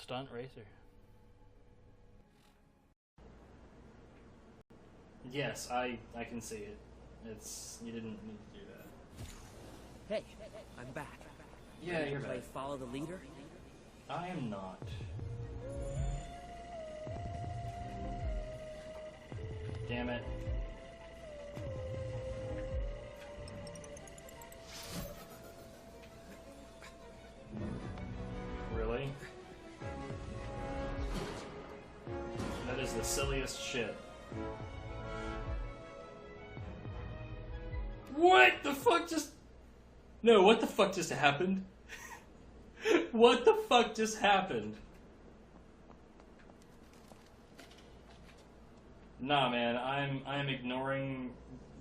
stunt racer. Yes, I can see it. You didn't need to do that. Hey, I'm back. Yeah, you're Play back. follow the leader? I am not. Damn it. Really? That is the silliest shit. What the fuck just... No, what the fuck just happened? What the fuck just happened? Nah, man, I'm ignoring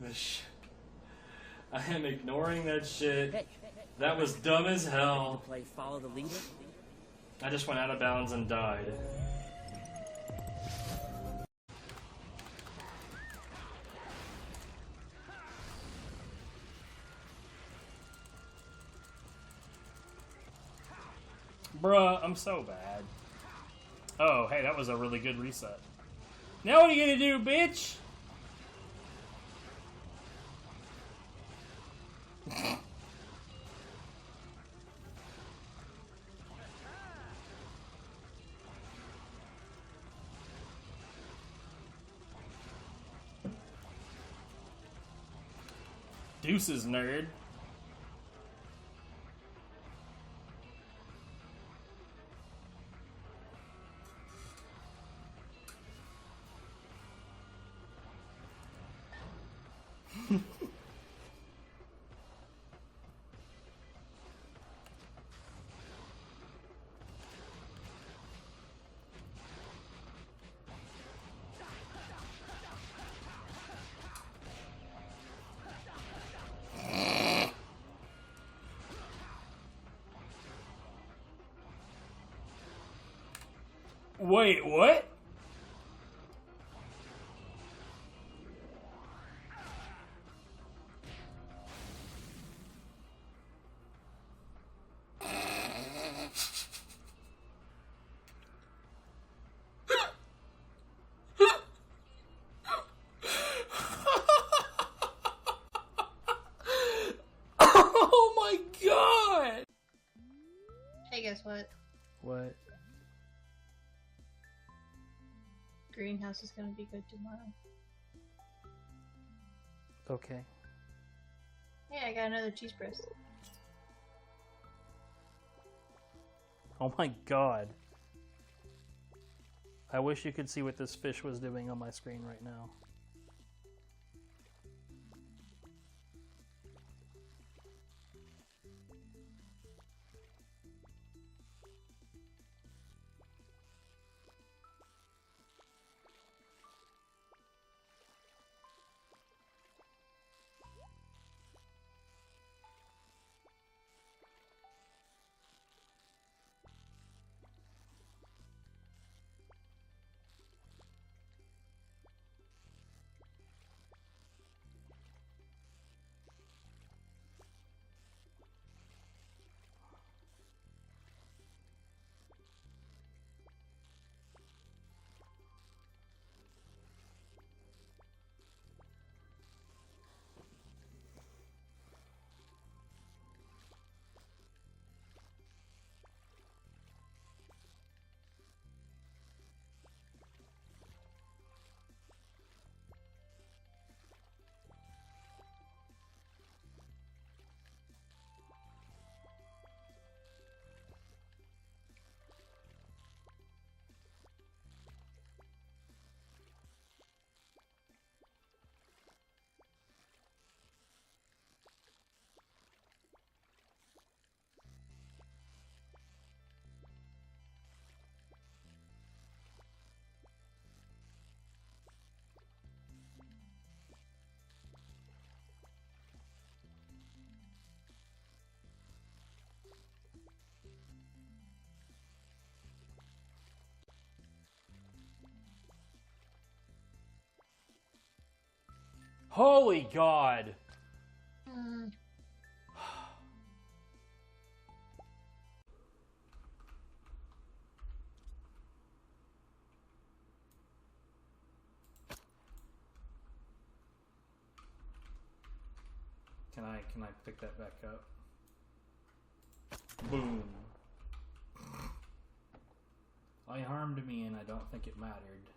the I am ignoring that shit. Hey, That was dumb as hell. play follow the leader? I just went out of bounds and died. Bruh, I'm so bad. Oh, hey, that was a really good reset. Now what are you gonna do, bitch? Deuces, nerd. Wait, what? Oh my god! Hey, guess what? What? Greenhouse is gonna be good tomorrow. Okay. Hey, I got another cheese press. Oh my god. I wish you could see what this fish was doing on my screen right now. Holy god! Can I pick that back up? Boom. Well, he harmed me and I don't think it mattered.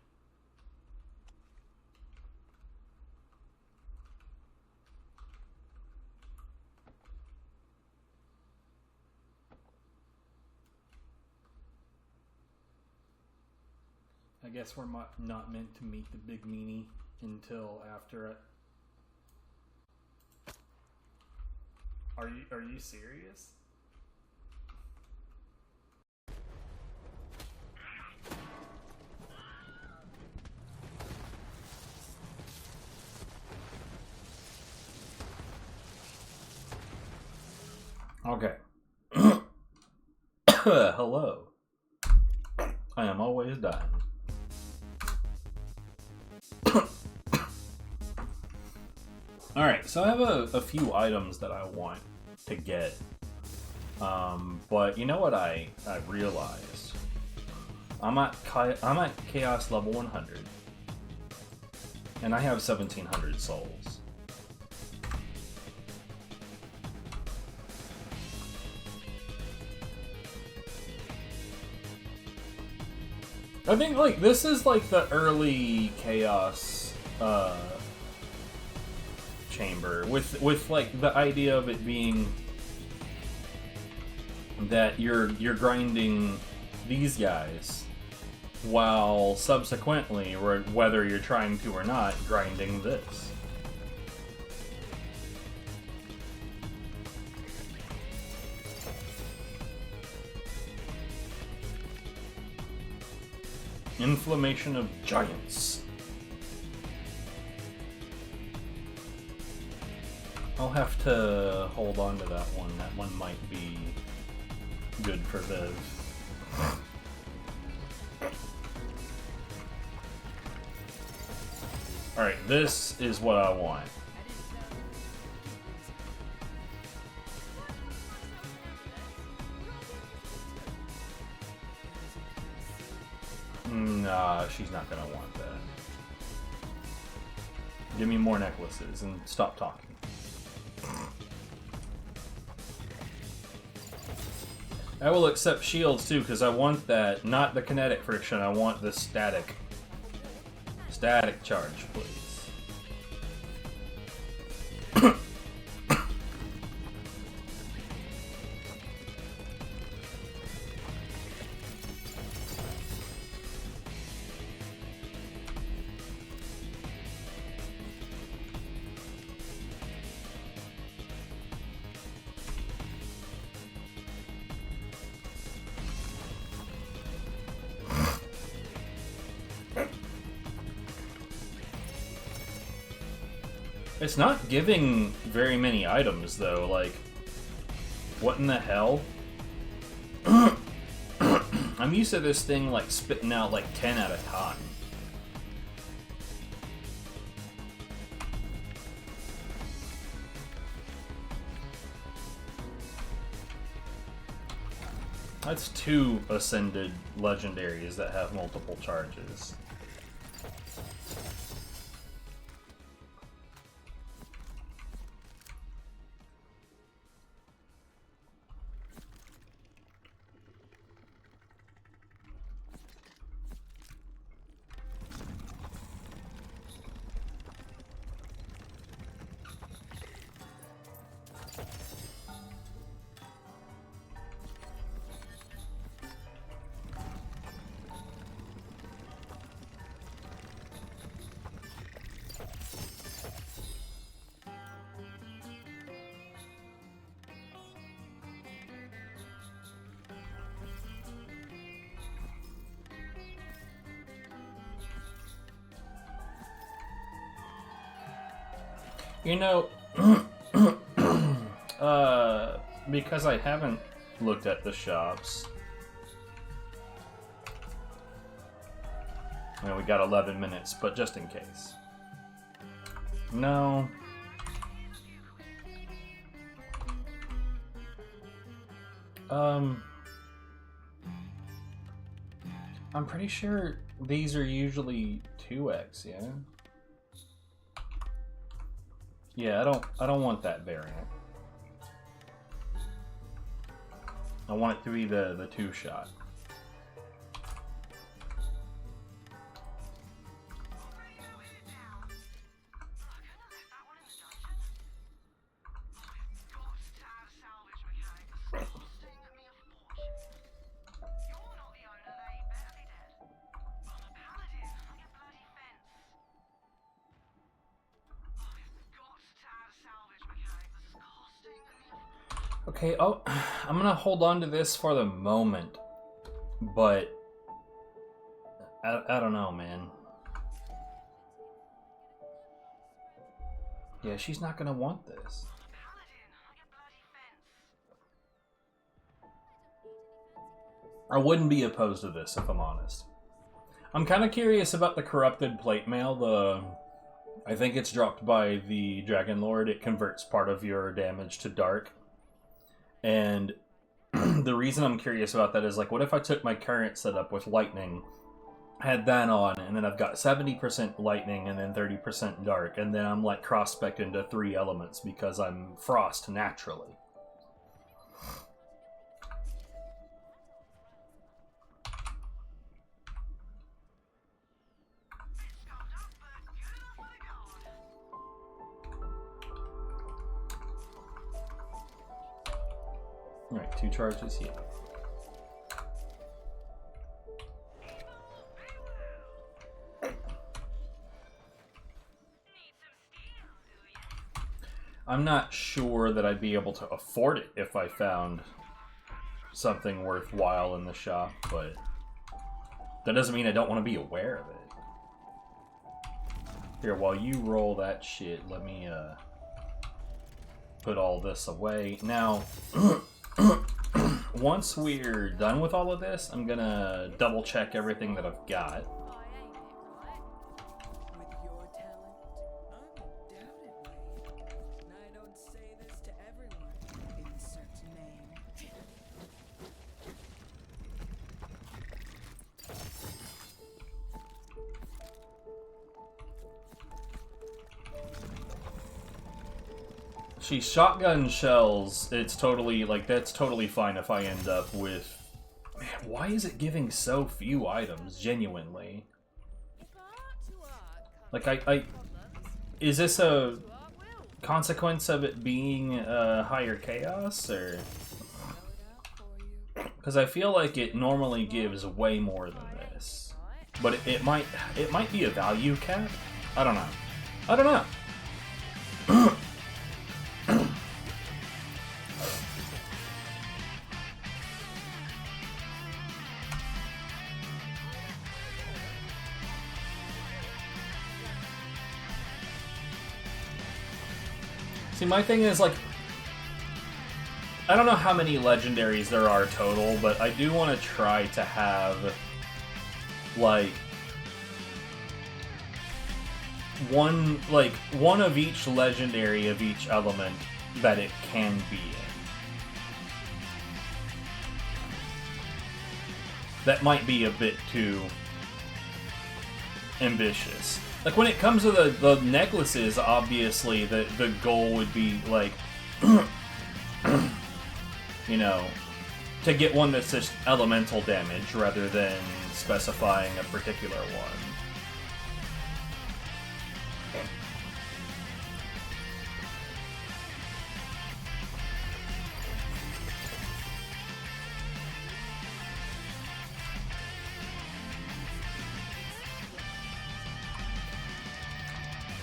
I guess we're not meant to meet the big meanie until after it. Are you serious? Okay. Hello. I am always dying. Alright, so I have a few items that I want to get. But you know what I realized? I'm at Chaos level 100. And I have 1,700 souls. I think, like, this is, like, the early Chaos, chamber. With, like, the idea of it being that you're grinding these guys, while subsequently, whether you're trying to or not, grinding this. Inflammation of Giants. I'll have to hold on to that one. That one might be good for Viv. Alright, this is what I want. Nah, she's not gonna want that. Give me more necklaces and stop talking. I will accept shields too, because I want that, not the kinetic friction, I want the static charge, please. It's not giving very many items, though. Like, what in the hell? I'm used to this thing, like, spitting out, like, 10 at a time. That's 2 ascended legendaries that have multiple charges. You know, because I haven't looked at the shops. Well, we got 11 minutes, but just in case. No. I'm pretty sure these are usually 2x, yeah? Yeah, I don't want that variant. I want it to be the two-shot. Okay, oh, I'm gonna hold on to this for the moment, but I don't know, man. Yeah, she's not gonna want this. I wouldn't be opposed to this, if I'm honest. I'm kind of curious about the corrupted plate mail. I think it's dropped by the Dragon Lord. It converts part of your damage to dark. And the reason I'm curious about that is, like, what if I took my current setup with lightning, had that on, and then I've got 70% lightning and then 30% dark, and then I'm, like, cross-spec'd into 3 elements because I'm frost naturally. Alright, 2 charges here. I'm not sure that I'd be able to afford it if I found something worthwhile in the shop, but that doesn't mean I don't want to be aware of it. Here, while you roll that shit, let me put all this away. Now, once we're done with all of this, I'm gonna double check everything that I've got. See, shotgun shells, it's totally, like, that's totally fine if I end up with... Man, why is it giving so few items, genuinely? Like, is this a consequence of it being higher chaos, or... Because I feel like it normally gives way more than this. But it might be a value cap? I don't know. I don't know. See, my thing is, like, I don't know how many legendaries there are total, but I do want to try to have, like, one of each legendary of each element that it can be in. That might be a bit too ambitious. Like, when it comes to the necklaces, obviously, the goal would be, like, you know, to get one that's just elemental damage rather than specifying a particular one.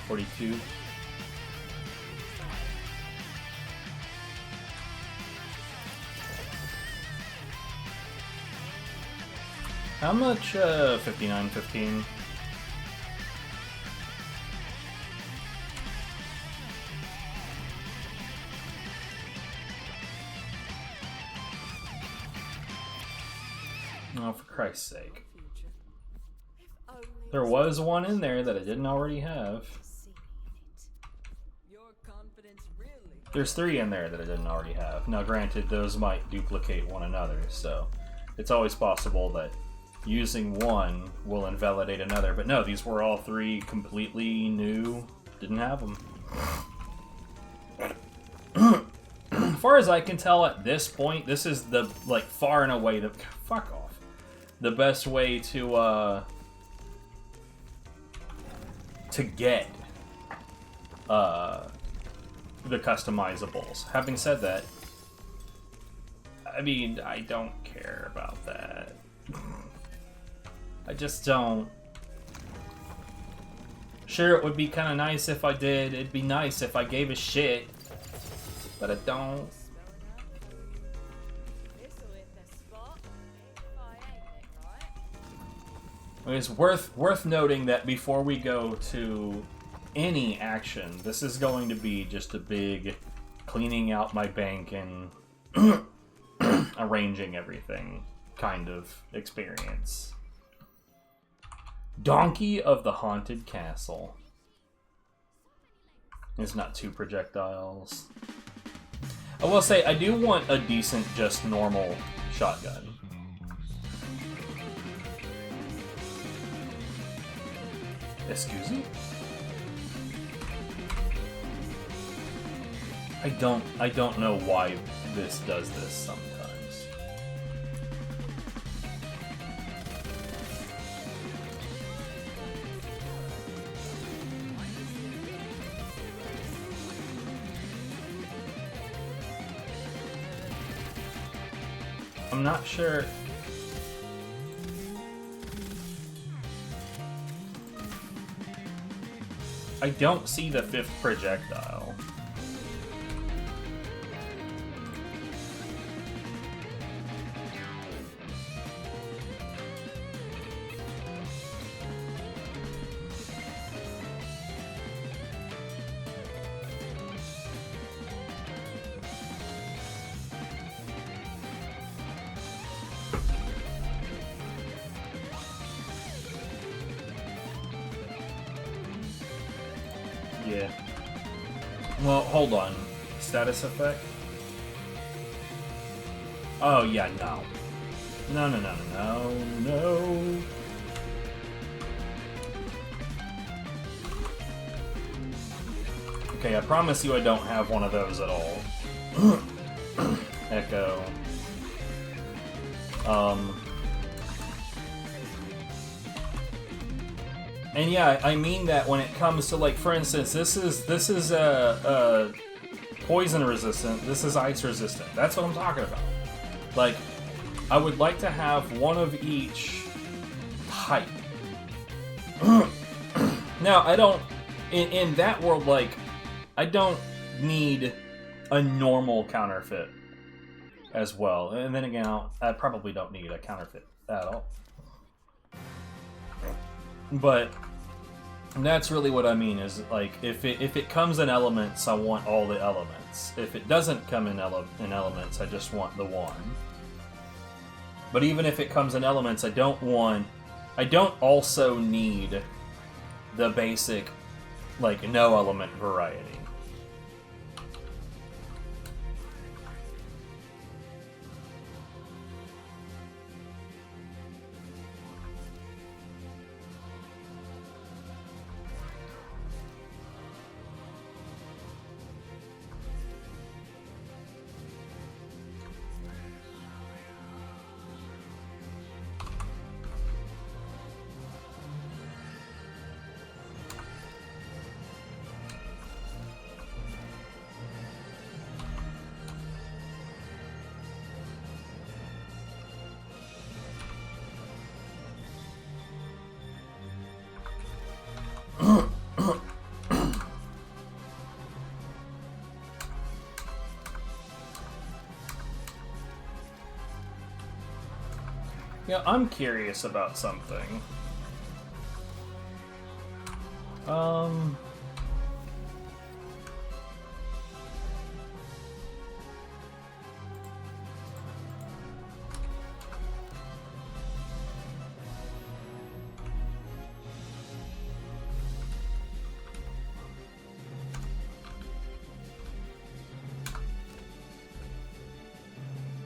$42. How much? $59.15. Oh, for Christ's sake. There was one in there that I didn't already have. There's 3 in there that I didn't already have. Now, granted, those might duplicate one another, so it's always possible that using one will invalidate another. But no, these were all 3 completely new. Didn't have them. far as I can tell at this point, this is the, like, far and away the... Fuck off. The best way to get, the customizables. Having said that, I mean, I don't care about that. I just don't. Sure, it would be kind of nice if I did. It'd be nice if I gave a shit. But I don't. It's worth noting that before we go to any action, this is going to be just a big cleaning out my bank and arranging everything kind of experience. Donkey of the Haunted Castle. It's not 2 projectiles. I will say, I do want a decent, just normal shotgun. Excuse me? I don't know why this does this sometimes. I'm not sure. I don't see the 5th projectile. Yeah. Well, hold on. Status effect? Oh, yeah, no. No, no, no, no, no. Okay, I promise you I don't have one of those at all. Echo. And yeah, I mean that when it comes to, like, for instance, this is a poison resistant, this is ice resistant. That's what I'm talking about. Like, I would like to have one of each type. Now, I don't, in that world, like, I don't need a normal counterfeit as well. And then again, I probably don't need a counterfeit at all. But that's really what I mean, is like, if it comes in elements, I want all the elements. If it doesn't come in elements, I just want the one. But even if it comes in elements, I don't also need the basic, like, no element variety. Yeah, I'm curious about something.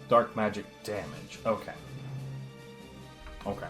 Dark magic damage. Okay. Okay.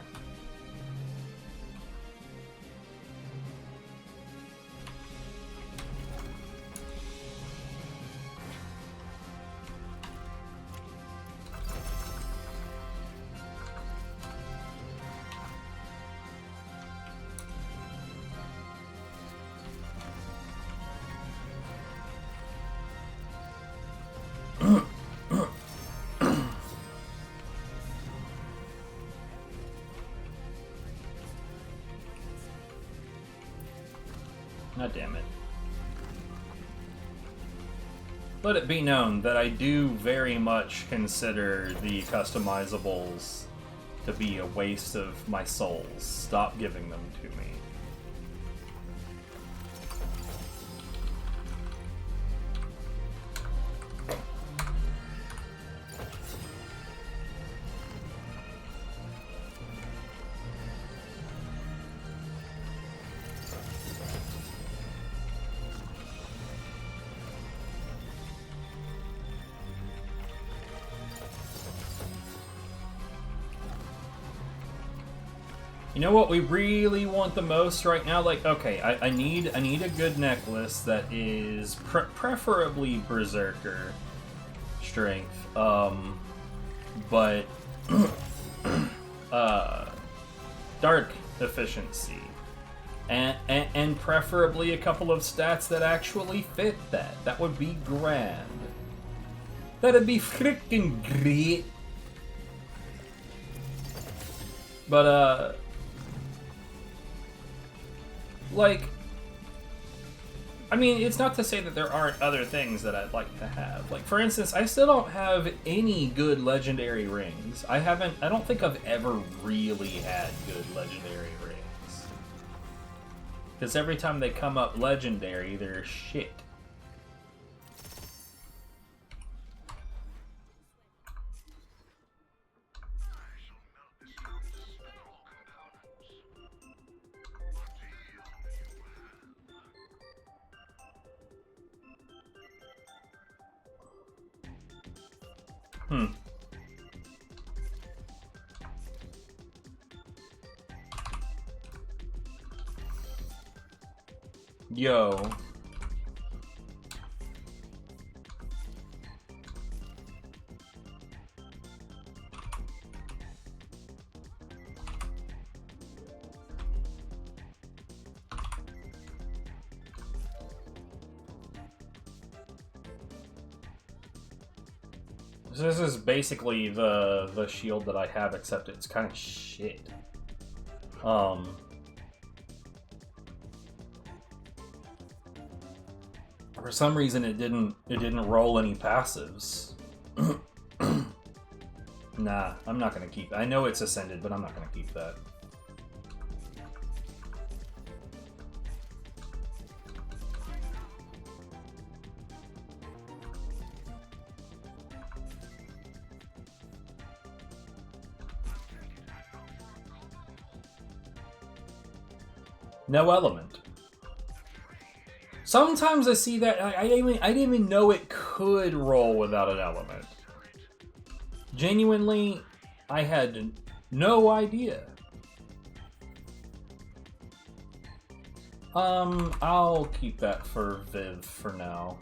God damn it. Let it be known that I do very much consider the customizables to be a waste of my souls. Stop giving them to me. You know what we really want the most right now? Like, okay, I need a good necklace that is preferably Berserker strength, but dark efficiency, and preferably a couple of stats that actually fit that. That would be grand. That'd be freaking great. But like, I mean, it's not to say that there aren't other things that I'd like to have. Like, for instance, I still don't have any good legendary rings. I don't think I've ever really had good legendary rings. Because every time they come up legendary, they're shit. Yo. So this is basically the shield that I have, except it's kind of shit. For some reason it didn't roll any passives. Nah, I'm not gonna keep it. I know it's ascended, but I'm not gonna keep that. No element. Sometimes I see that I didn't even know it could roll without an element. Genuinely, I had no idea. I'll keep that for Viv for now.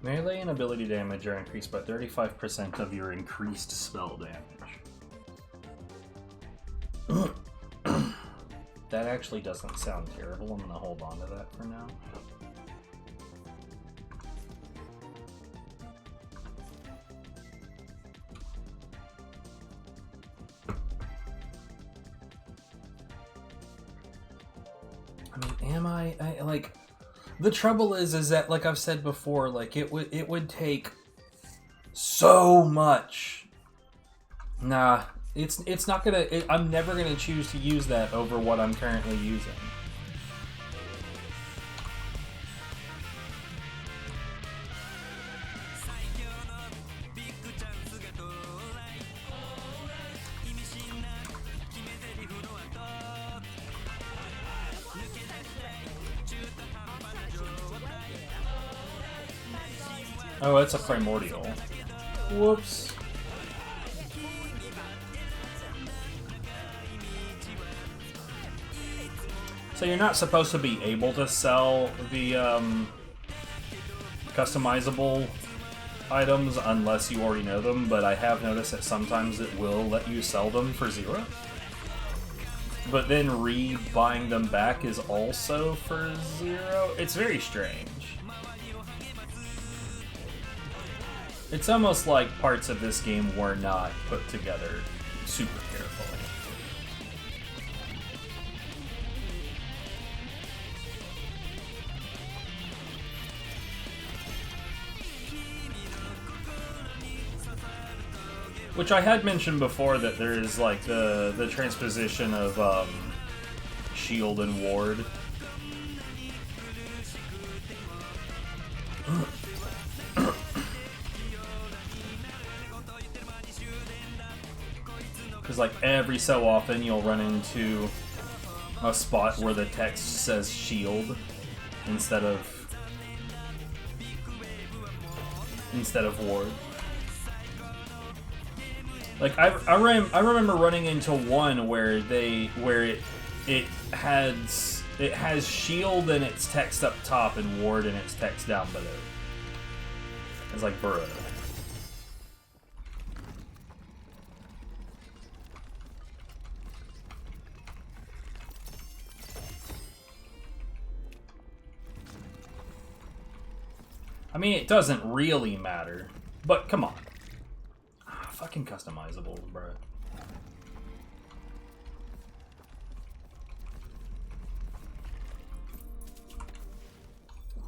Melee and ability damage are increased by 35% of your increased spell damage. That actually doesn't sound terrible. I'm gonna hold on to that for now. I mean, am I like... The trouble is that, like I've said before, like it would take so much. Nah, it's not gonna. I'm never gonna choose to use that over what I'm currently using. Oh, it's a primordial. Whoops. So you're not supposed to be able to sell the customizable items unless you already know them, but I have noticed that sometimes it will let you sell them for 0. But then re-buying them back is also for 0. It's very strange. It's almost like parts of this game were not put together super carefully. Which I had mentioned before that there is like the transposition of shield and ward. Because like every so often you'll run into a spot where the text says shield instead of ward. Like I remember running into one where it has shield and its text up top and ward and its text down below. It's like burrow. I mean, it doesn't really matter, but come on. Fucking customizable, bro.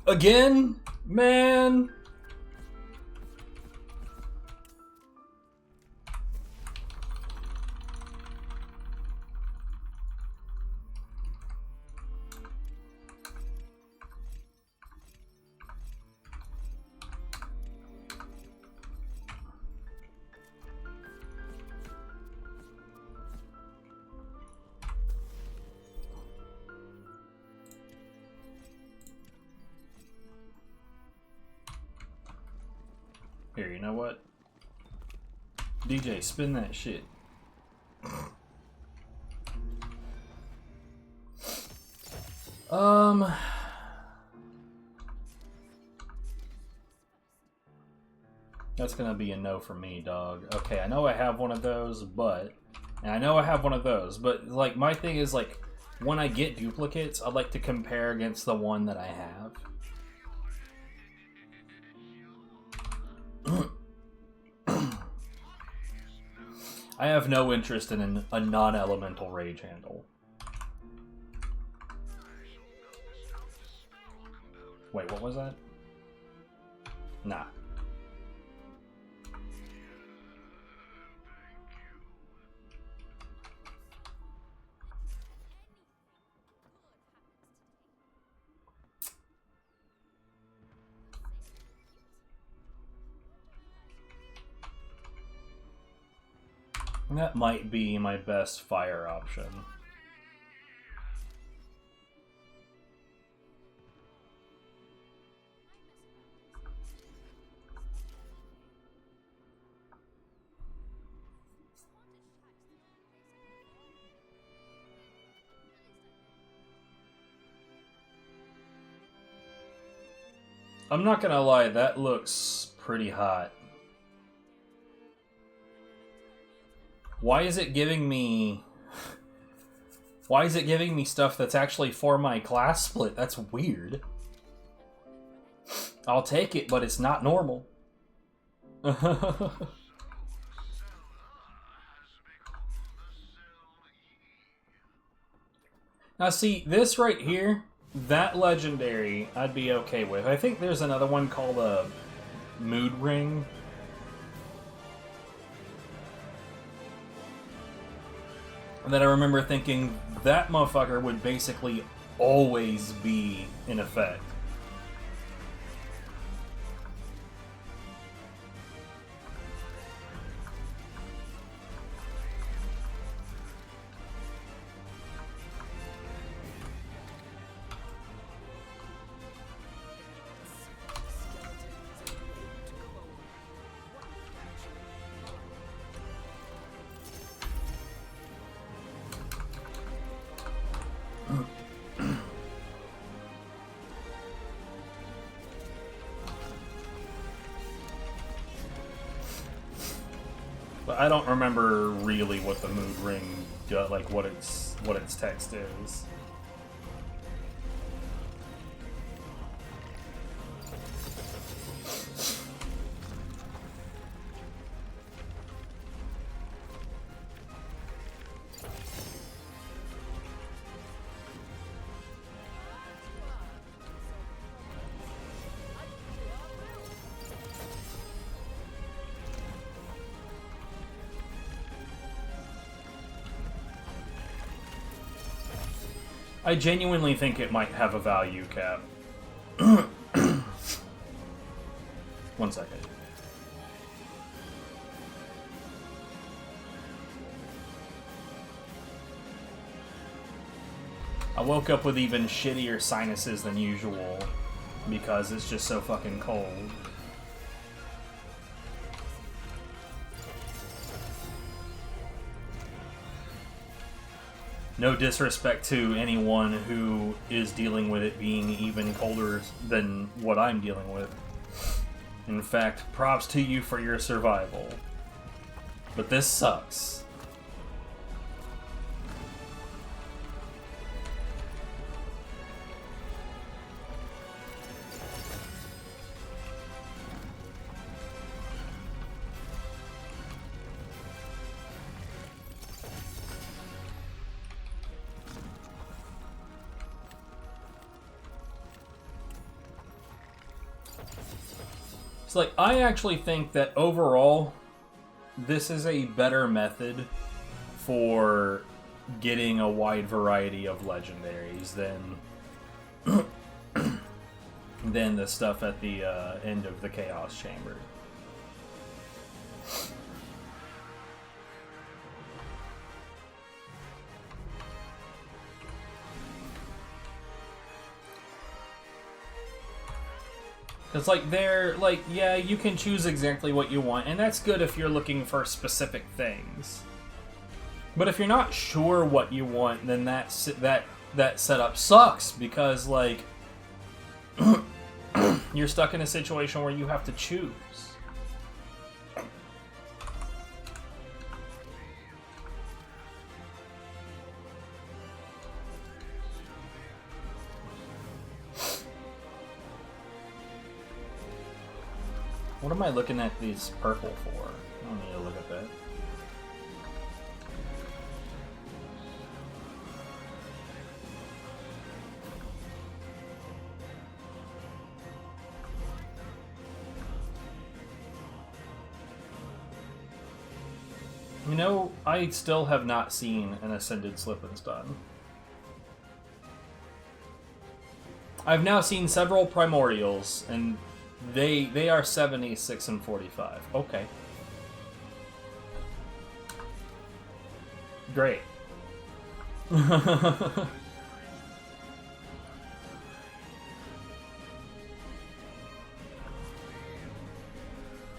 Again? Man. Here, you know what? DJ, spin that shit. That's gonna be a no for me, dog. Okay, I know I have one of those, but... And I know I have one of those, but, like, my thing is, like, when I get duplicates, I'd like to compare against the one that I have. I have no interest in a non-elemental rage handle. Wait, what was that? Nah. That might be my best fire option. I'm not gonna lie, that looks pretty hot. Why is it giving me... Why is it giving me stuff that's actually for my class split? That's weird. I'll take it, but it's not normal. Now see, this right here, that legendary, I'd be okay with. I think there's another one called a Mood Ring. That I remember thinking that motherfucker would basically always be in effect. But I don't remember really what the mood ring, like what its text is. I genuinely think it might have a value cap. 1 second. I woke up with even shittier sinuses than usual because it's just so fucking cold. No disrespect to anyone who is dealing with it being even colder than what I'm dealing with. In fact, props to you for your survival. But this sucks. Like, I actually think that overall, this is a better method for getting a wide variety of legendaries than the stuff at the end of the Chaos Chamber. It's like they're like, yeah, you can choose exactly what you want, and that's good if you're looking for specific things. But if you're not sure what you want, then that setup sucks because like you're stuck in a situation where you have to choose. What am I looking at these purple for? I don't need to look at that. You know, I still have not seen an Ascended Slip and Stun. I've now seen several Primordials, and they are 76 and 45. Okay. Great.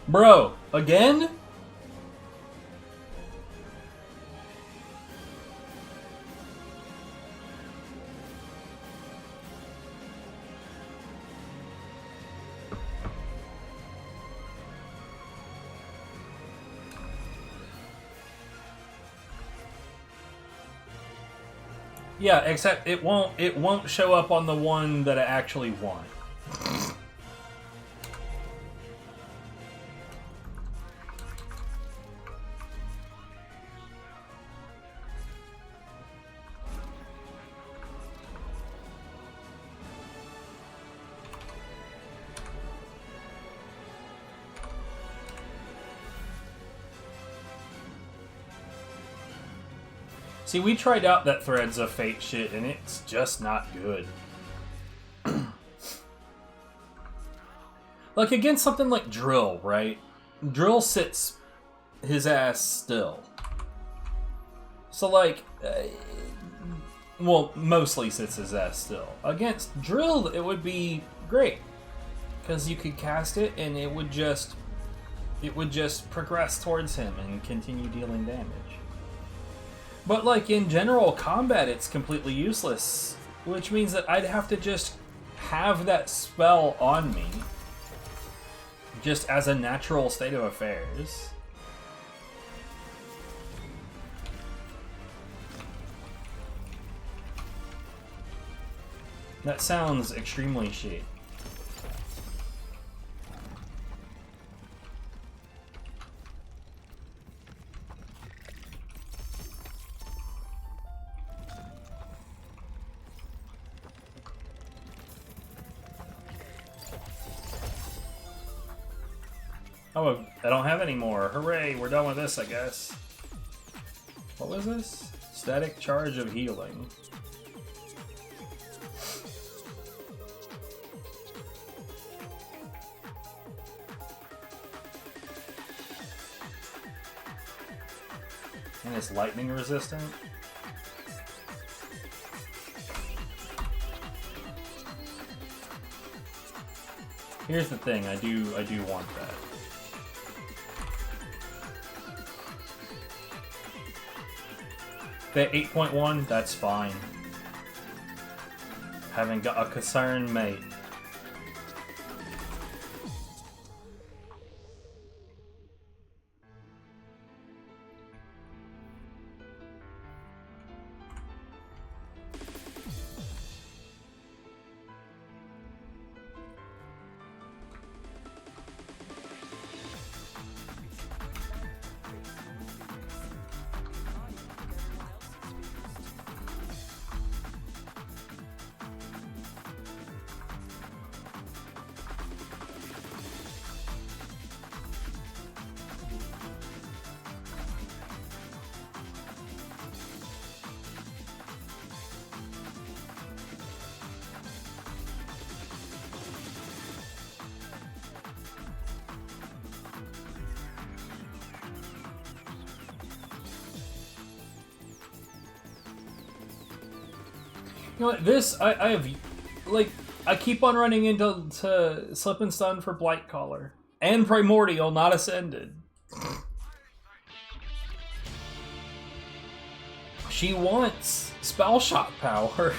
Bro, again? Yeah, except it won't show up on the one that I actually want. See, we tried out that Threads of Fate shit, and it's just not good. Like, against something like Drill, right? Drill sits his ass still. So, like, well, mostly sits his ass still. Against Drill, it would be great. Because you could cast it, and it would just progress towards him and continue dealing damage. But, like, in general combat, it's completely useless. Which means that I'd have to just have that spell on me. Just as a natural state of affairs. That sounds extremely shit. Oh, I don't have any more. Hooray, we're done with this, I guess. What was this? Static charge of healing. And it's lightning resistant. Here's the thing, I do want that. The 8.1, that's fine. Haven't got a concern, mate. You know what, this, I have, like, I keep on running into Slip and Stun for Blight Collar. And Primordial, not Ascended. She wants Spell Shot power.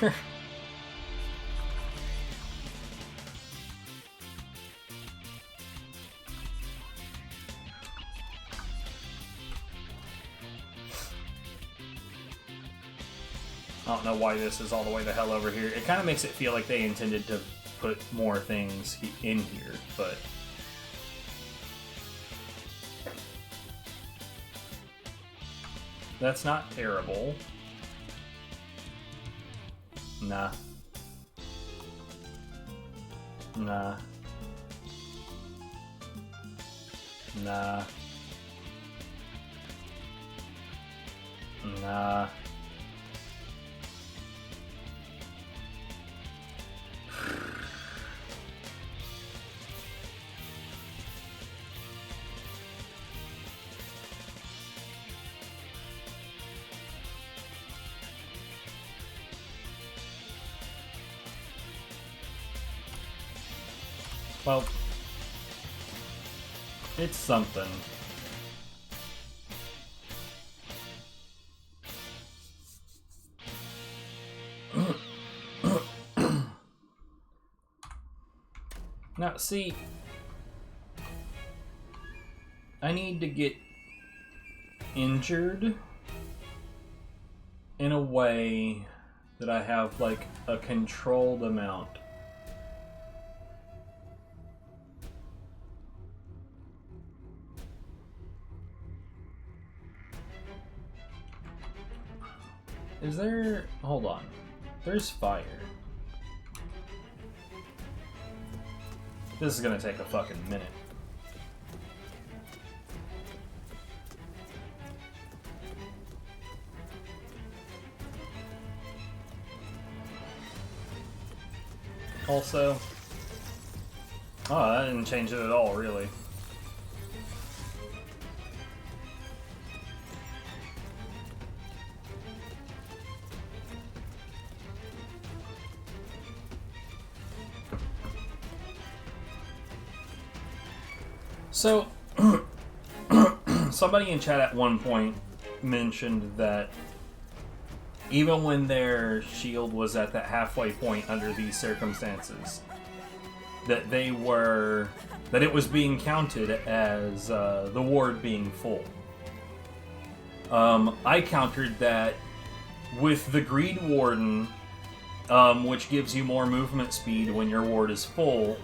I don't know why this is all the way the hell over here. It kind of makes it feel like they intended to put more things in here, but... That's not terrible. Nah. Nah. Nah. Nah. Well, it's something. Now, see, I need to get injured in a way that I have, like, a controlled amount. Is there... Hold on. There's fire. This is gonna take a fucking minute. Also... Oh, that didn't change it at all, really. So, somebody in chat at one point mentioned that even when their shield was at that halfway point under these circumstances, that it was being counted as the ward being full. I countered that with the Greed Warden which gives you more movement speed when your ward is full.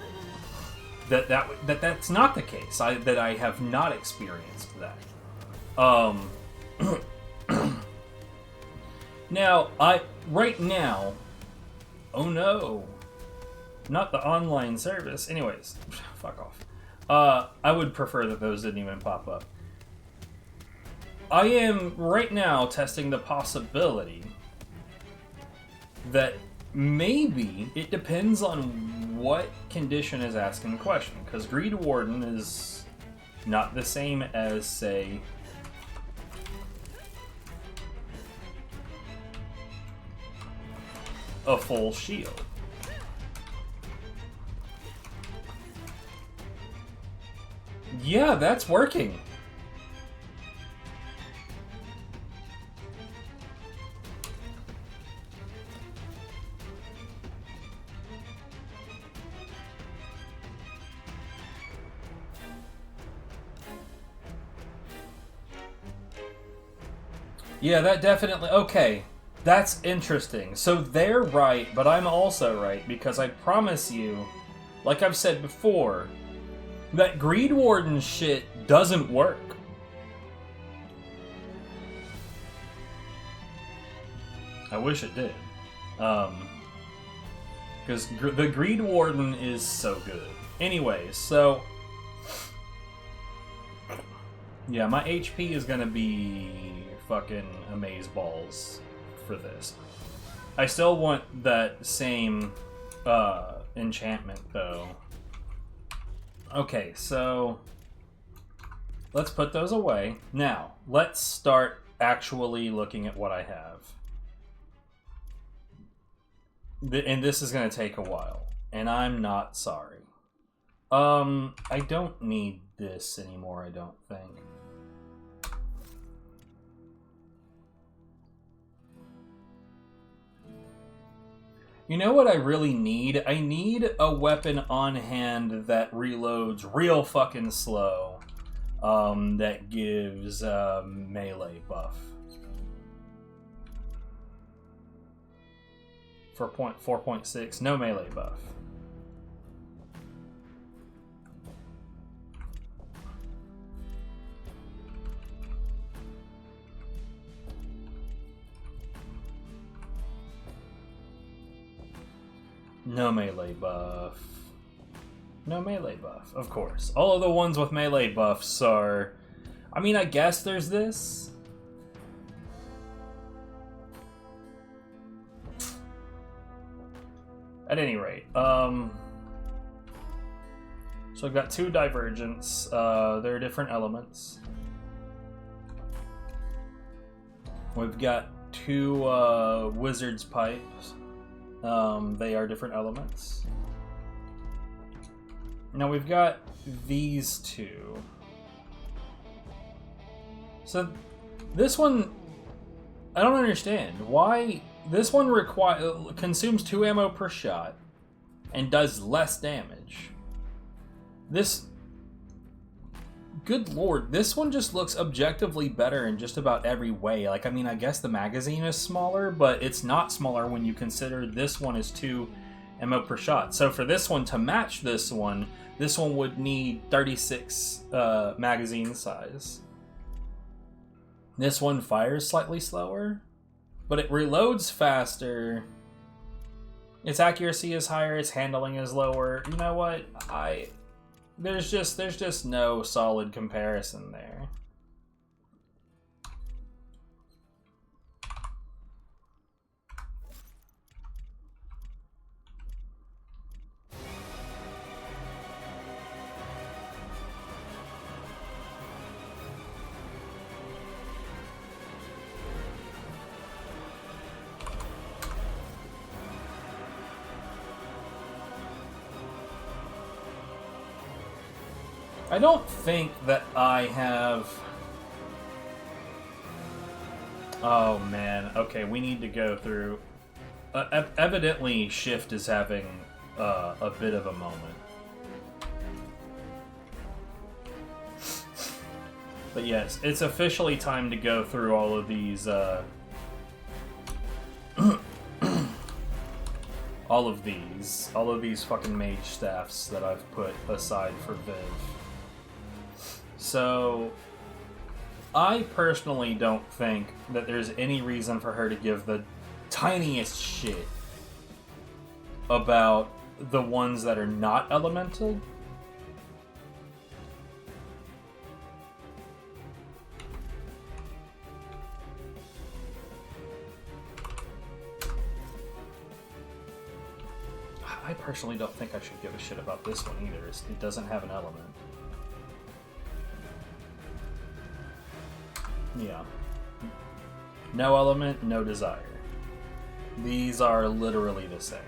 That's not the case. That I have not experienced that. Now, right now, oh no, not the online service. Anyways, fuck off. I would prefer that those didn't even pop up. I am right now testing the possibility that maybe it depends on what condition is asking the question, because Greed Warden is not the same as, say, a full shield. Yeah, that's working. Yeah, that definitely... Okay, that's interesting. So they're right, but I'm also right, because I promise you, like I've said before, that Greed Warden shit doesn't work. I wish it did. Because the Greed Warden is so good. Anyways, so... Yeah, my HP is gonna be fucking amazeballs for this. I still want that same enchantment, though. Okay, so... let's put those away. Now, let's start actually looking at what I have. And this is going to take a while. And I'm not sorry. I don't need this anymore, I don't think. You know what I really need? I need a weapon on hand that reloads real fucking slow. That gives melee buff. For 4.6, no melee buff. No melee buff. No melee buff, of course. All of the ones with melee buffs are... I mean, I guess there's this. At any rate, so I've got two Divergence. They're different elements. We've got two Wizard's Pipes. They are different elements. Now we've got these two. So this one, I don't understand why this one consumes 2 ammo per shot and does less damage. This, good lord, this one just looks objectively better in just about every way. Like, I mean, I guess the magazine is smaller, but it's not smaller when you consider this one is 2 ammo per shot. So for this one to match this one would need 36 magazine size. This one fires slightly slower, but it reloads faster. Its accuracy is higher, its handling is lower. You know what? There's just no solid comparison there. I don't think that I have... Oh man, okay, we need to go through... evidently, Shift is having a bit of a moment. But yes, it's officially time to go through all of these all of these fucking mage staffs that I've put aside for Viv. So, I personally don't think that there's any reason for her to give the tiniest shit about the ones that are not elemental. I personally don't think I should give a shit about this one either. It doesn't have an element. Yeah. No element, no desire. These are literally the same.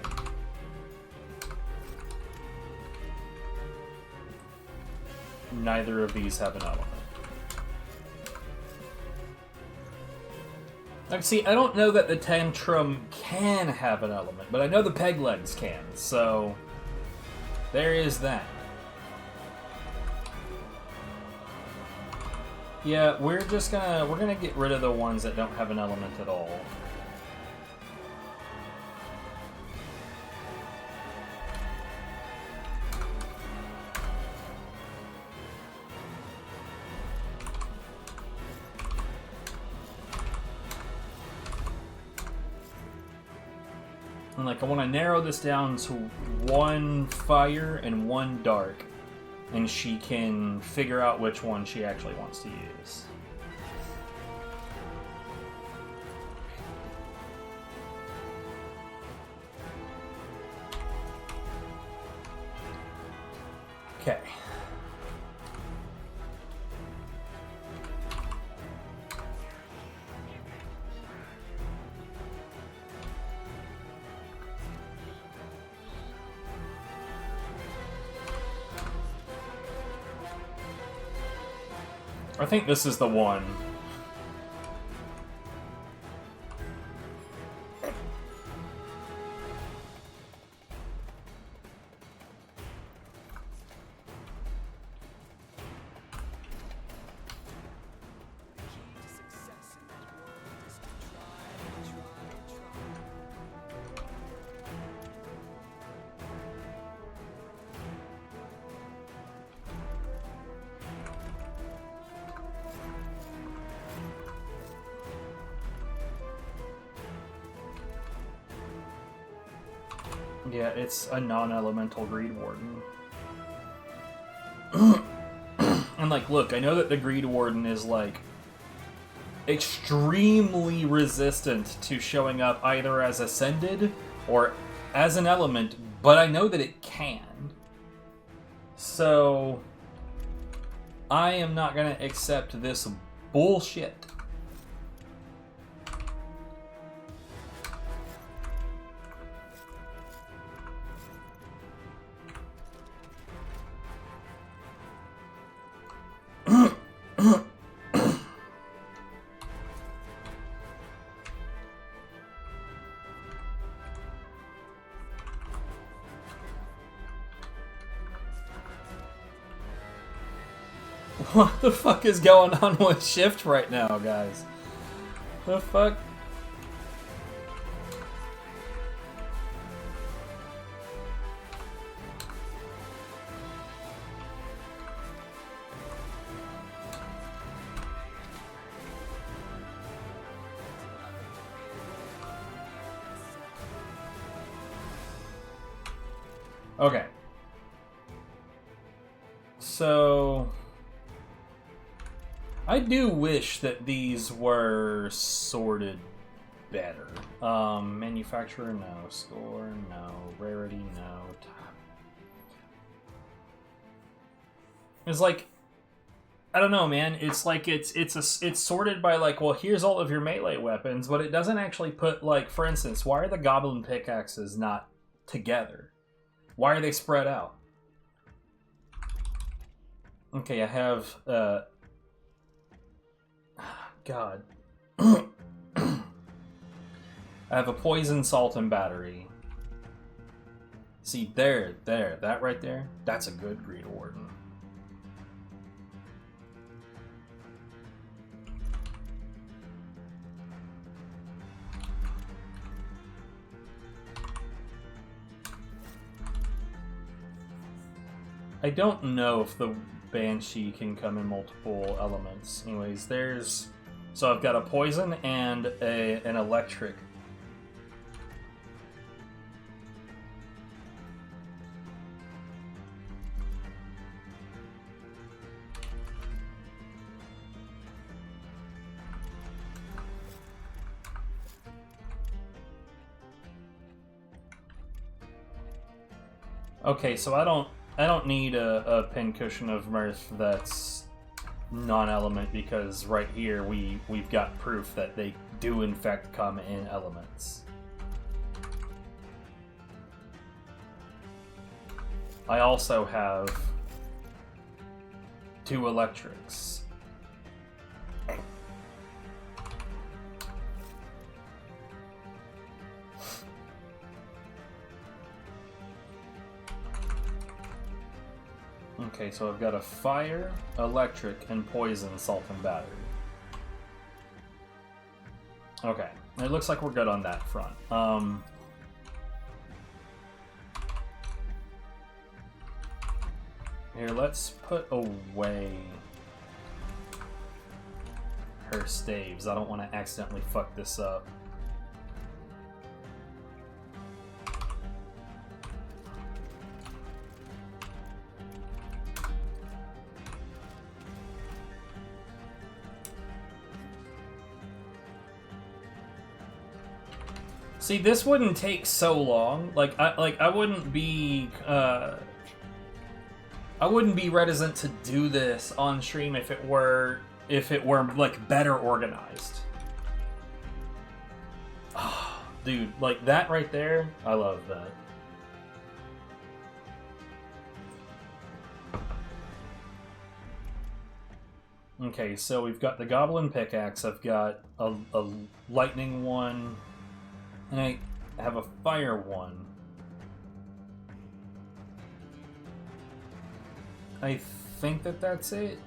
Neither of these have an element. Like, see, I don't know that the Tantrum can have an element, but I know the Peg Legs can, so there is that. Yeah, we're gonna get rid of the ones that don't have an element at all. And like, I want to narrow this down to one fire and one dark, and she can figure out which one she actually wants to use. Okay. I think this is the one. Yeah, it's a non-elemental Greed Warden. And like, look, I know that the Greed Warden is like extremely resistant to showing up either as Ascended or as an element, but I know that it can. So I am not gonna accept this bullshit. What the fuck is going on with Shift right now, guys? The fuck? Okay. So I do wish that these were sorted better. Manufacturer, no. Score, no. Rarity, no. It's like, I don't know, man. It's like it's sorted by like, well, here's all of your melee weapons, but it doesn't actually put, like, for instance, why are the goblin pickaxes not together? Why are they spread out? Okay, I have God. I have a poison, salt, and battery. See, there, that right there, that's a good Greed Warden. I don't know if the Banshee can come in multiple elements. Anyways, there's... So I've got a poison and an electric. Okay, so I don't need a pincushion of mirth that's non-element, because right here we've got proof that they do in fact come in elements. I also have 2 electrics. Okay, so I've got a fire, electric, and poison, salt, and battery. Okay, it looks like we're good on that front. Here, let's put away her staves. I don't want to accidentally fuck this up. See, this wouldn't take so long. I wouldn't be reticent to do this on stream if it were like better organized. Oh, dude, like that right there, I love that. Okay, so we've got the goblin pickaxe. I've got a lightning one. And I have a fire one. I think that's it.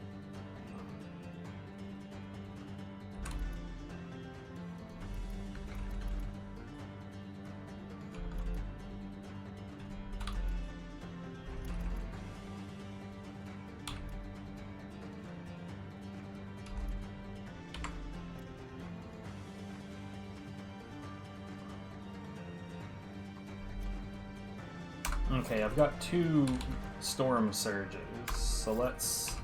Okay, I've got 2 storm surges, so let's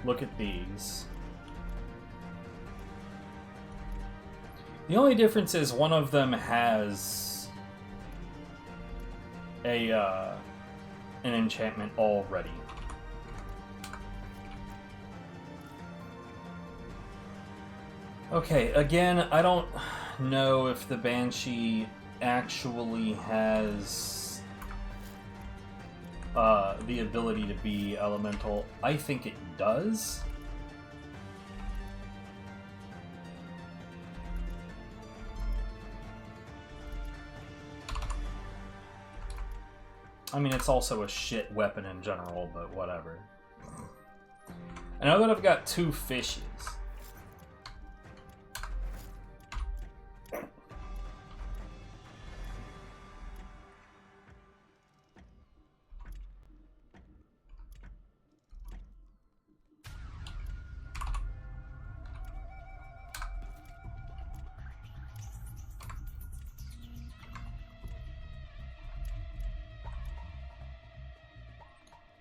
look at these. The only difference is one of them has an enchantment already. Okay, again, I don't know if the Banshee actually has the ability to be elemental. I think it does. I mean, it's also a shit weapon in general, but whatever. I know that I've got 2 fishes.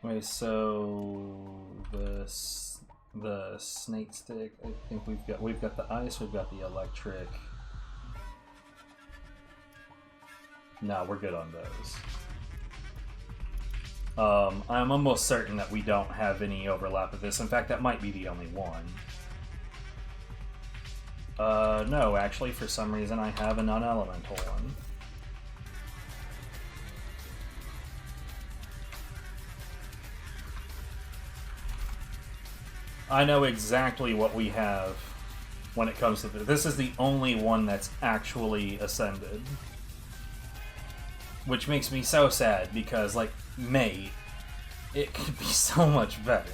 Okay, so the snake stick. I think we've got the ice. We've got the electric. No, we're good on those. I'm almost certain that we don't have any overlap of this. In fact, that might be the only one. No, actually, for some reason, I have a non-elemental one. I know exactly what we have when it comes to this. This is the only one that's actually ascended. Which makes me so sad, because, like, mate, it could be so much better.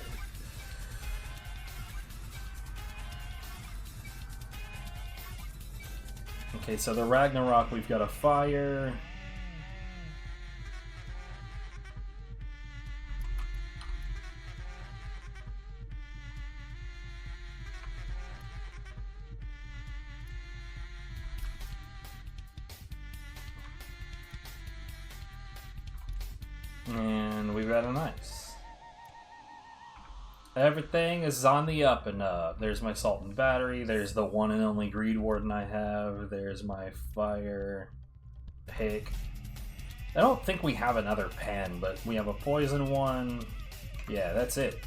Okay, so the Ragnarok, we've got a fire. And we've got an ice. Everything is on the up and up. There's my salt and battery. There's the one and only greed warden I have. There's my fire pick. I don't think we have another pen, but we have a poison one. Yeah, that's it.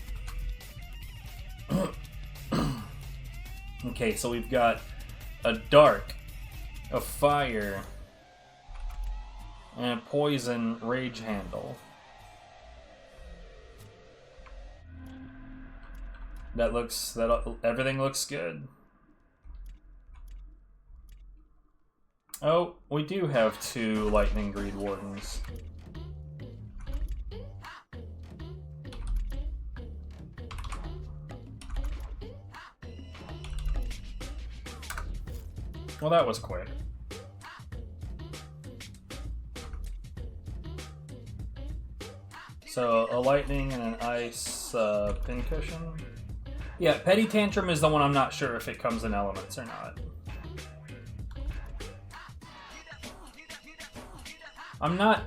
Okay, so we've got a dark, a fire, and a poison rage handle. Everything looks good. Oh, we do have 2 lightning greed wardens. Well, that was quick. So, a lightning and an ice pincushion. Yeah, Petty Tantrum is the one I'm not sure if it comes in elements or not. I'm not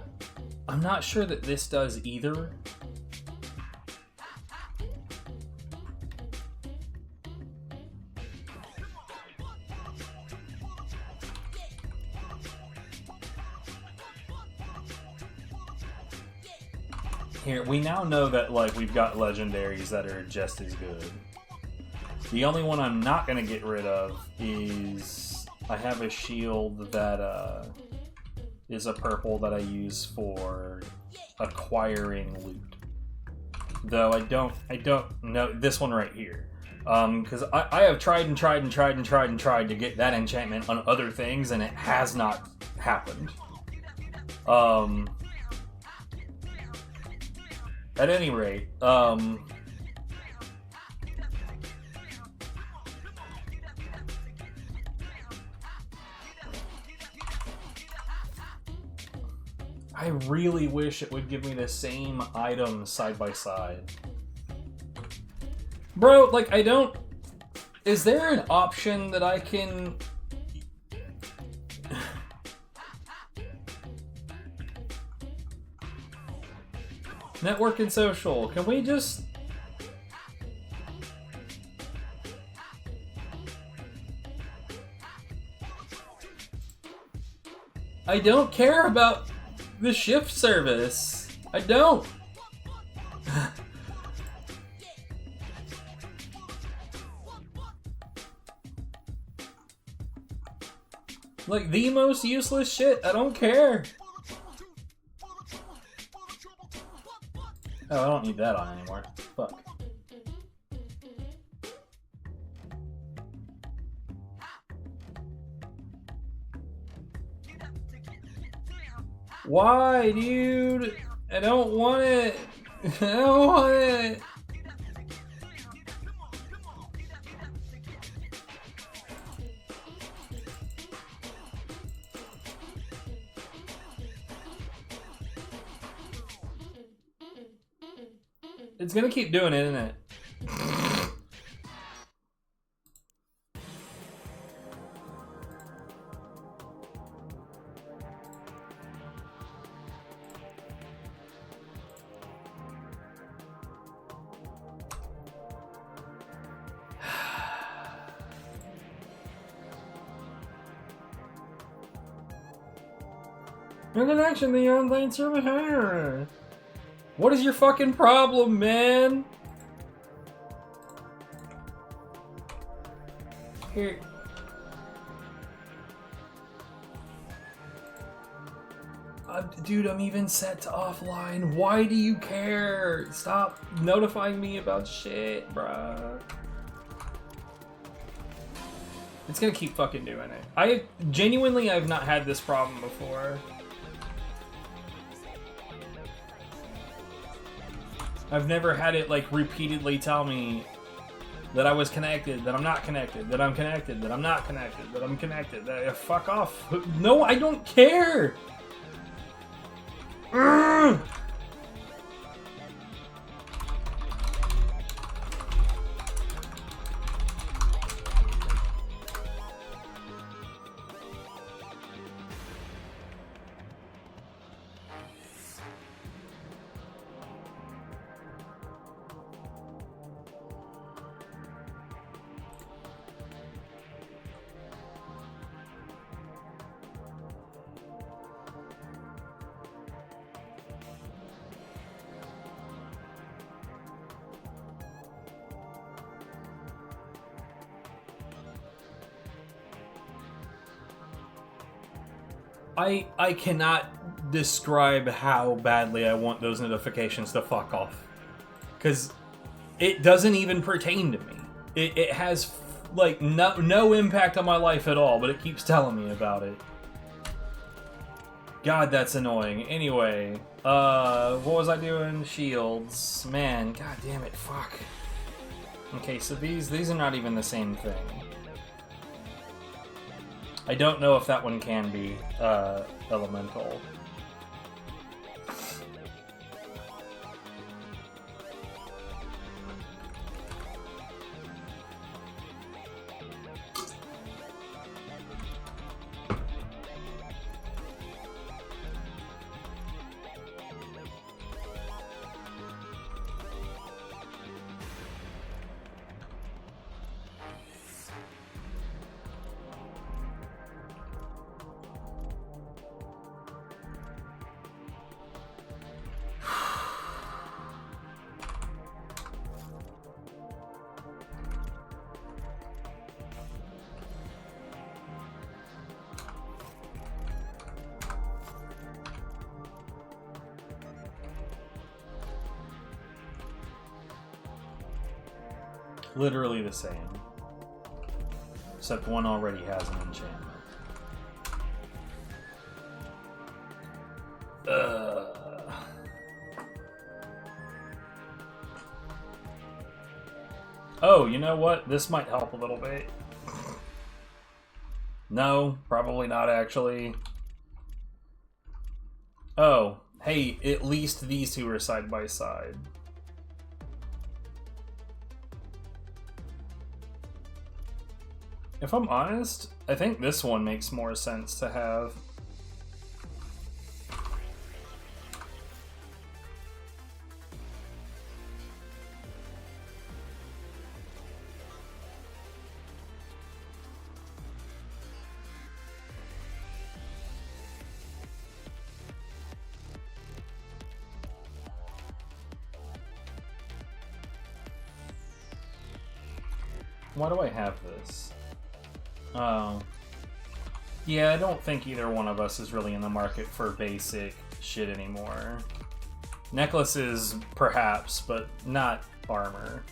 sure that this does either. Here, we now know that, like, we've got legendaries that are just as good. The only one I'm not going to get rid of is... I have a shield that, is a purple that I use for acquiring loot. Though I don't know this one right here. Because I have tried to get that enchantment on other things, and it has not happened. At any rate, I really wish it would give me the same items side by side. Bro, like, I don't... Is there an option that I can... Network and social, can we just... I don't care about the shift service. I don't. Like, the most useless shit. I don't care. Oh, I don't need that on anymore. Fuck. Why, dude? I don't want it. I don't want it. It's gonna keep doing it, isn't it? No connection to the online server. What is your fucking problem, man? Here. Dude, I'm even set to offline. Why do you care? Stop notifying me about shit, bruh. It's gonna keep fucking doing it. I've not had this problem before. I've never had it, like, repeatedly tell me that I was connected, that I'm not connected, that I'm connected, that I'm not connected, that I'm connected, that fuck off. No, I don't care! Urgh! I cannot describe how badly I want those notifications to fuck off. Because it doesn't even pertain to me. It has, like, no impact on my life at all, but it keeps telling me about it. God, that's annoying. Anyway, what was I doing? Shields. Man, god damn it, fuck. Okay, so these are not even the same thing. I don't know if that one can be elemental. Literally the same. Except one already has an enchantment. Oh, you know what? This might help a little bit. No, probably not actually. Oh, hey, at least these two are side by side. If I'm honest, I think this one makes more sense to have. Why do I have this? Oh. Yeah, I don't think either one of us is really in the market for basic shit anymore. Necklaces, perhaps, but not armor.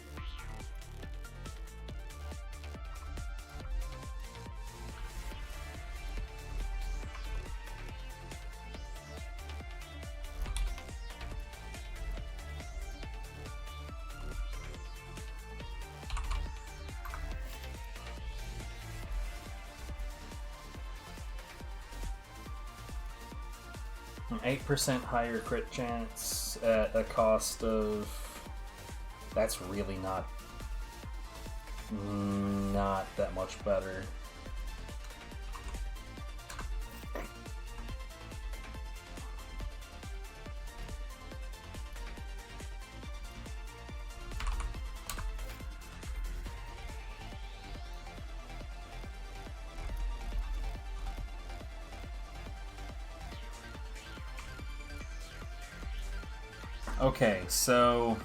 An 8% higher crit chance at a cost of... That's really not that much better. Okay, so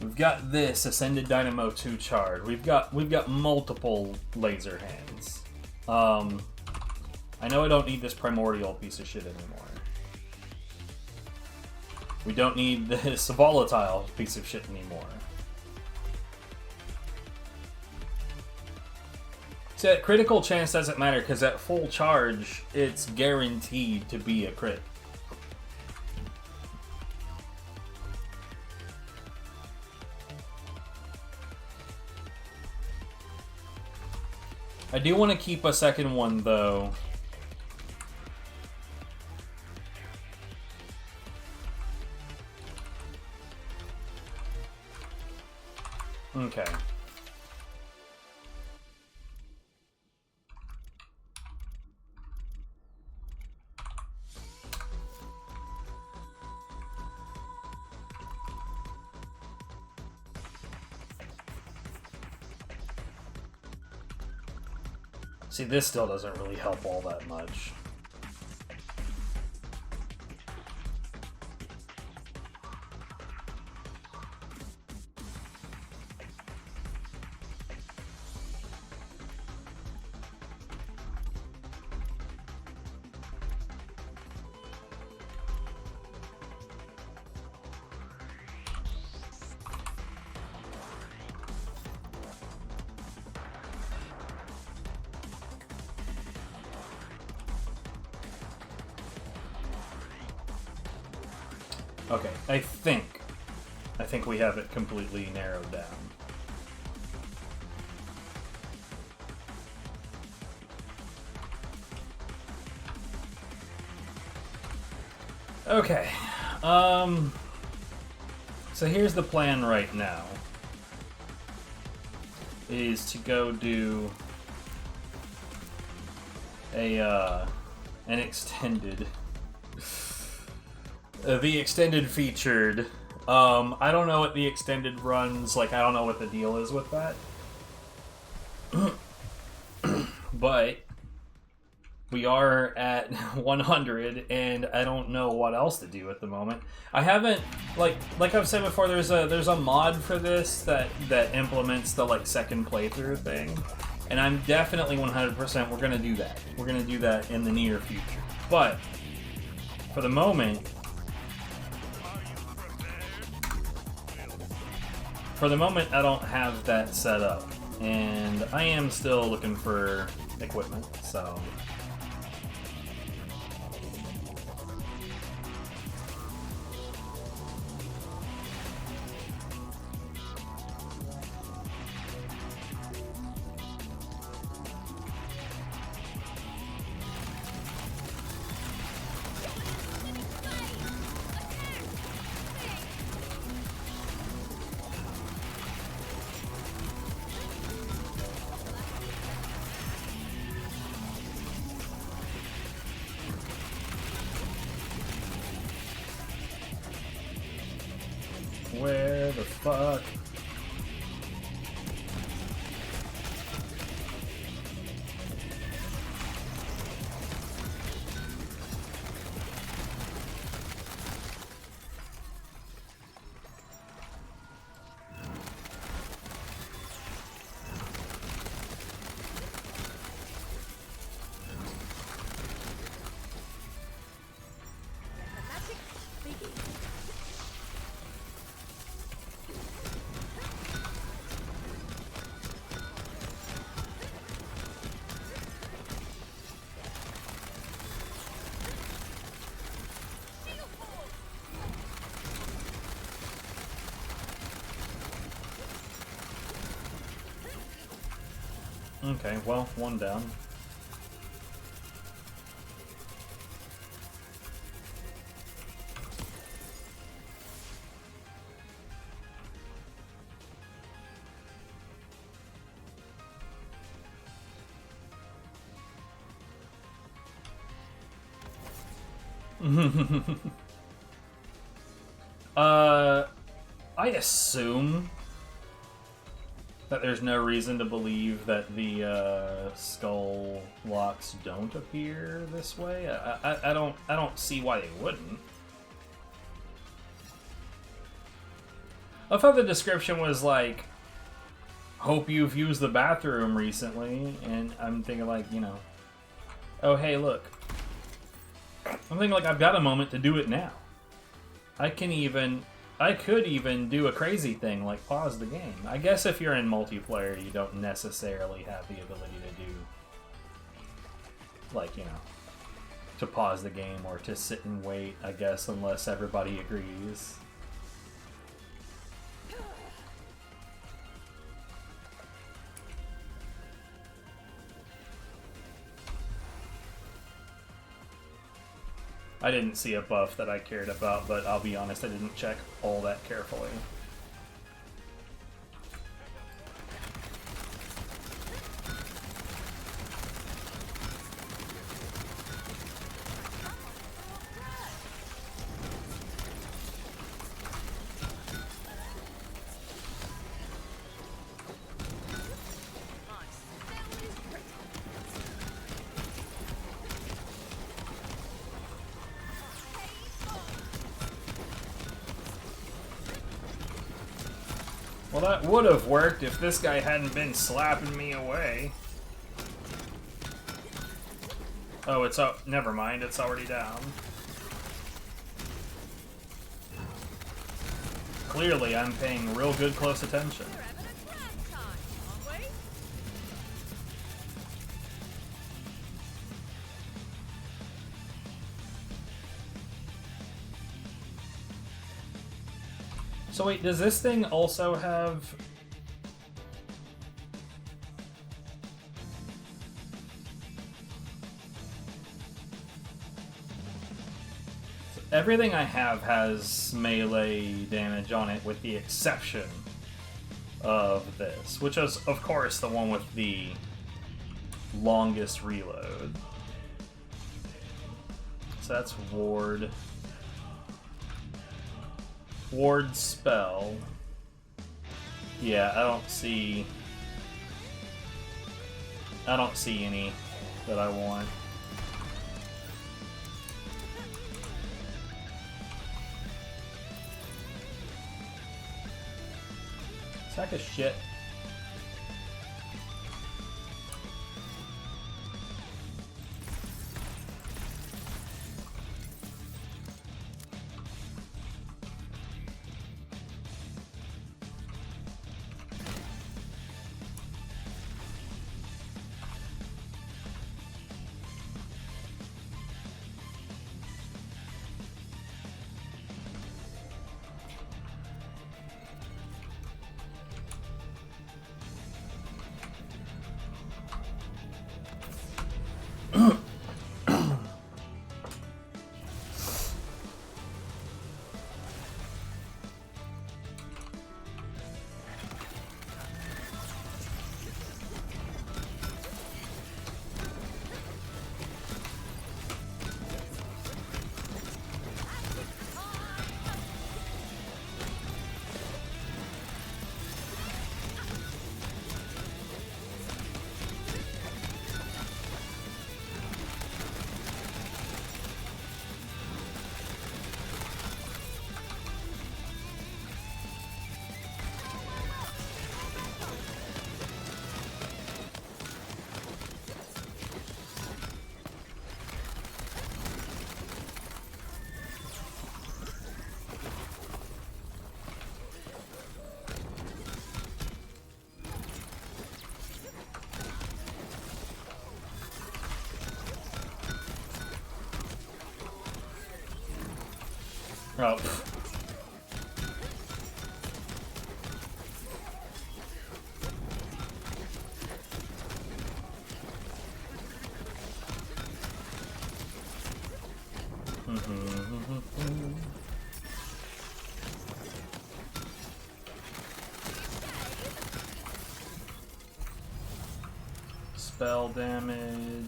we've got this Ascended Dynamo 2 Chard. We've got multiple laser hands. I know I don't need this primordial piece of shit anymore. We don't need this volatile piece of shit anymore. So that critical chance doesn't matter because at full charge, it's guaranteed to be a crit. I do want to keep a second one, though. Okay. See, this still doesn't really help all that much. Okay, I think we have it completely narrowed down. Okay, so here's the plan right now, is to go do an extended, the extended featured. I don't know what the extended runs, like, I don't know what the deal is with that. But we are at 100, and I don't know what else to do at the moment. I haven't, like I've said before, there's a mod for this that implements the, like, second playthrough thing. And I'm definitely 100% we're gonna do that. We're gonna do that in the near future. But, for the moment, I don't have that set up, and I am still looking for equipment, so... Where the fuck? Okay, well, one down. I assume that there's no reason to believe that the skull locks don't appear this way. I don't see why they wouldn't. I thought the description was like, hope you've used the bathroom recently, and I'm thinking like, you know, oh hey look. I'm thinking like I've got a moment to do it now. I could even do a crazy thing like pause the game. I guess if you're in multiplayer, you don't necessarily have the ability to do, like, you know, to pause the game or to sit and wait, I guess, unless everybody agrees. I didn't see a buff that I cared about, but I'll be honest, I didn't check all that carefully. Well, that would have worked if this guy hadn't been slapping me away. Oh, it's up. Never mind, it's already down. Clearly, I'm paying real good close attention. So wait, does this thing also have... Everything I have has melee damage on it with the exception of this, which is, of course, the one with the longest reload. So that's Ward. Ward spell. Yeah, I don't see any that I want. Sack of shit. Oh. Spell damage.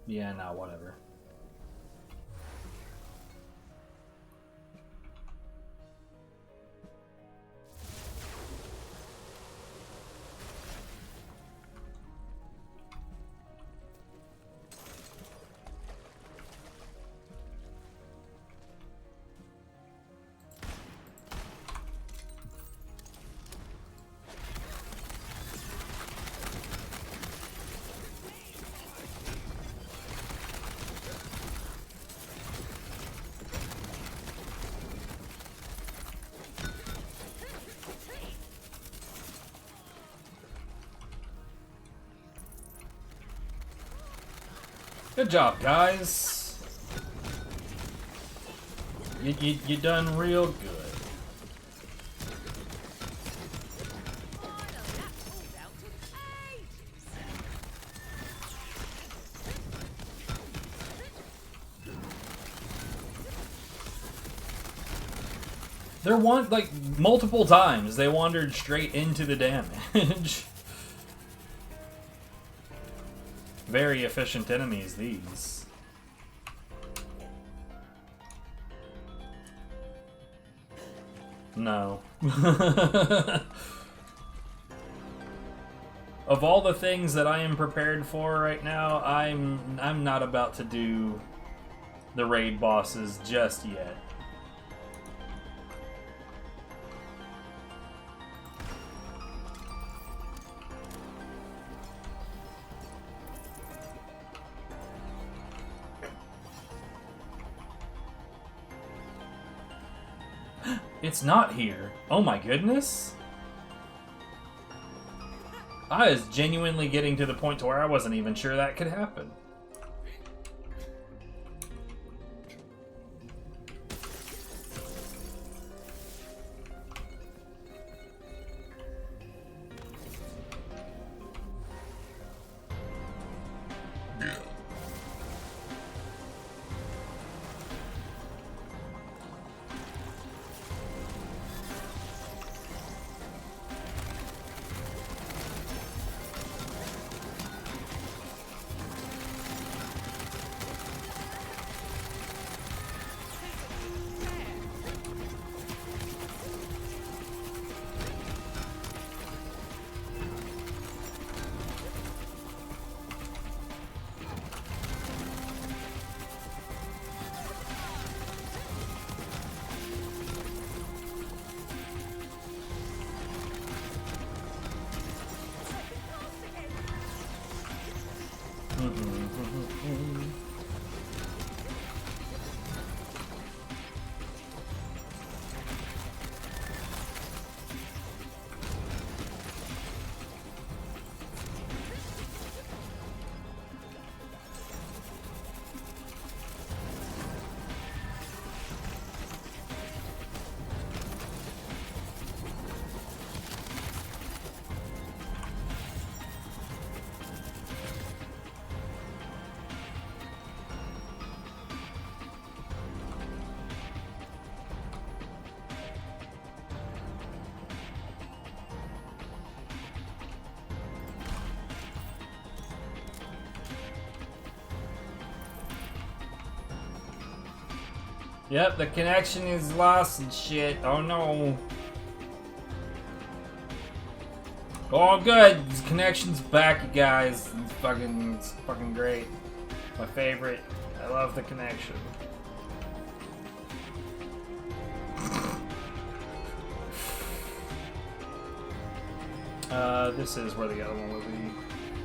Yeah, no, whatever. Good job, guys. You done real good. They're like multiple times they wandered straight into the damage. Very efficient enemies, these. No. Of all the things that I am prepared for right now, I'm not about to do the raid bosses just yet. It's not here. Oh my goodness. I was genuinely getting to the point to where I wasn't even sure that could happen. Yep, the connection is lost and shit. Oh no. All good. This connection's back, you guys. It's fucking great. My favorite. I love the connection. This is where the other one would be.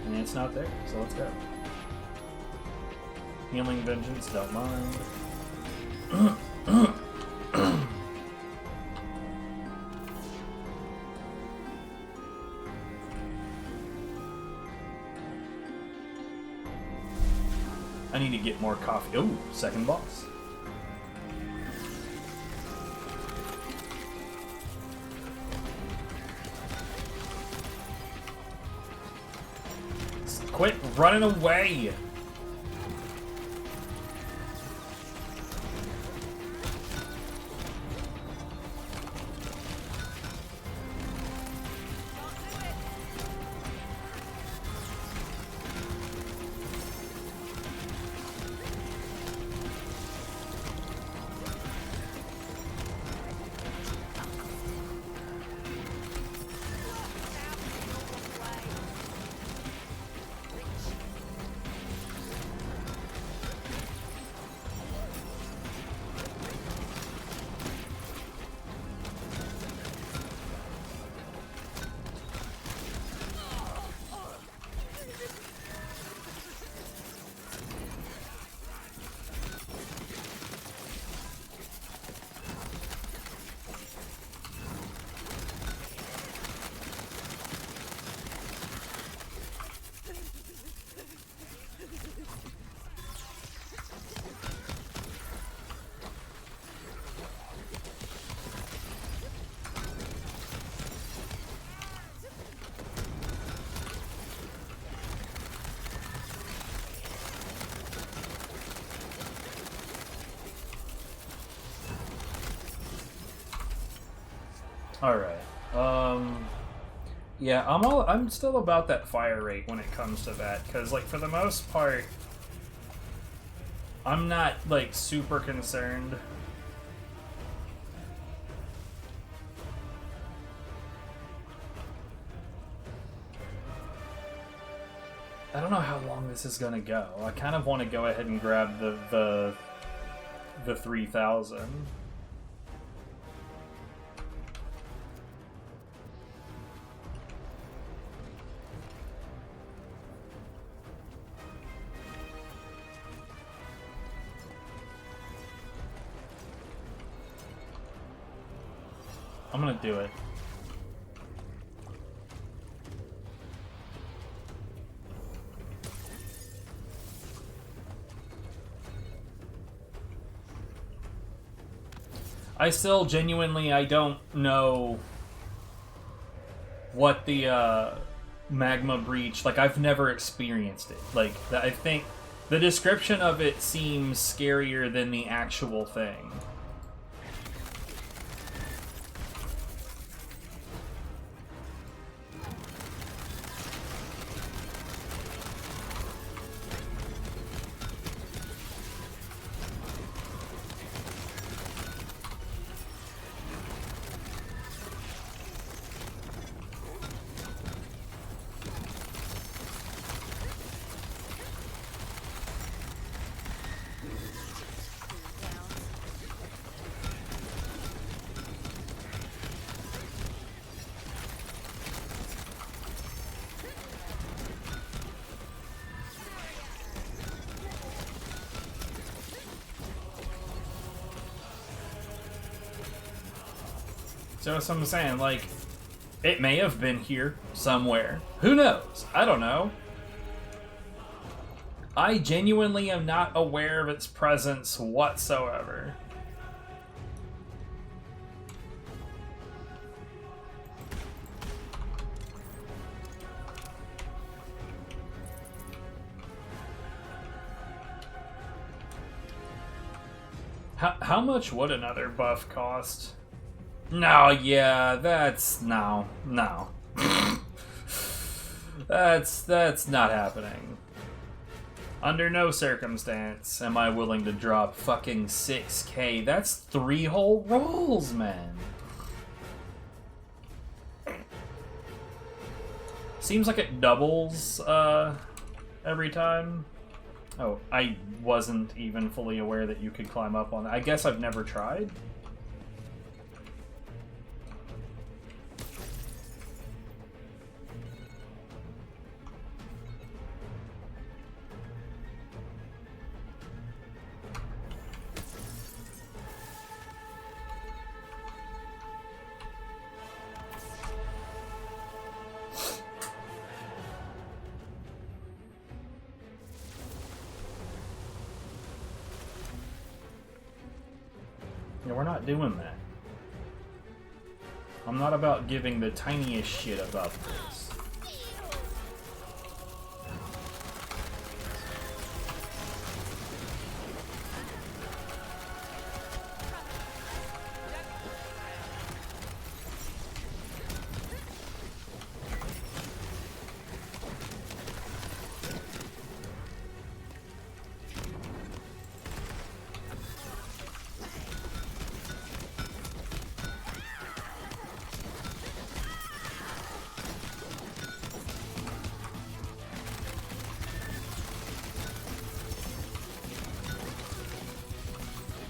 And it's not there, so let's go. Healing Vengeance, don't mind. I need to get more coffee. Oh, second boss. Quit running away! Alright. Yeah, I'm still about that fire rate when it comes to that, because, like, for the most part, I'm not, like, super concerned. I don't know how long this is gonna go. I kind of want to go ahead and grab the 3000. I'm gonna do it. I still genuinely, I don't know what the magma breach, like I've never experienced it. Like I think the description of it seems scarier than the actual thing. So that's what I'm saying, like, it may have been here somewhere. Who knows? I don't know. I genuinely am not aware of its presence whatsoever. How much would another buff cost? No, yeah, that's... no. That's not happening. Under no circumstance am I willing to drop fucking 6K. That's 3 whole rolls, man. Seems like it doubles every time. Oh, I wasn't even fully aware that you could climb up on that. I guess I've never tried. Yeah, we're not doing that. I'm not about giving the tiniest shit about this.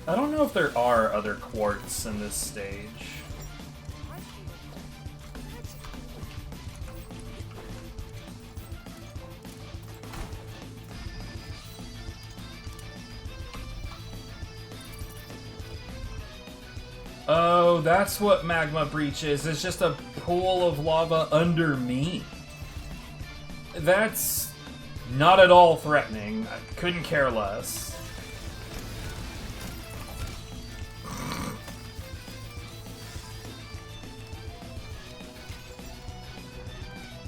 I don't know if there are other quartz in this stage. Oh, that's what magma breach is. It's just a pool of lava under me. That's not at all threatening. I couldn't care less.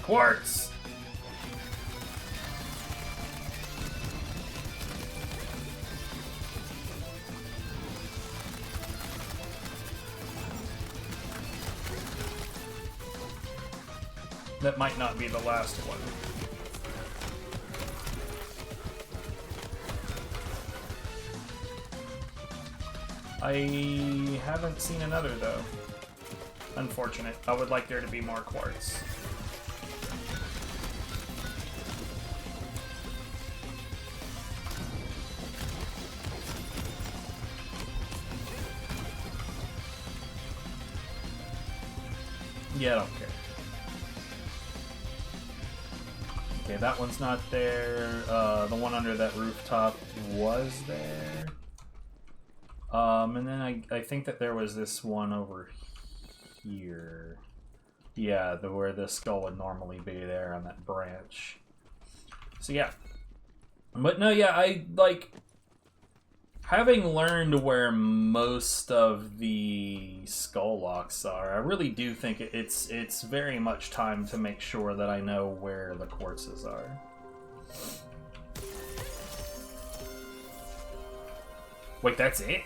Quartz! That might not be the last one. I haven't seen another, though. Unfortunate. I would like there to be more quartz. Yeah, I don't care. Okay, that one's not there. The one under that rooftop was there. And then I think that there was this one over here. Yeah, where the skull would normally be there on that branch. So yeah. But no, yeah, I like having learned where most of the skull locks are. I really do think it's very much time to make sure that I know where the quartzes are. Wait, that's it?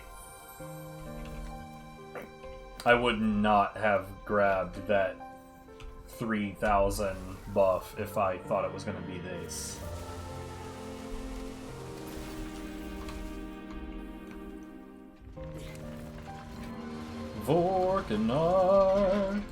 I would not have grabbed that 3,000 buff if I thought it was going to be this. Vorkanar.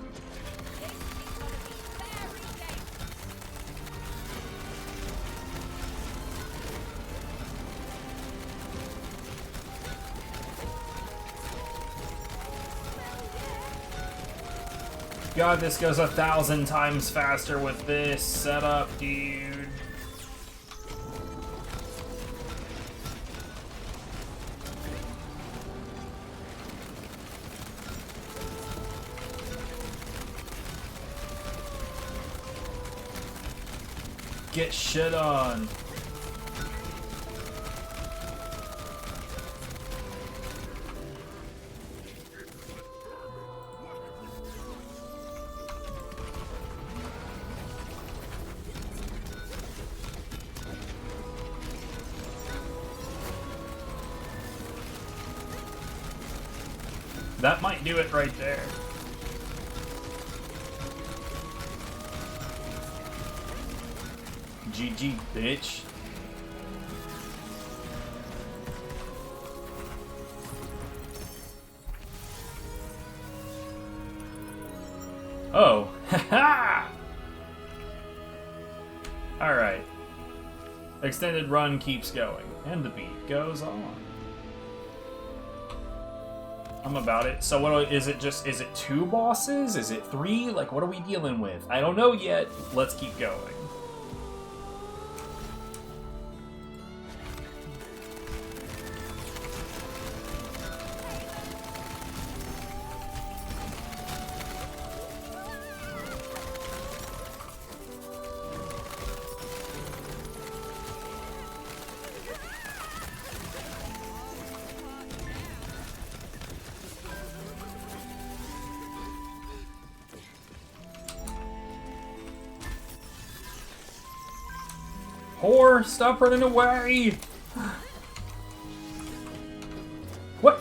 God, this goes 1,000 times faster with this setup, dude. Get shit on. That might do it right there. GG, bitch. Oh, haha! Alright. Extended run keeps going, and the beat goes on. I'm about it. So what is it is it 2 bosses? Is it 3? Like, what are we dealing with? I don't know yet. Let's keep going. Whore, stop running away! What?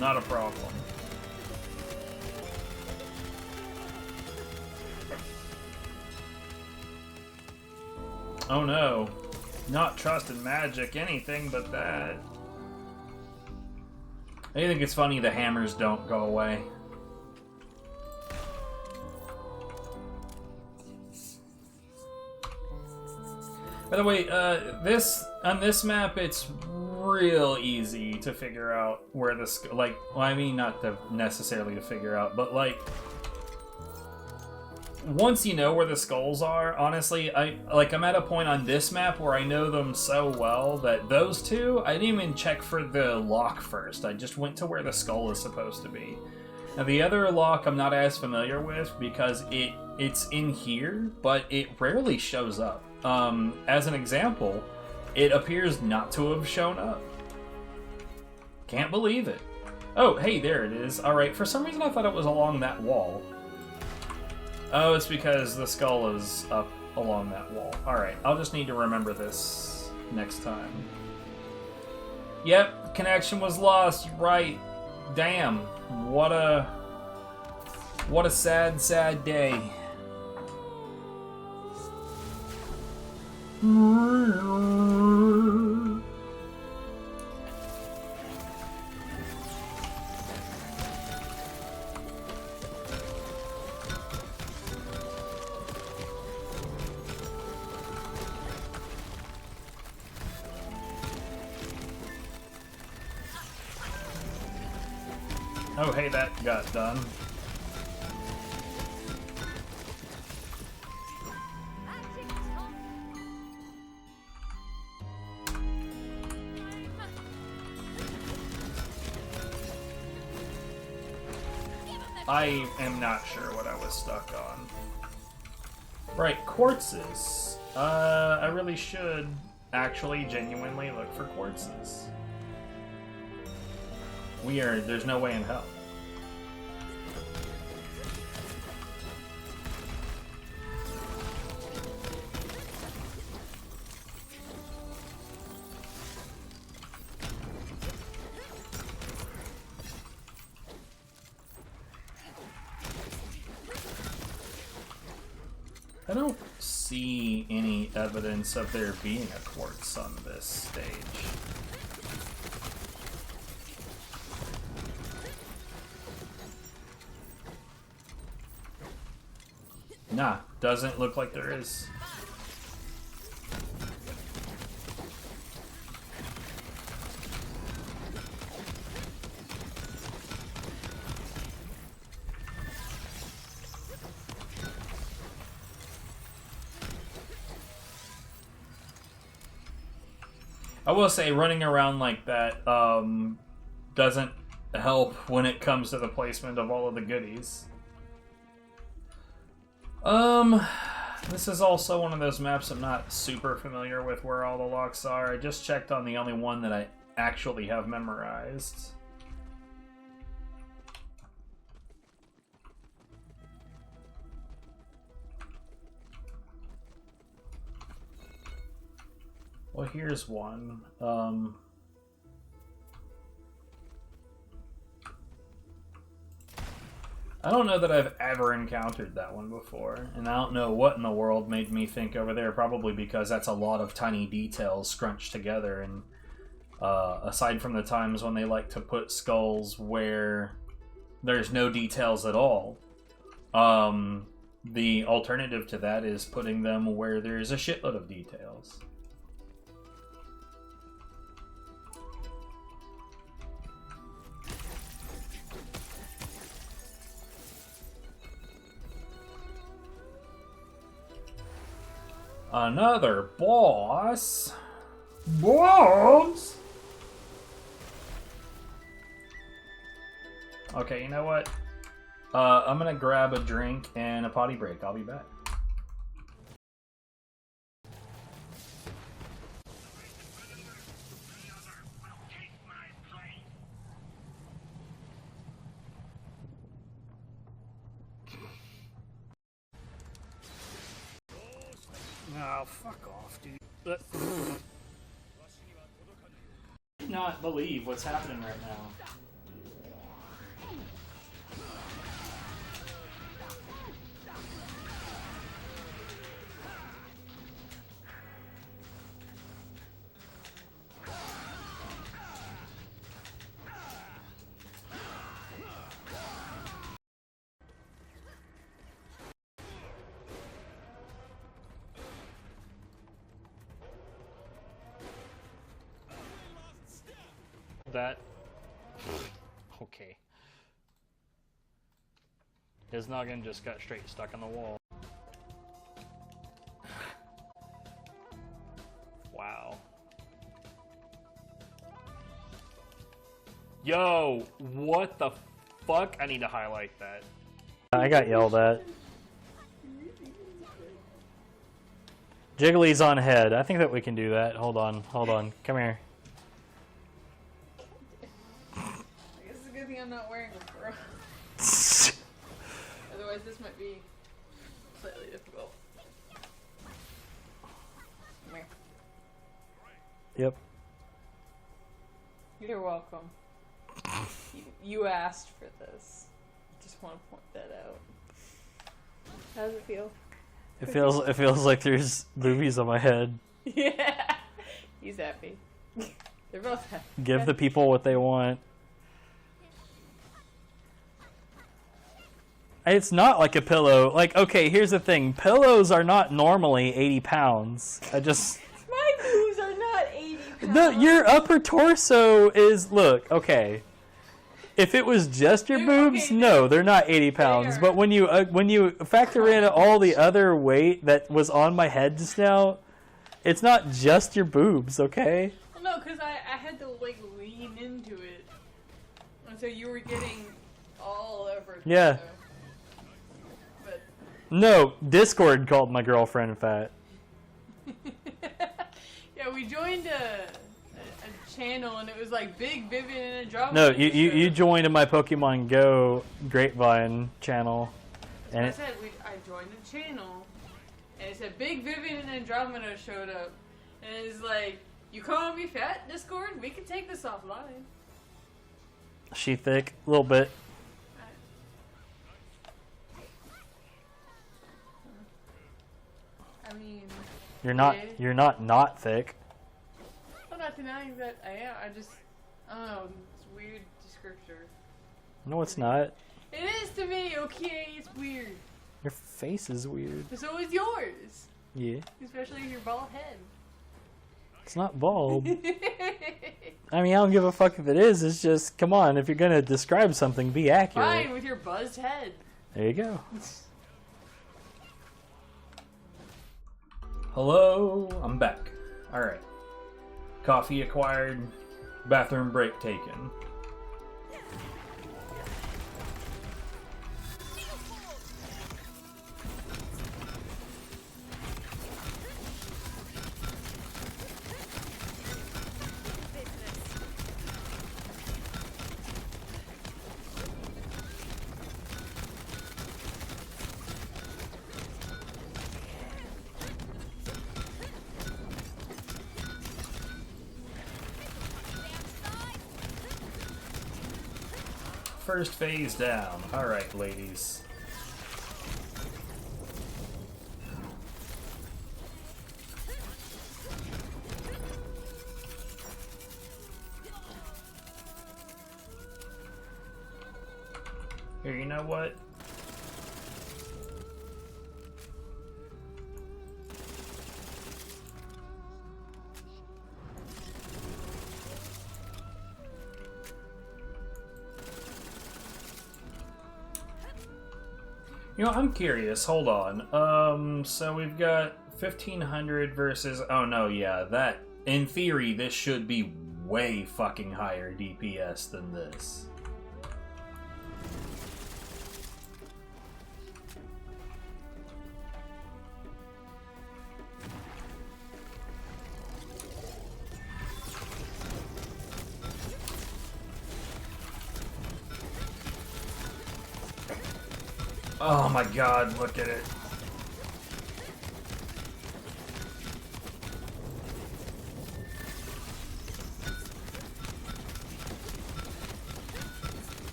Not a problem. Oh no. Not trusting magic, anything but that. I think it's funny the hammers don't go away. By the way, on this map, it's real easy to figure out where the well, I mean, not necessarily to figure out, but like, once you know where the skulls are, honestly, I'm at a point on this map where I know them so well that those two, I didn't even check for the lock first. I just went to where the skull is supposed to be. Now the other lock I'm not as familiar with because it's in here, but it rarely shows up. As an example, it appears not to have shown up. Can't believe it. Oh, hey, there it is. Alright, for some reason I thought it was along that wall. Oh, it's because the skull is up along that wall. Alright, I'll just need to remember this next time. Yep, connection was lost. Right. Damn. What a sad, sad day. Oh, hey, that got done. I am not sure what I was stuck on. Right, quartzes. I really should actually genuinely look for quartzes. There's no way in hell. I don't see any evidence of there being a quartz on this stage. Nah, doesn't look like there is. I will say, running around like that doesn't help when it comes to the placement of all of the goodies. This is also one of those maps I'm not super familiar with where all the locks are. I just checked on the only one that I actually have memorized. Well, here's one. I don't know that I've ever encountered that one before, and I don't know what in the world made me think over there, probably because that's a lot of tiny details scrunched together, and aside from the times when they like to put skulls where there's no details at all, the alternative to that is putting them where there's a shitload of details. Another boss? Boss? Okay, you know what? I'm gonna grab a drink and a potty break. I'll be back. Oh, fuck off, dude. Not believe what's happening right now. That okay. His noggin just got straight stuck on the wall. Wow. Yo, what the fuck? I need to highlight that. I got yelled at. Jiggly's on head. I think that we can do that. Hold on. Come here. I'm not wearing a bra. Otherwise this might be slightly difficult. Come here. Yep. You're welcome. You asked for this. Just want to point that out. How does it feel? It feels like there's boobies on my head. Yeah. He's happy. They're both happy. Give the people what they want. It's not like a pillow. Like, okay, here's the thing. Pillows are not normally 80 pounds. My boobs are not 80 pounds. Your upper torso is... Look, okay. If it was just your boobs, okay, no, they're not 80 pounds. But when you factor in all the other weight that was on my head just now, it's not just your boobs, okay? Well, no, because I had to, like, lean into it. And so you were getting all over. Yeah. Though. But No, Discord called my girlfriend fat. yeah, we joined a channel and it was like Big Vivian and Andromeda. No, you joined my Pokemon Go Grapevine channel. And I said I joined a channel and it said Big Vivian and Andromeda showed up and it's like, you calling me fat, Discord? We can take this offline. she thick, a little bit. I mean, You're not yeah. you're not thick. I'm not denying that I am. I just, I don't know, it's a weird descriptor. No, it's not. It is to me, okay? It's weird. Your face is weird. But so is yours. Yeah. Especially your bald head. It's not bald. I mean, I don't give a fuck if it is. It's just, come on, if you're gonna describe something, be accurate. Fine, with your buzzed head. There you go. Hello, I'm back. Alright. Coffee acquired, bathroom break taken. First phase down. Alright, ladies. Here, you know what? You know, I'm curious. Hold on. So we've got 1500 versus... Oh, no, yeah. That, in theory, this should be way fucking higher DPS than this. Oh my god, look at it.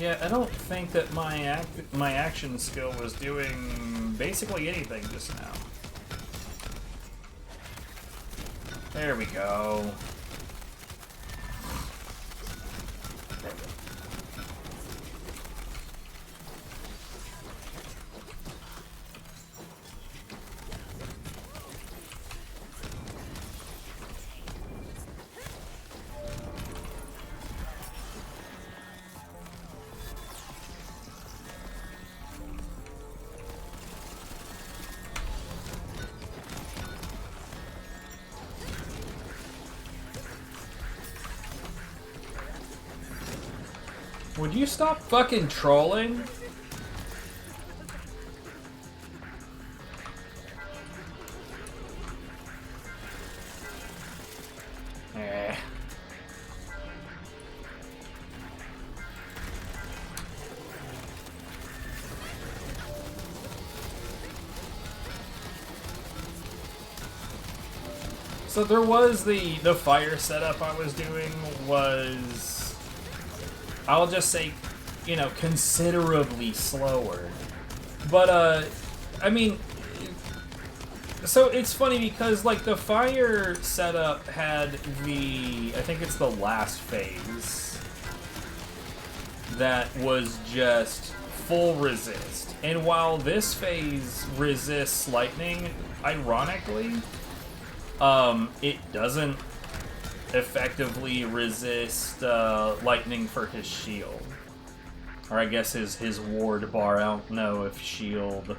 Yeah, I don't think that my action skill was doing basically anything just now. There we go. Would you stop fucking trolling? Eh. So there was the fire setup I was doing was, I'll just say, you know, considerably slower. But, I mean, so it's funny because, like, the fire setup had I think it's the last phase that was just full resist. And while this phase resists lightning, ironically, it doesn't effectively resist lightning for his shield. Or I guess his ward bar. I don't know if shield...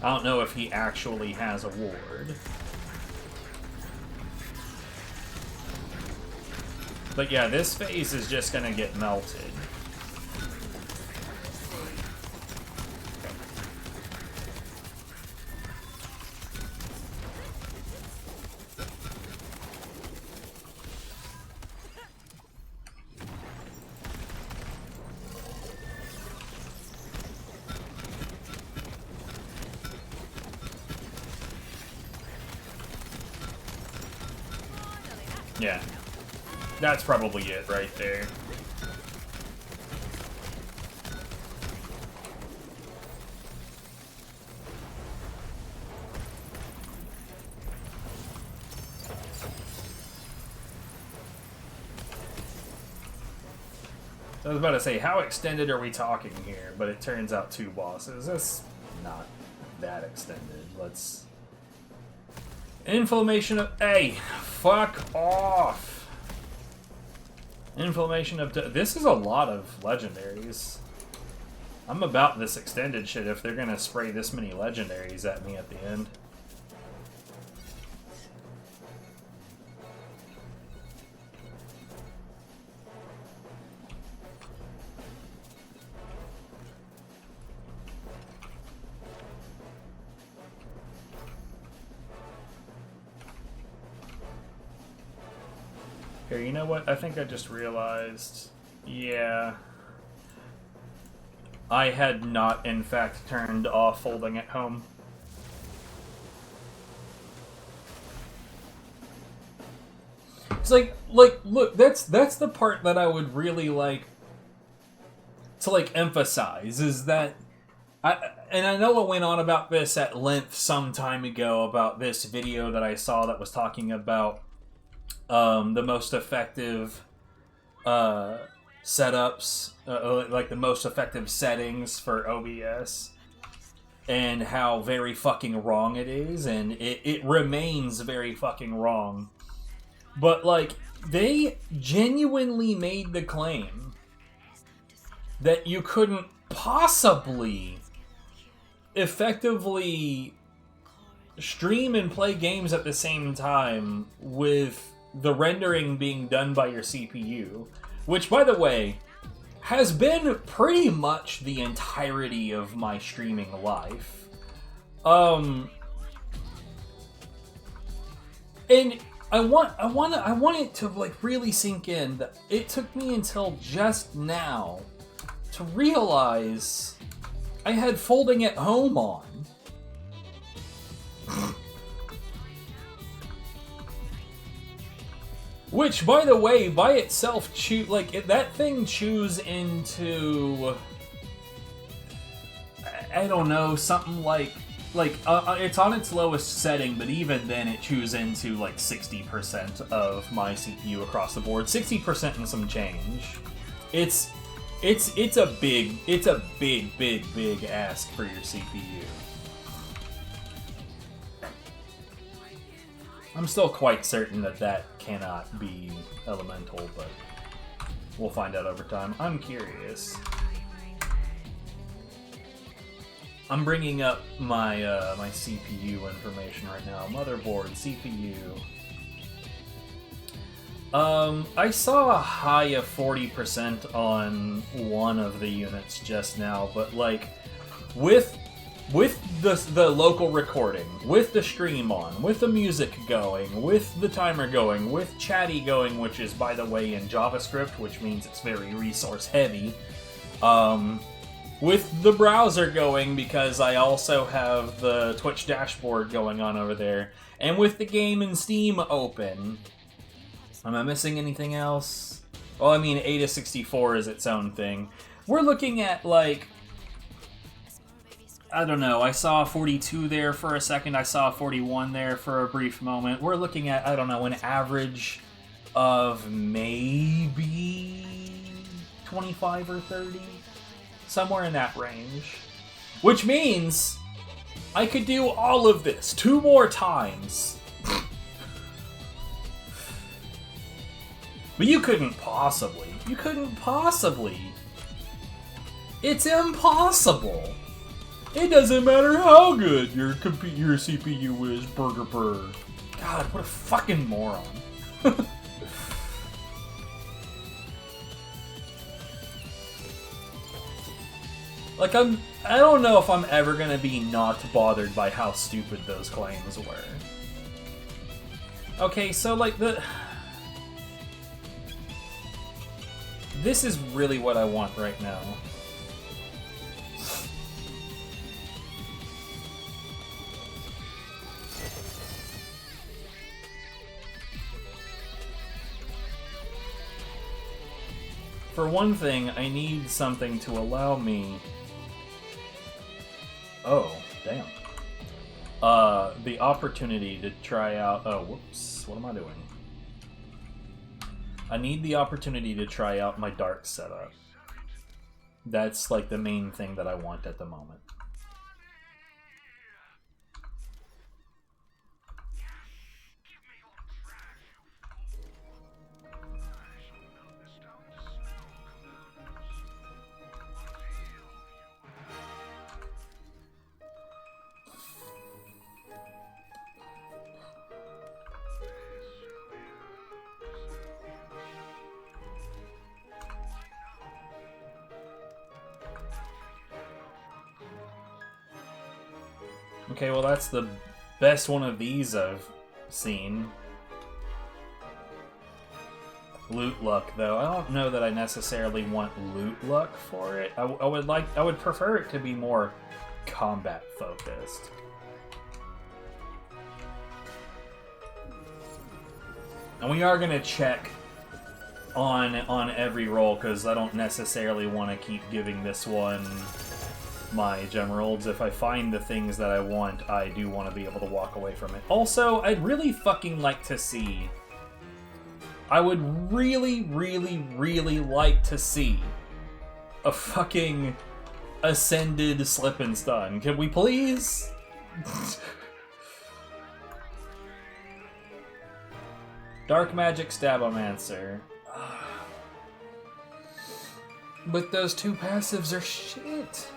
I don't know if he actually has a ward. But yeah, this phase is just gonna get melted. Yeah, that's probably it right there. I was about to say, how extended are we talking here? But it turns out 2 bosses. That's not that extended. Let's... Inflammation of... Hey! Fuck off! Inflammation of... This is a lot of legendaries. I'm about this extended shit if they're gonna spray this many legendaries at me at the end. Here, you know what? I think I just realized... Yeah. I had not, in fact, turned off folding at home. It's like, look, that's the part that I would really like to, emphasize, is that... And I know I went on about this at length some time ago, about this video that I saw that was talking about the most effective setups, like the most effective settings for OBS, and how very fucking wrong it is, and it remains very fucking wrong. But, like, they genuinely made the claim that you couldn't possibly effectively stream and play games at the same time with the rendering being done by your CPU, which, by the way, has been pretty much the entirety of my streaming life. And I want it to, like, really sink in that it took me until just now to realize I had folding at home on. Which, by the way, by itself, that thing chews into... I don't know, something like it's on its lowest setting, but even then it chews into, 60% of my CPU across the board. 60% and some change. It's a big ask for your CPU. I'm still quite certain that cannot be elemental, but we'll find out over time. I'm curious. I'm bringing up my my CPU information right now. Motherboard, CPU. I saw a high of 40% on one of the units just now, but with the local recording, with the stream on, with the music going, with the timer going, with chatty going, which is, by the way, in JavaScript, which means it's very resource heavy, with the browser going, because I also have the Twitch dashboard going on over there, and with the game in Steam open. Am I missing anything else? Well, I mean, Ada64 is its own thing. We're looking at, I don't know, I saw 42 there for a second, I saw 41 there for a brief moment. We're looking at, I don't know, an average of maybe 25 or 30? Somewhere in that range. Which means I could do all of this 2 more times But you couldn't possibly. You couldn't possibly. It's impossible. It doesn't matter how good your CPU is, Burger Bird. God, what a fucking moron. Like, I don't know if I'm ever gonna be not bothered by how stupid those claims were. Okay, so, like, this is really what I want right now. For one thing, I need something to allow me... Oh, damn. The opportunity to try out... Oh, whoops. What am I doing? I need the opportunity to try out my dark setup. That's, like, the main thing that I want at the moment. Okay, well that's the best one of these I've seen. Loot luck, though. I don't know that I necessarily want loot luck for it. I would prefer it to be more combat focused. And we are gonna check on every roll because I don't necessarily want to keep giving this one my gemeralds. If I find the things that I want, I do want to be able to walk away from it. Also, I'd really fucking like to see... I would really, really, really like to see a fucking Ascended Slip and Stun. Can we please? Dark Magic Stabomancer. But those two passives are shit.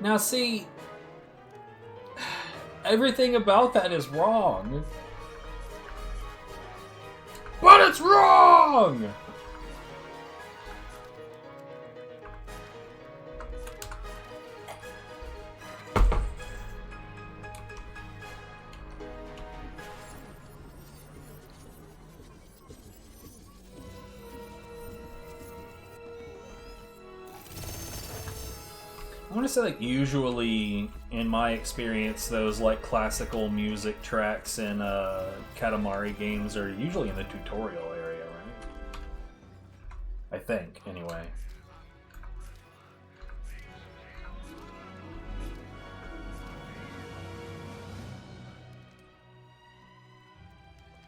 Now see, everything about that is wrong. But it's wrong! I want to say, like, usually, in my experience, those, like, classical music tracks in Katamari games are usually in the tutorial area, right? I think, anyway.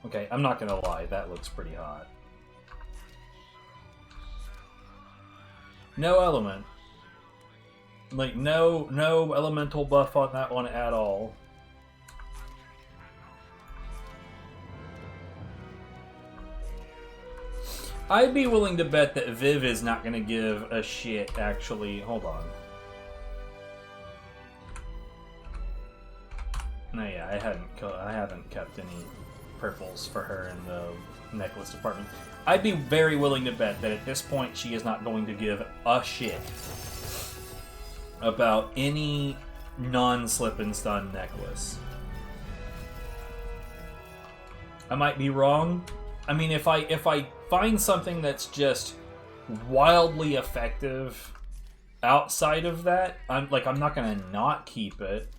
Okay, I'm not gonna lie, that looks pretty hot. No element. Like, no elemental buff on that one at all. I'd be willing to bet that Viv is not going to give a shit, actually. Hold on. No, yeah, I haven't kept any purples for her in the necklace department. I'd be very willing to bet that at this point she is not going to give a shit about any non-slip and stun necklace. I might be wrong. I mean, if I find something that's just wildly effective outside of that, I'm not gonna not keep it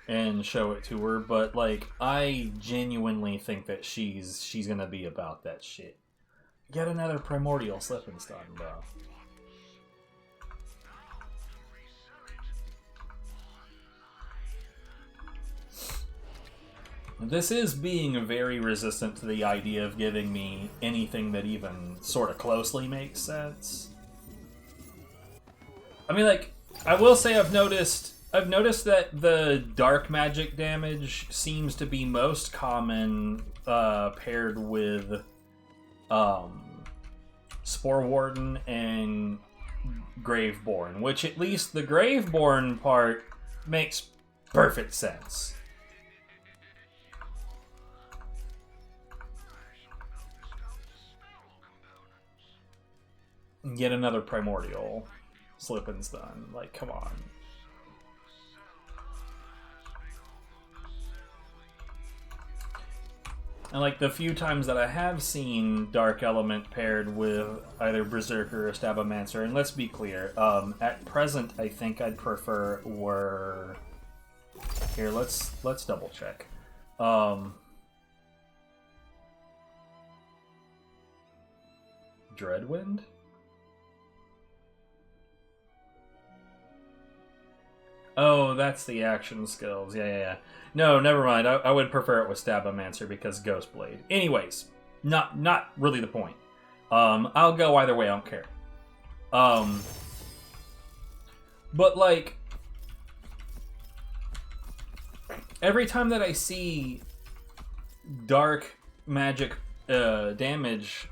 and show it to her, but like I genuinely think that she's gonna be about that shit. Get another primordial slip and stun, bro. This is being very resistant to the idea of giving me anything that even sort of closely makes sense. I mean, like, I will say I've noticed that the dark magic damage seems to be most common paired with Spore Warden and Graveborn, which at least the Graveborn part makes perfect sense. Yet another Primordial slip and stun. Like, come on. And like the few times that I have seen Dark Element paired with either Berserker or Stabomancer, and let's be clear, at present I think I'd prefer were... Here, let's double check. Dreadwind? Oh, that's the action skills. Yeah. No, never mind. I would prefer it with Stabomancer because Ghostblade. Anyways, not really the point. I'll go either way. I don't care. But like, every time that I see dark magic damage,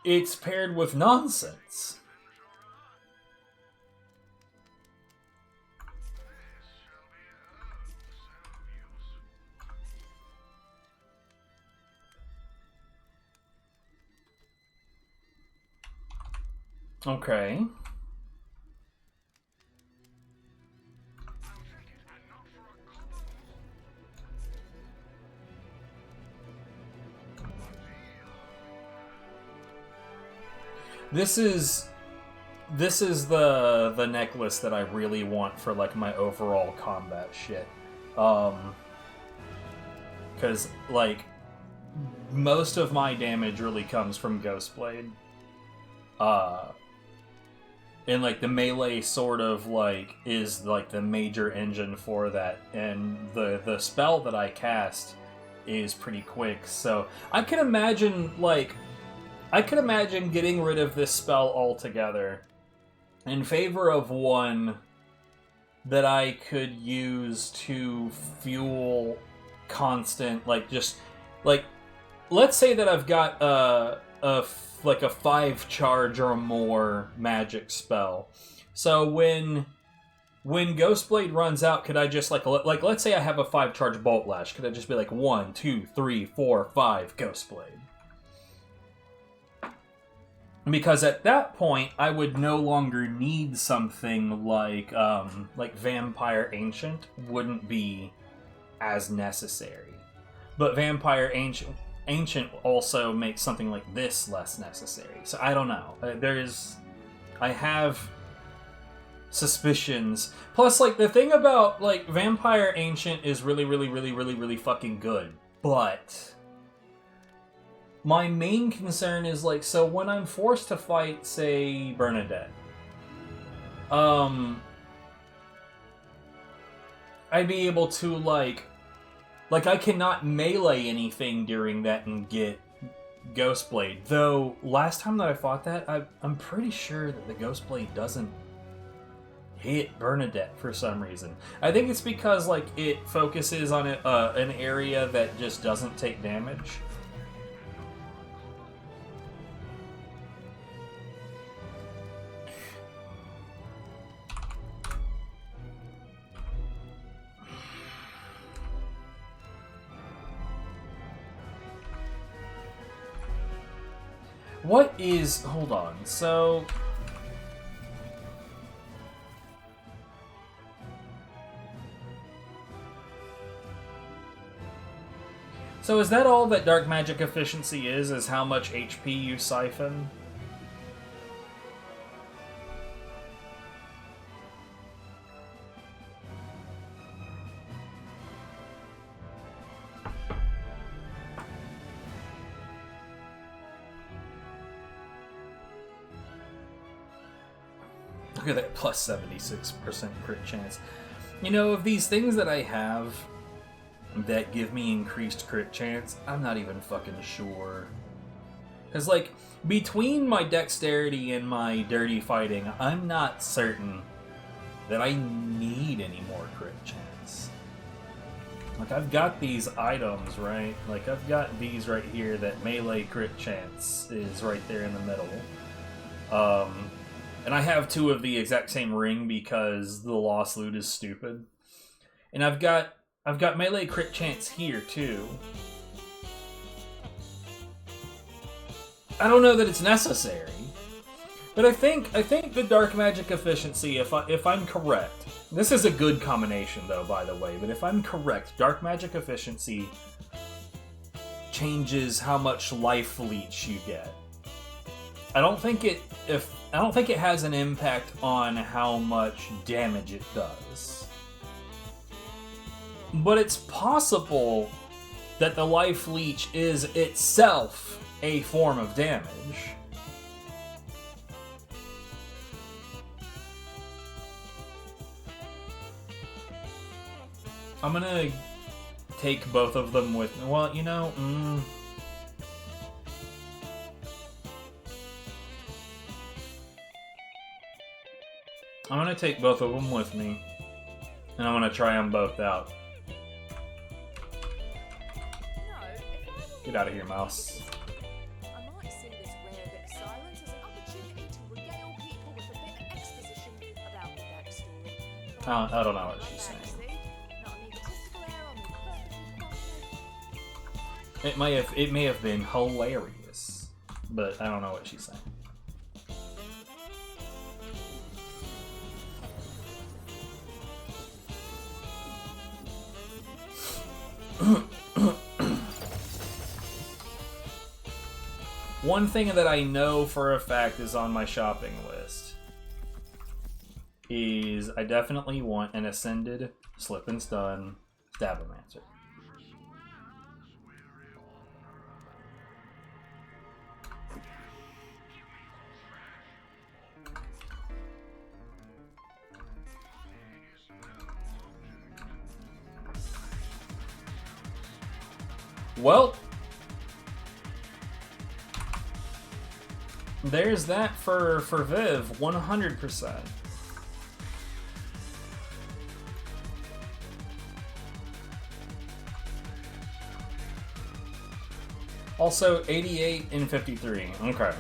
it's paired with nonsense. Okay. This is the necklace that I really want for like my overall combat shit. Cause like most of my damage really comes from Ghostblade. And like the melee sort of like is like the major engine for that, and the spell that I cast is pretty quick. So I could imagine getting rid of this spell altogether in favor of one that I could use to fuel constant, like just like, let's say that I've got a 5 charge or more magic spell. So when Ghostblade runs out, could I just like let's say I have a 5 charge Bolt Lash, could I just be like 1, 2, 3, 4, 5 Ghostblade? Because at that point I would no longer need something like Vampire Ancient wouldn't be as necessary. But Vampire Ancient also makes something like this less necessary. So I don't know. I have suspicions. Plus, like, the thing about, like, Vampire Ancient is really fucking good. But my main concern is, like, so when I'm forced to fight, say, Bernadette, I'd be able to, like, I cannot melee anything during that and get Ghostblade. Though, last time that I fought that, I'm pretty sure that the Ghostblade doesn't hit Bernadette for some reason. I think it's because, like, it focuses on an area that just doesn't take damage. What is... Hold on. So... So is that all that dark magic efficiency is how much HP you siphon? Look at that, plus 76% crit chance. You know, of these things that I have, that give me increased crit chance, I'm not even fucking sure. Because, like, between my dexterity and my dirty fighting, I'm not certain that I need any more crit chance. Like, I've got these items, right? Like, I've got these right here that melee crit chance is right there in the middle. And I have 2 of the exact same ring because the lost loot is stupid. And I've got melee crit chance here too. I don't know that it's necessary, but I think the dark magic efficiency, if I'm correct, this is a good combination though, by the way. But if I'm correct, dark magic efficiency changes how much life leech you get. I don't think it has an impact on how much damage it does. But it's possible that the life leech is itself a form of damage. I'm gonna take both of them with me. Well, you know, I'm gonna take both of them with me, and I'm gonna try them both out. Get out of here, mouse. I might see this rare bit of silence as an opportunity to regale people with a bit of exposition about the backstory. I don't know what she's saying. Not an egotistical error on the perfectly It may have been hilarious, but I don't know what she's saying. One thing that I know for a fact is on my shopping list is I definitely want an Ascended, Slip and Stun, Stabomancer. Well, there's that for Viv, 100%. Also, 88 and 53. Okay.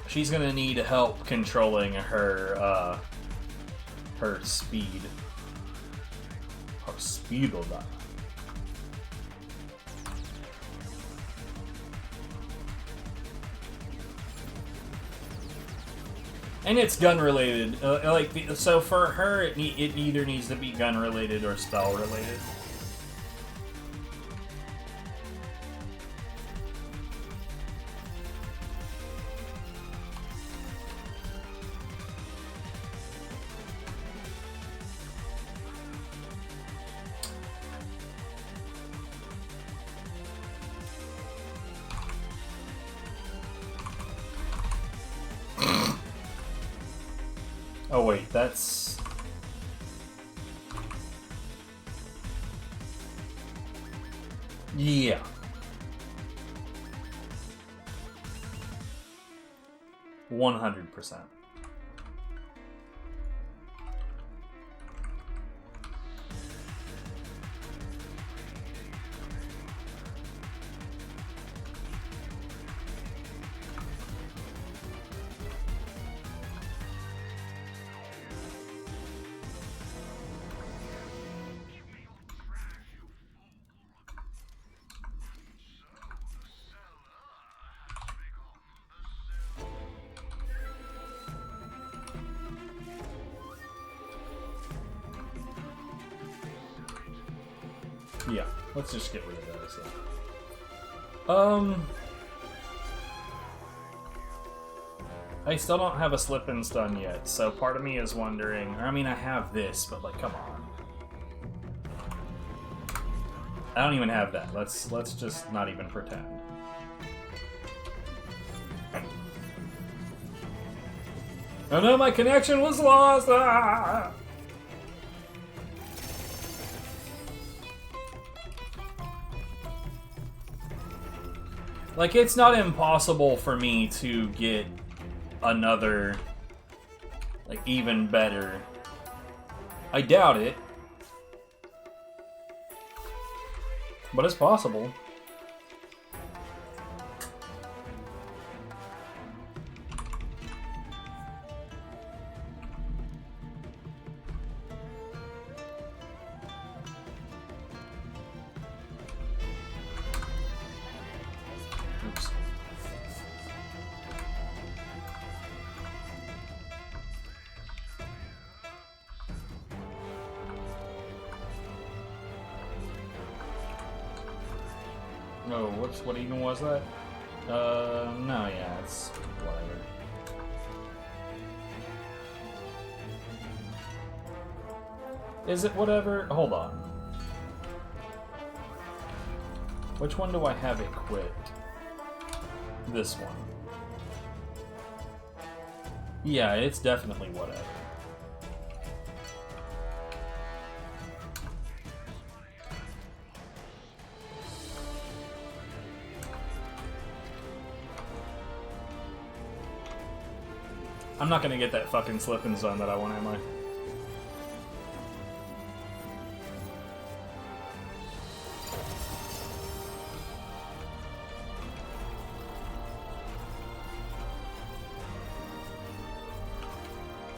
She's gonna need help controlling her speed. Her speed will die. And it's gun related. So for her, it either needs to be gun related or spell related. Oh wait, that's... Yeah. %100%. Yeah, let's just get rid of those. Yeah. I still don't have a slip and stun yet, so part of me is wondering. I mean, I have this, but like, come on. I don't even have that. Let's just not even pretend. Oh no, my connection was lost. Ah! Like, it's not impossible for me to get another, like, even better. I doubt it. But it's possible. Oops. No, what even was that? No, yeah, it's whatever. Is it whatever? Hold on. Which one do I have equipped? This one. Yeah, it's definitely whatever. I'm not gonna get that fucking slip and zone that I want, am I?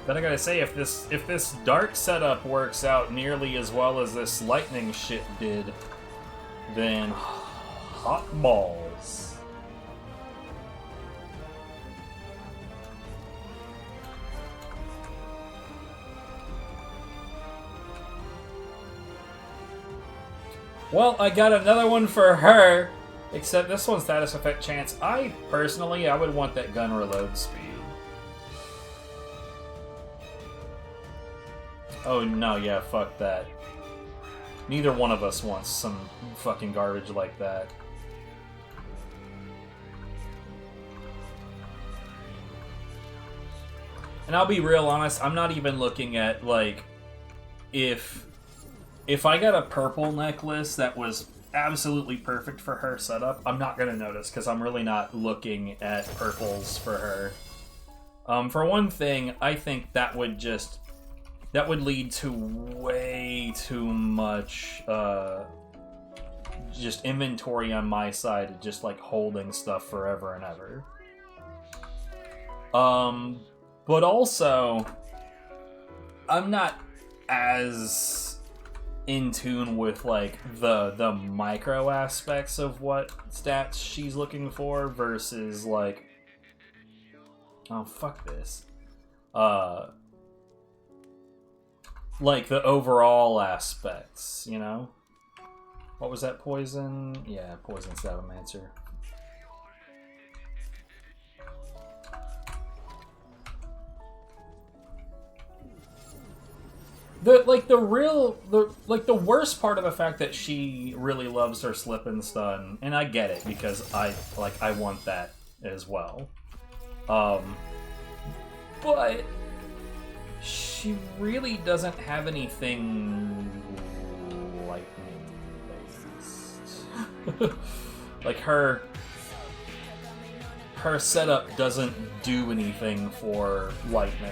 But I gotta say, if this dark setup works out nearly as well as this lightning shit did, then hot balls. Well, I got another one for her, except this one's status effect chance. I would want that gun reload speed. Oh no, yeah, fuck that. Neither one of us wants some fucking garbage like that. And I'll be real honest, I'm not even looking at, like, if I got a purple necklace that was absolutely perfect for her setup, I'm not gonna notice, because I'm really not looking at purples for her. For one thing, I think that would lead to way too much, just inventory on my side of just, like, holding stuff forever and ever. But also, I'm not as in tune with, like, the micro aspects of what stats she's looking for versus, like, oh, fuck this. Like, the overall aspects, you know? What was that, poison? Yeah, poison Sabomancer. The worst part of the fact that she really loves her slip and stun, and I get it, because I want that as well. But she really doesn't have anything lightning-based. Like, her setup doesn't do anything for lightning.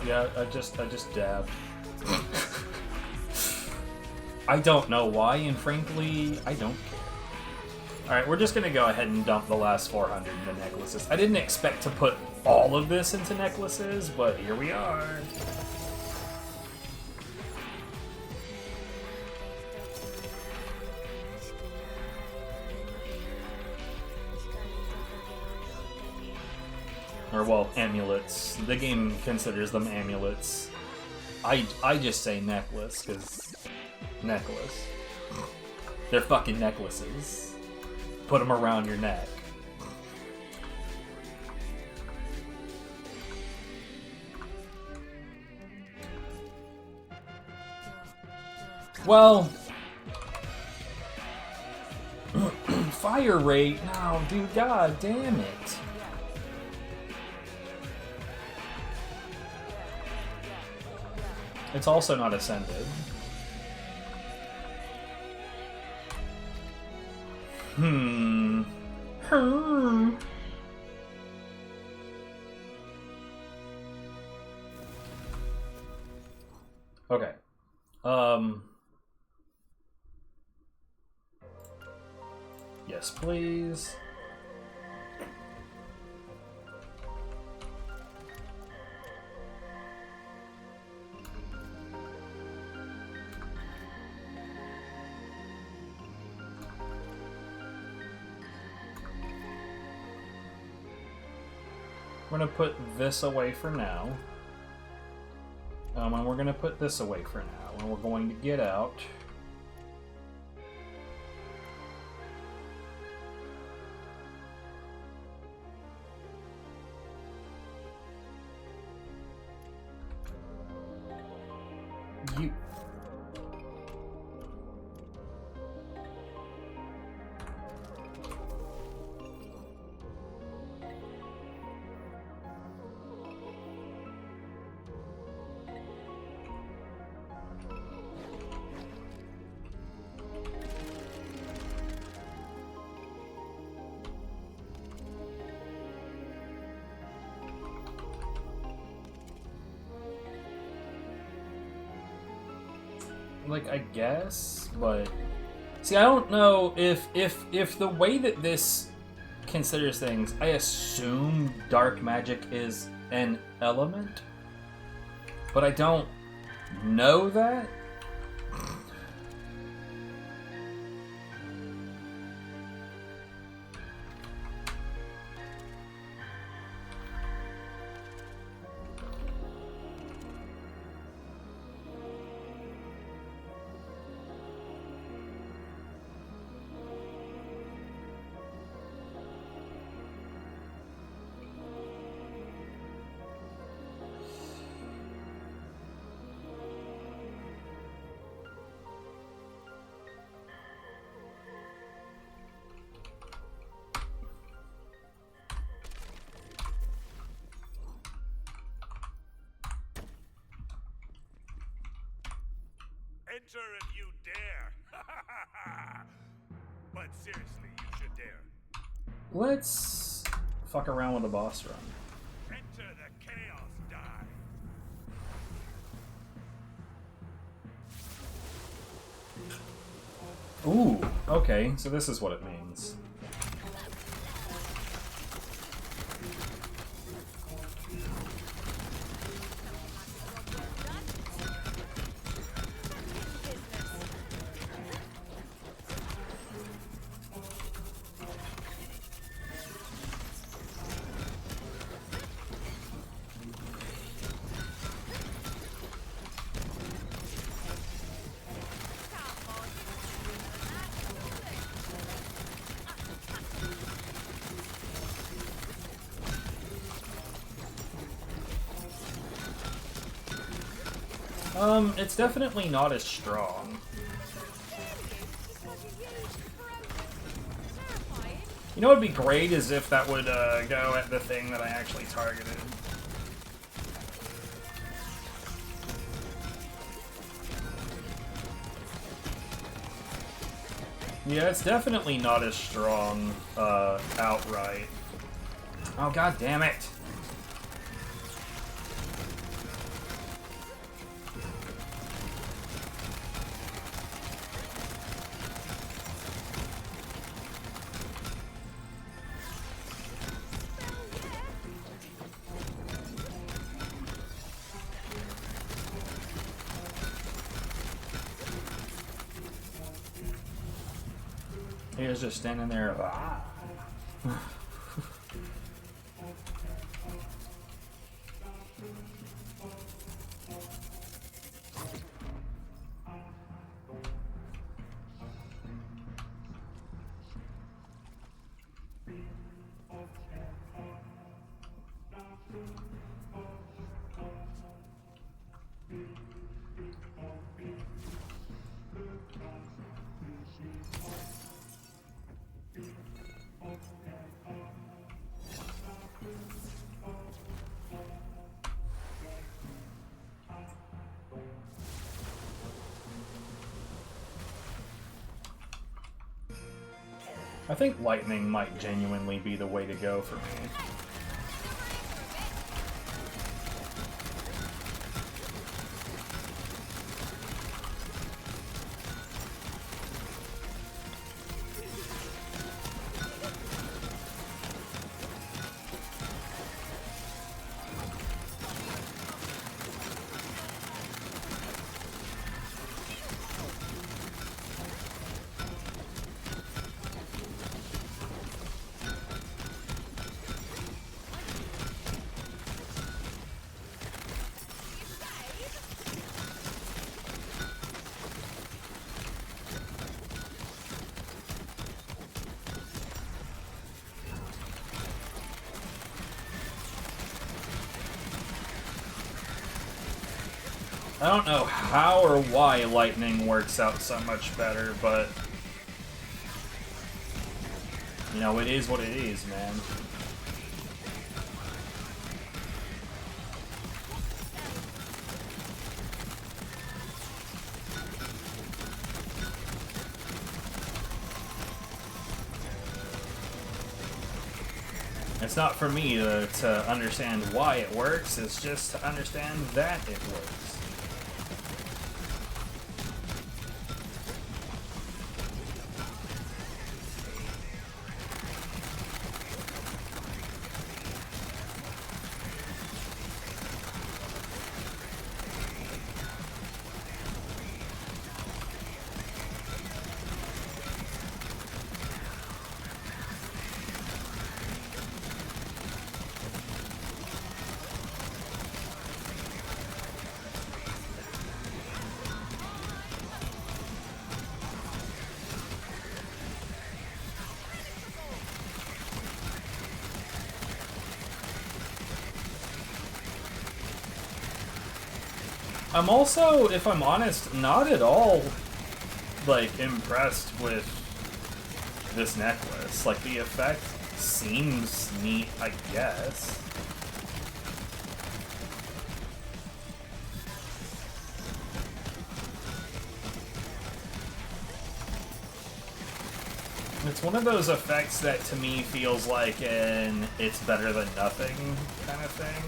Yeah, I just dabbed. I don't know why, and frankly, I don't care. Alright, we're just gonna go ahead and dump the last 400 into necklaces. I didn't expect to put all of this into necklaces, but here we are. Or, well, amulets. The game considers them amulets. I just say necklace, because necklace. They're fucking necklaces. Put them around your neck. Well, fire rate. No, dude. God damn it. It's also not ascended. Hmm. Okay. Yes, please. We're gonna put this away for now. And we're gonna put this away for now. And we're going to get out. You. Like, I guess, but see, I don't know if the way that this considers things, I assume dark magic is an element, but I don't know that. Enter if you dare. But seriously, you should dare. Let's fuck around with the boss run. Enter the chaos die. Ooh, okay, so this is what it means. It's definitely not as strong. You know what would be great is if that would go at the thing that I actually targeted. Yeah, it's definitely not as strong outright. Oh, god damn it. He was just standing there. Ah. I think lightning might genuinely be the way to go for me. I don't know how or why lightning works out so much better, but you know, it is what it is, man. It's not for me to understand why it works, it's just to understand that it works. I'm also, if I'm honest, not at all, like, impressed with this necklace. Like, the effect seems neat, I guess. It's one of those effects that to me feels like an it's better than nothing kind of thing.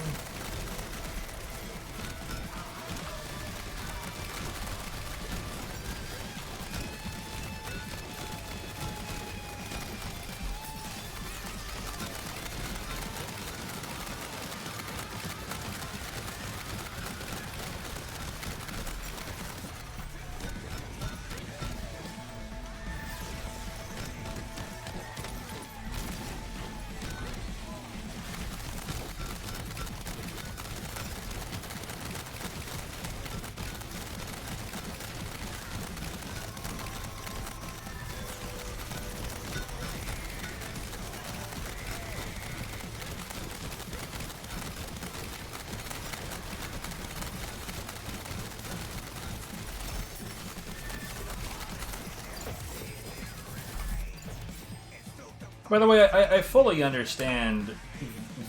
By the way, I fully understand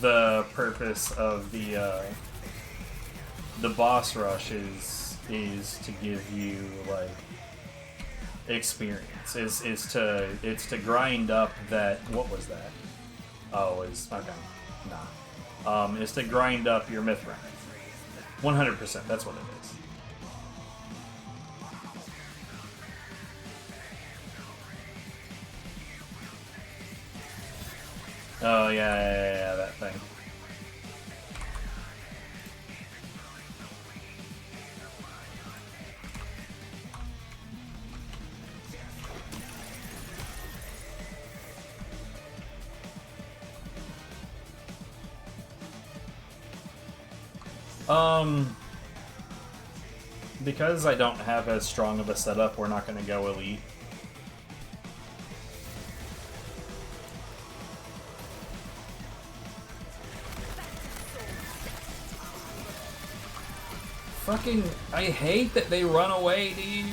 the purpose of the boss rush is to give you like experience. It's to grind up that. What was that? Oh, is okay. Nah. Is to grind up your myth rank. 100%. That's what it is. Oh, yeah, that thing. Because I don't have as strong of a setup, we're not going to go elite. Fucking, I hate that they run away, dude.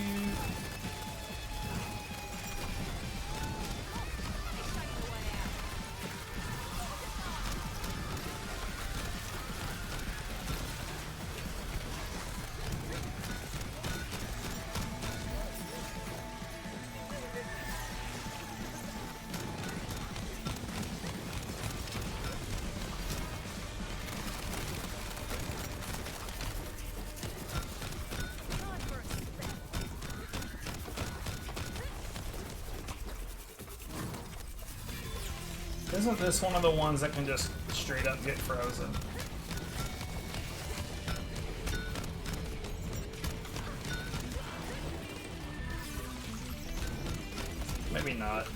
Isn't this one of the ones that can just straight up get frozen? Maybe not.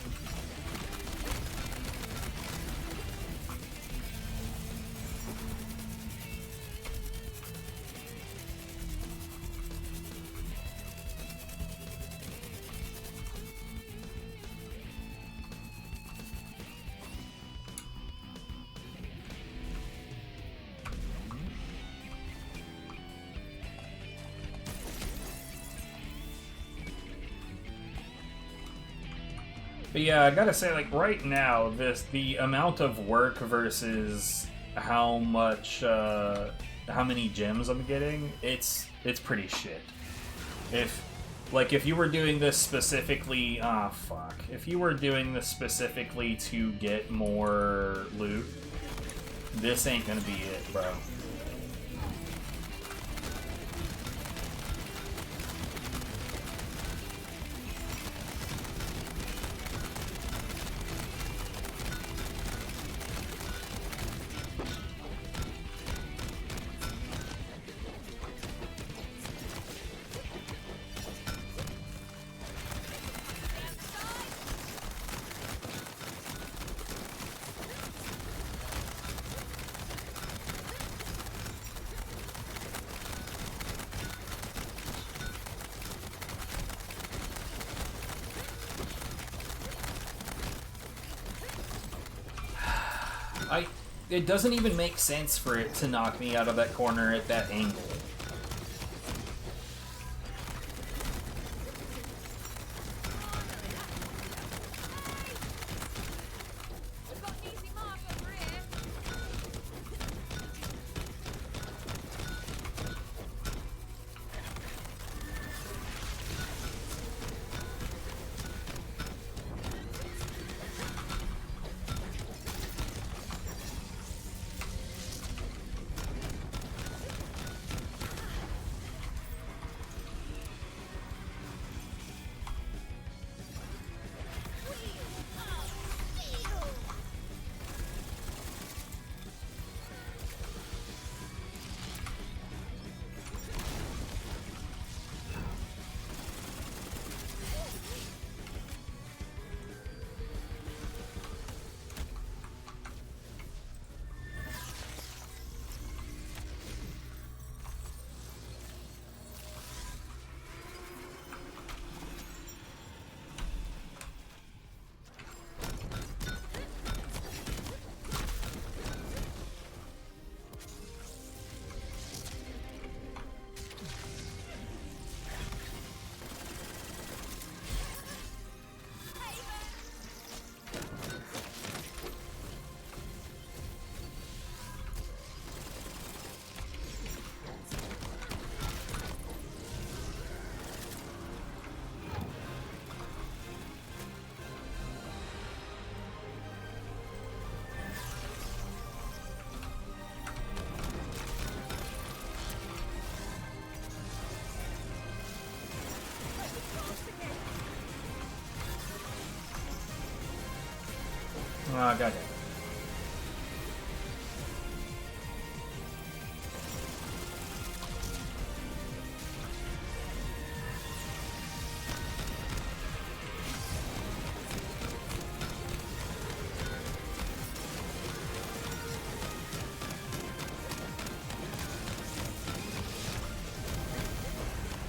But yeah, I gotta say, like, right now, the amount of work versus how many gems I'm getting, it's pretty shit. If you were doing this specifically, if you were doing this specifically to get more loot, this ain't gonna be it, bro. It doesn't even make sense for it to knock me out of that corner at that angle. We've got an easy mark over here. Ah, goddamn.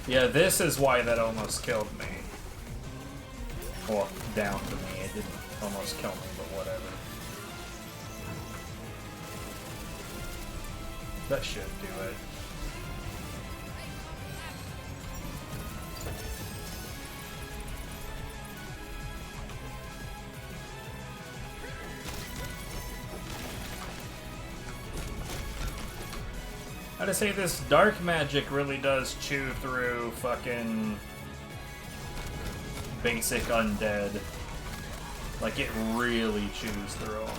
Yeah, this is why that almost killed me. Well, down to me. It didn't almost kill me, but whatever. That should do it. I gotta say, this dark magic really does chew through fucking basic undead. Like, it really chews through them.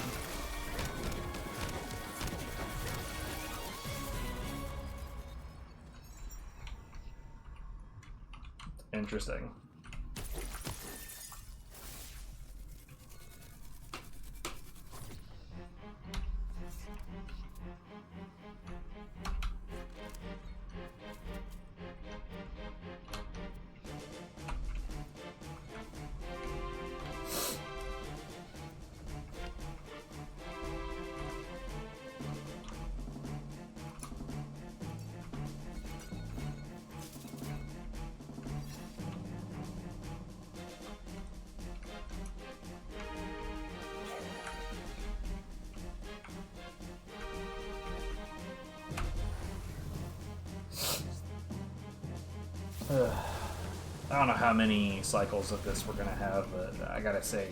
Interesting. I don't know how many cycles of this we're gonna have, but I gotta say,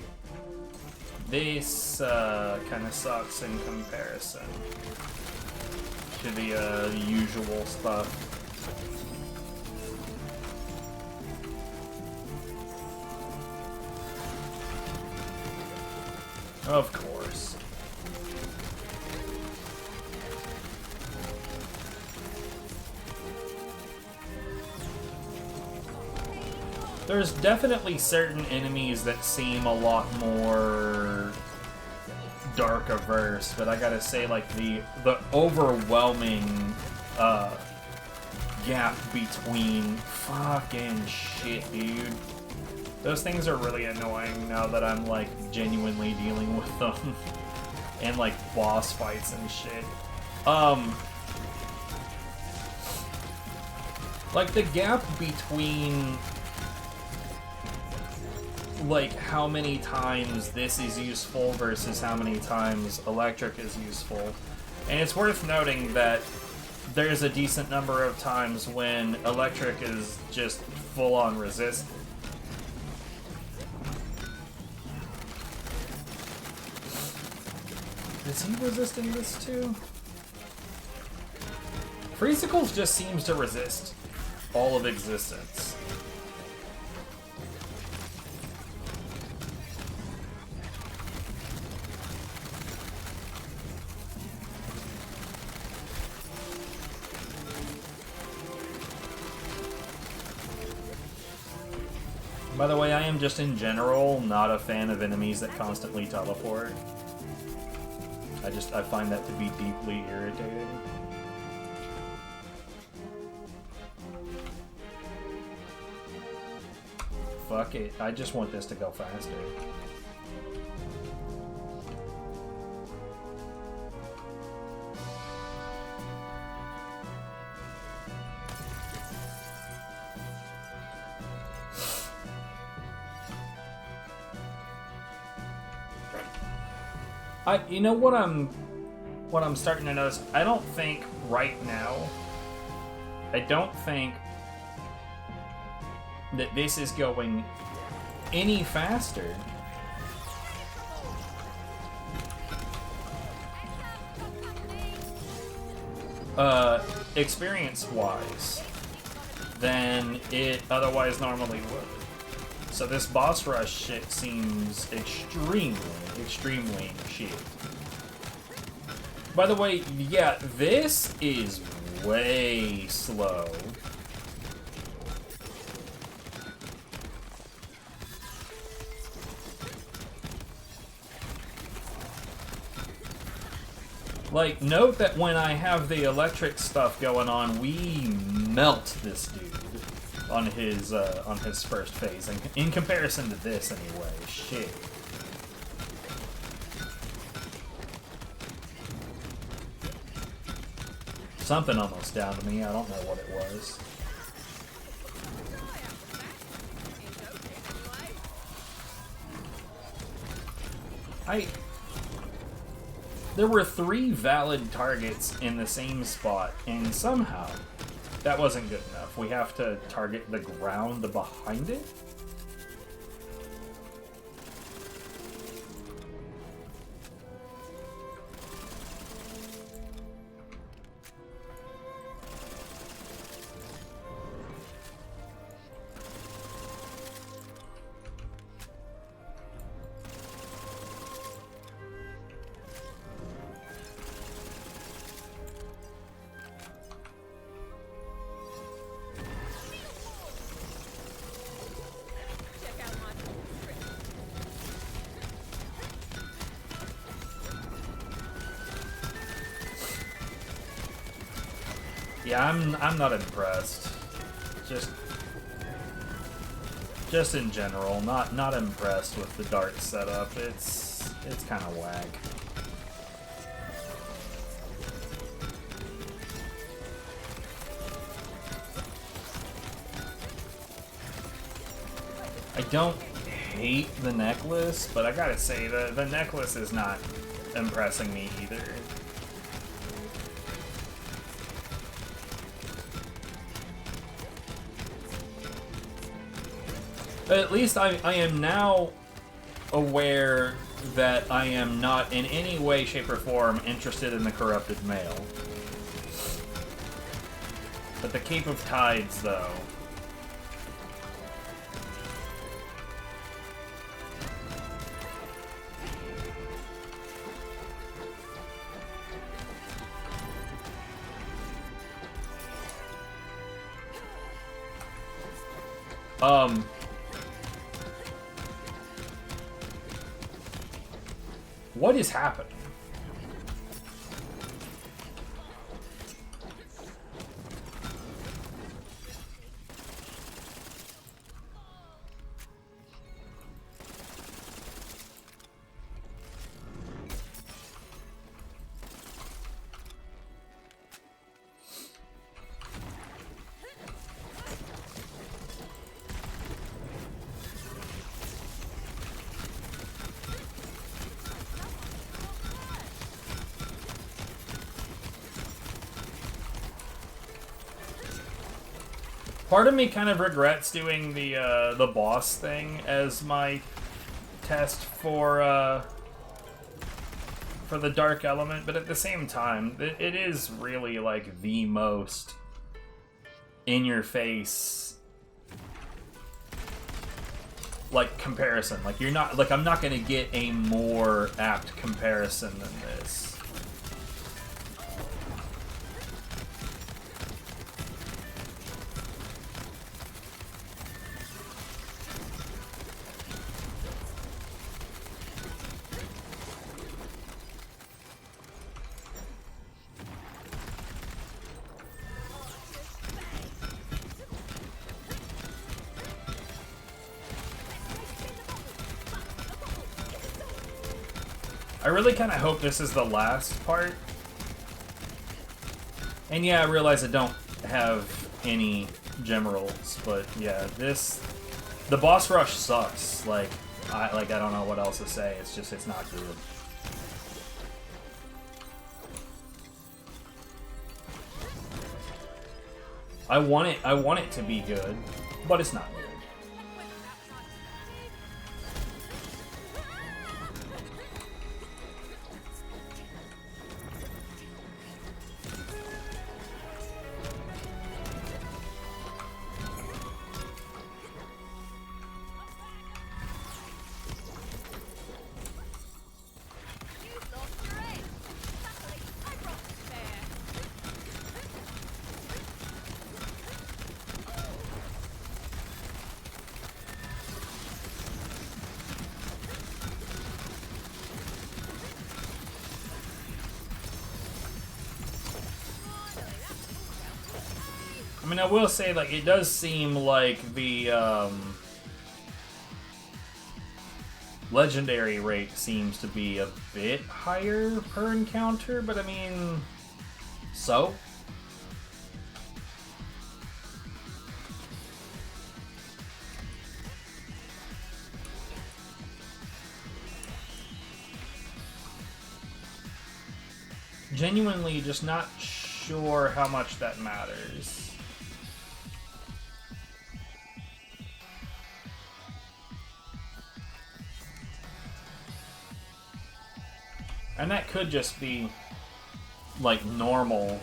this kind of sucks in comparison to the usual stuff. Of course. There's definitely certain enemies that seem a lot more dark averse, but I gotta say, like, the overwhelming gap between fucking shit, dude. Those things are really annoying now that I'm, like, genuinely dealing with them. And, like, boss fights and shit. Like, the gap between, like, how many times this is useful versus how many times electric is useful. And it's worth noting that there's a decent number of times when electric is just full-on resist. Is he resisting this too? Freezicles just seems to resist all of existence. By the way, I am just in general not a fan of enemies that constantly teleport. I find that to be deeply irritating. Fuck it, I just want this to go faster. You know what I'm starting to notice? I don't think right now, I don't think that this is going any faster experience-wise than it otherwise normally would. So this boss rush shit seems extremely shit. By the way, yeah, this is way slow. Like, note that when I have the electric stuff going on, we melt this dude on his first phase. In comparison to this, anyway. Shit. Something almost downed me. I don't know what it was. There were 3 valid targets in the same spot, and somehow that wasn't good enough. We have to target the ground behind it? Yeah, I'm not impressed. Just in general, not impressed with the dart setup. It's kind of whack. I don't hate the necklace, but I gotta say the necklace is not impressing me either. At least I am now aware that I am not in any way, shape, or form interested in the corrupted male. But the Cape of Tides, though. What is happening? Part of me kind of regrets doing the boss thing as my test for the dark element, but at the same time, it is really like the most in your face like comparison. Like you're not like I'm not gonna get a more apt comparison than this. I really kind of hope this is the last part. And yeah, I realize I don't have any gem rolls, but yeah, the boss rush sucks. Like I don't know what else to say. It's just it's not good. I want it to be good, but it's not good. I mean, I will say, like, it does seem like the legendary rate seems to be a bit higher per encounter, but I mean, so? Genuinely just not sure how much that matters. And that could just be, like, normal.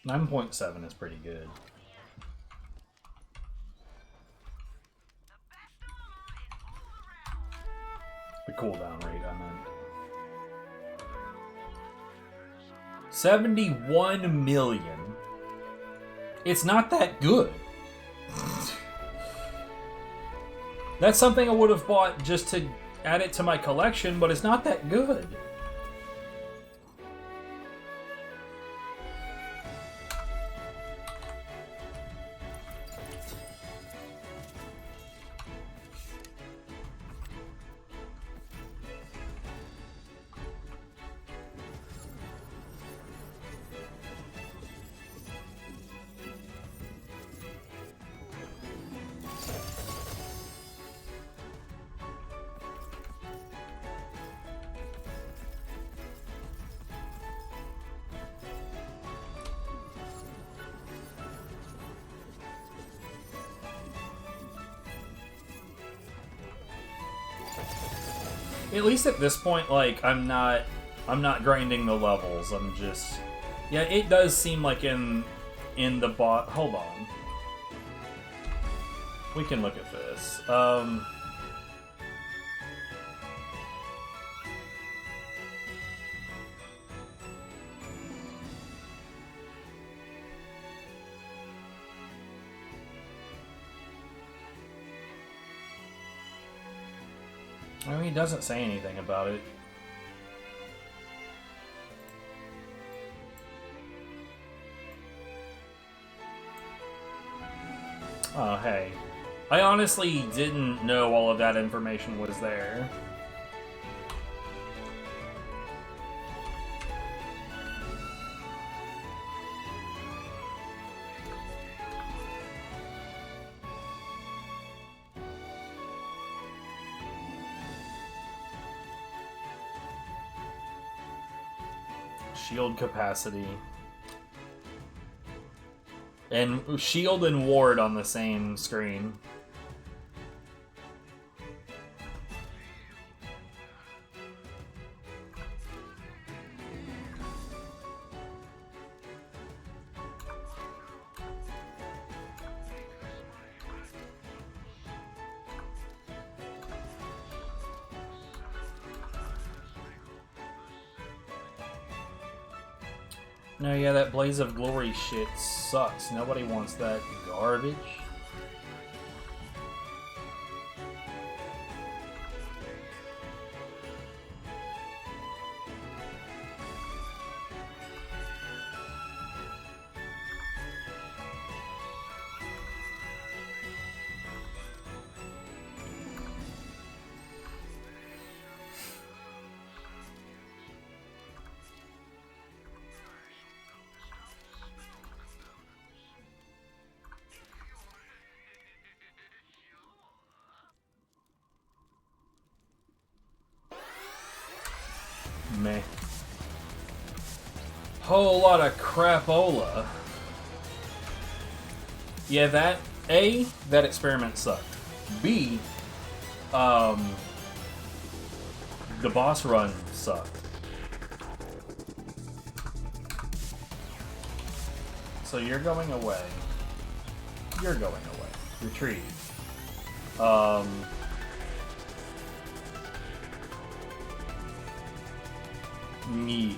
9.7 is pretty good. The cooldown rate, I meant. 71 million. It's not that good. That's something I would have bought just to add it to my collection, but it's not that good. At least at this point, like, I'm not grinding the levels. I'm just, yeah, it does seem like in the bot. Hold on, we can look at this. I mean, he doesn't say anything about it. Oh, hey. I honestly didn't know all of that information was there. Shield capacity. And shield and ward on the same screen. No, yeah, that Blaze of Glory shit sucks. Nobody wants that garbage. Meh. Whole lot of crapola. Yeah, that experiment sucked. B, the boss run sucked. So you're going away. You're going away. Retrieve. Knees.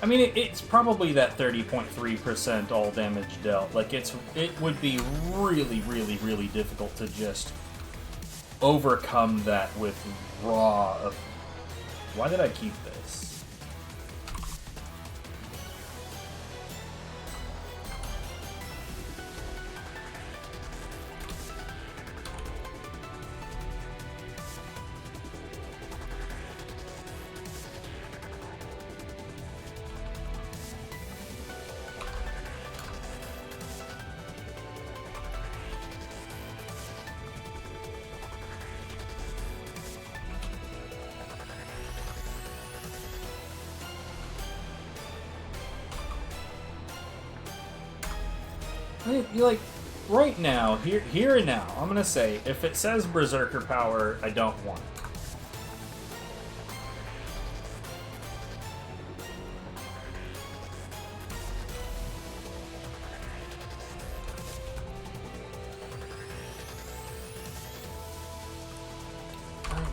I mean, it's probably that 30.3% all damage dealt. Like, it would be really, really, really difficult to just overcome that with raw. Why did I keep this? You like, right now, here and now, I'm gonna say, if it says Berserker Power, I don't want it.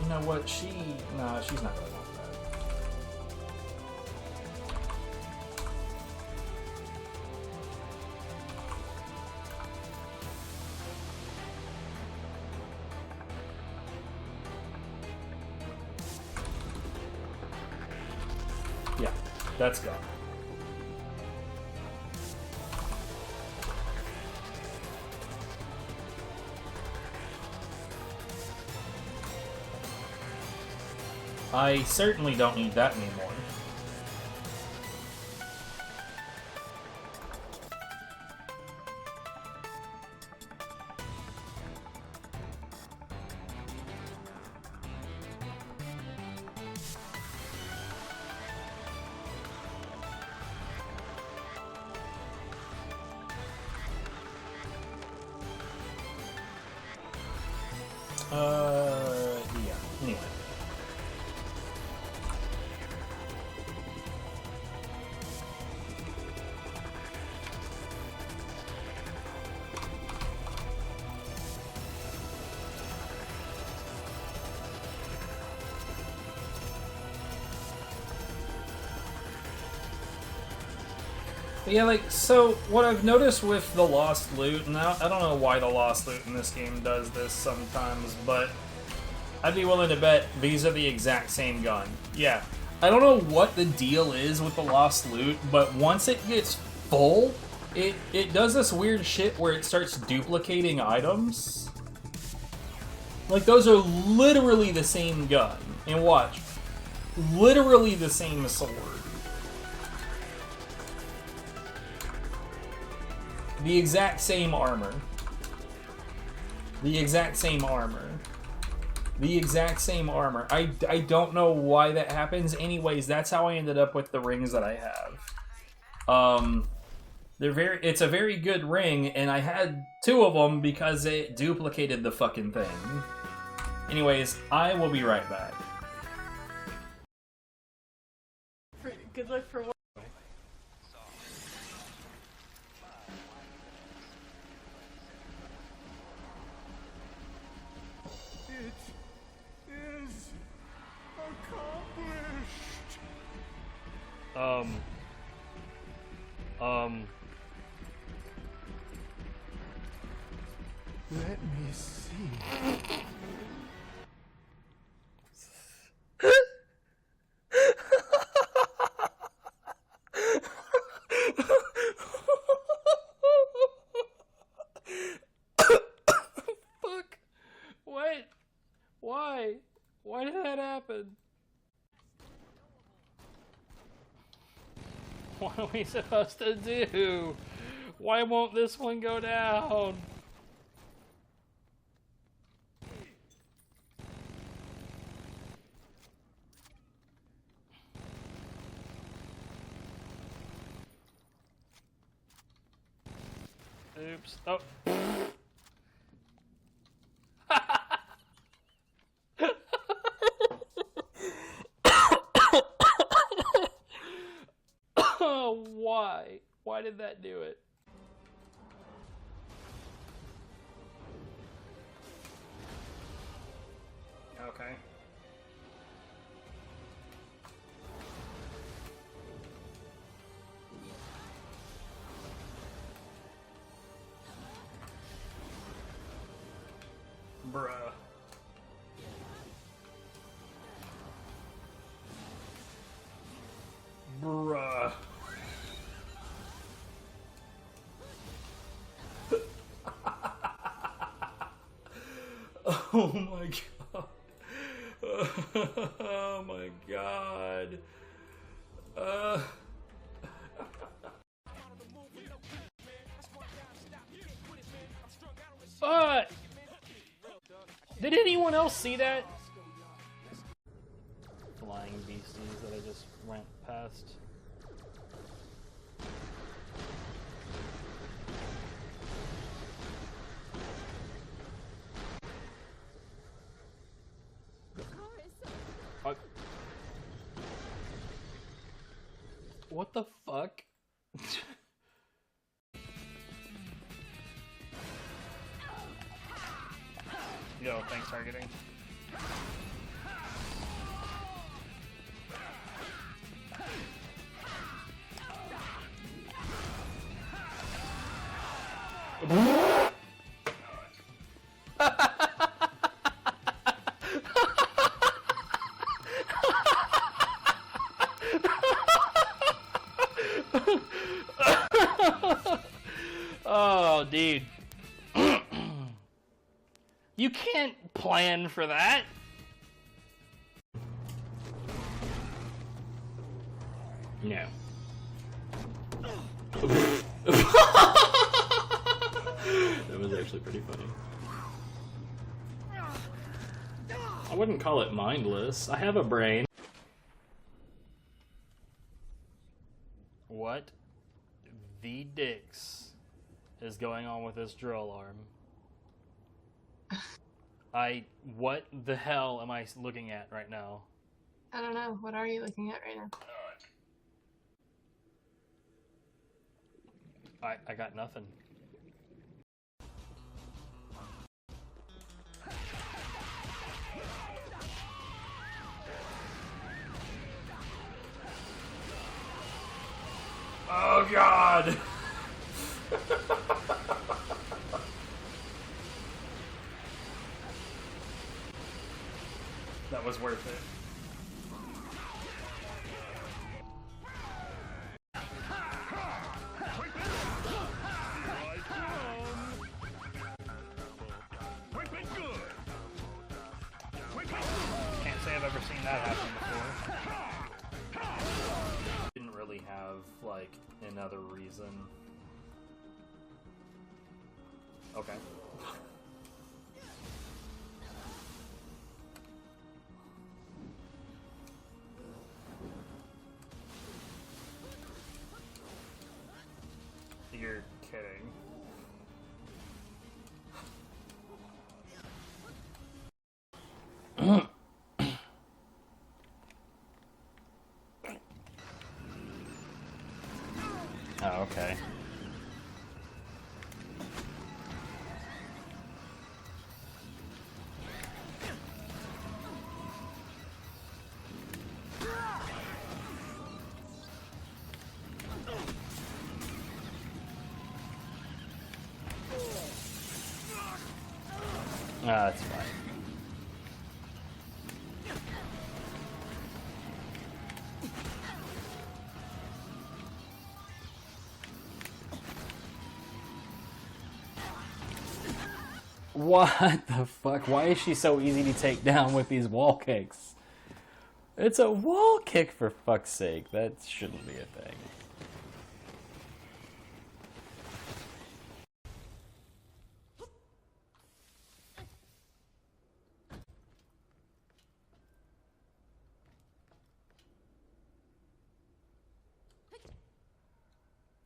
You know what? Nah, she's not gonna want that. Yeah, that's gone. I certainly don't need that anymore. Yeah, anyway. But yeah, like, so what I've noticed with the Lost Loot, and I don't know why the Lost Loot in this game does this sometimes, but I'd be willing to bet these are the exact same gun. Yeah. I don't know what the deal is with the Lost Loot, but once it gets full, it does this weird shit where it starts duplicating items. Like, those are literally the same gun. And watch. Literally the same sword. The exact same armor. The exact same armor. The exact same armor. I don't know why that happens. Anyways, that's how I ended up with the rings that I have. It's a very good ring, and I had 2 of them because it duplicated the fucking thing. Anyways, I will be right back. Good luck for what? Let me see. Fuck. What? Why? Why did that happen? What are we supposed to do? Why won't this one go down? Oops. Oh. Oh, why? Why did that do it? Okay. Bruh. Bruh. Oh my god. Oh my god. Did anyone else see that? Flying beasties that I just went past. What the fuck? Yo, thanks targeting. Oh, dude. You can't plan for that. No. That was actually pretty funny. I wouldn't call it mindless. I have a brain. What the dicks is going on with this drill arm? What the hell am I looking at right now? I don't know. What are you looking at right now? I got nothing. Oh god! That was worth it. Can't say I've ever seen that happen before. Didn't really have, like, another reason. Okay. You're kidding. Oh, okay. Ah, that's fine. What the fuck? Why is she so easy to take down with these wall kicks? It's a wall kick, for fuck's sake. That shouldn't be a thing.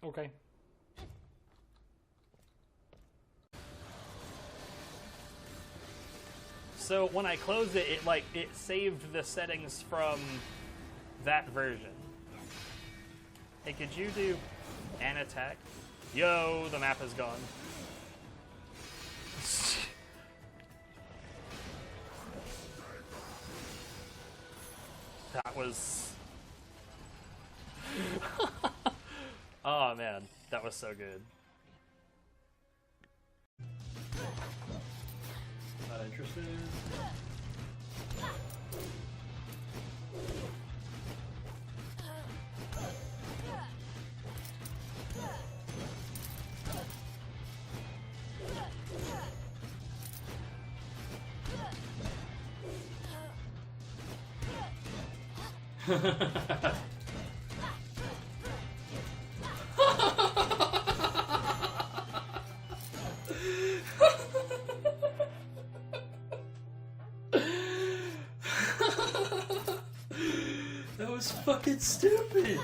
Okay. So when I closed it, it saved the settings from that version. Hey, could you do an attack? Yo, the map is gone. That was... Oh man, that was so good. Not interested. That was fucking stupid.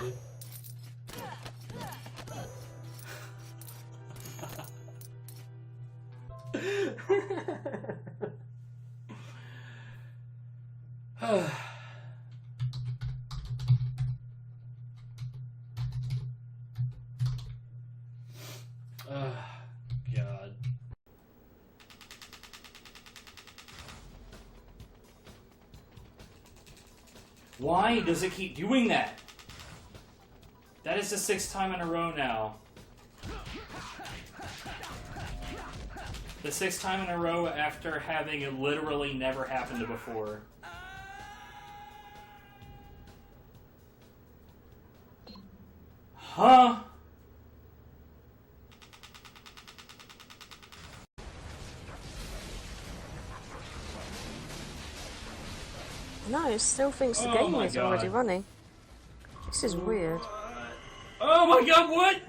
Why does it keep doing that? That is the 6th time in a row now. The 6th time in a row after having it literally never happened before. Huh? No, it still thinks the game is already running. This is weird. Oh my god, what?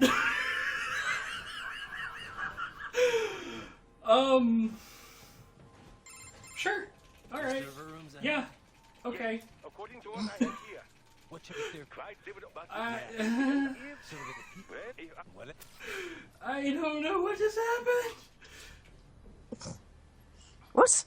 Sure. Alright. Yeah. Okay. According to what I have here, Clyde delivered about I don't know what just happened. What?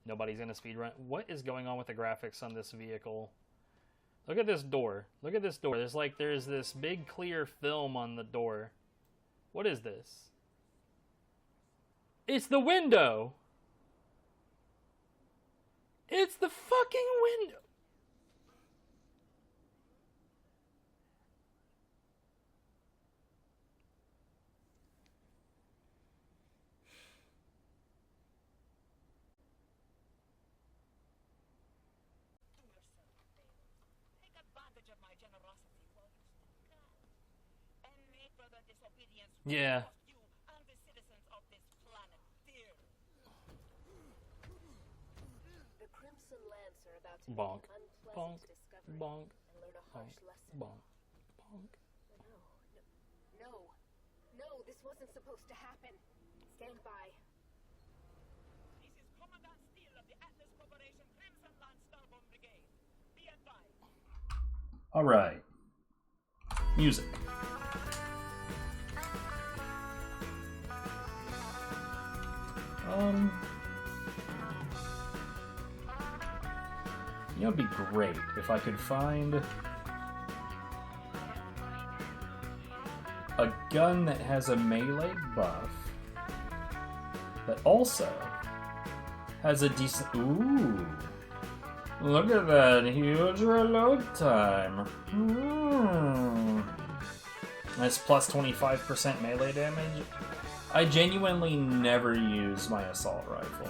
Nobody's gonna speedrun. What is going on with the graphics on this vehicle? Look at this door. Look at this door. There's this big clear film on the door. What is this? It's the window. It's the fucking window. Yeah. The Crimson Lance are about to Bonk. make an unpleasant Bonk. discovery Bonk. and learn a harsh lesson. Bonk. Bonk. No, this wasn't supposed to happen. Stand by. This is Commandant Steele of the Atlas Corporation Crimson Lance Starborn Brigade. Be advised. Alright. Music. You know, it'd be great if I could find a gun that has a melee buff that also has a decent... Ooh! Look at that huge reload time. That's plus 25% melee damage. I genuinely never use my assault rifle.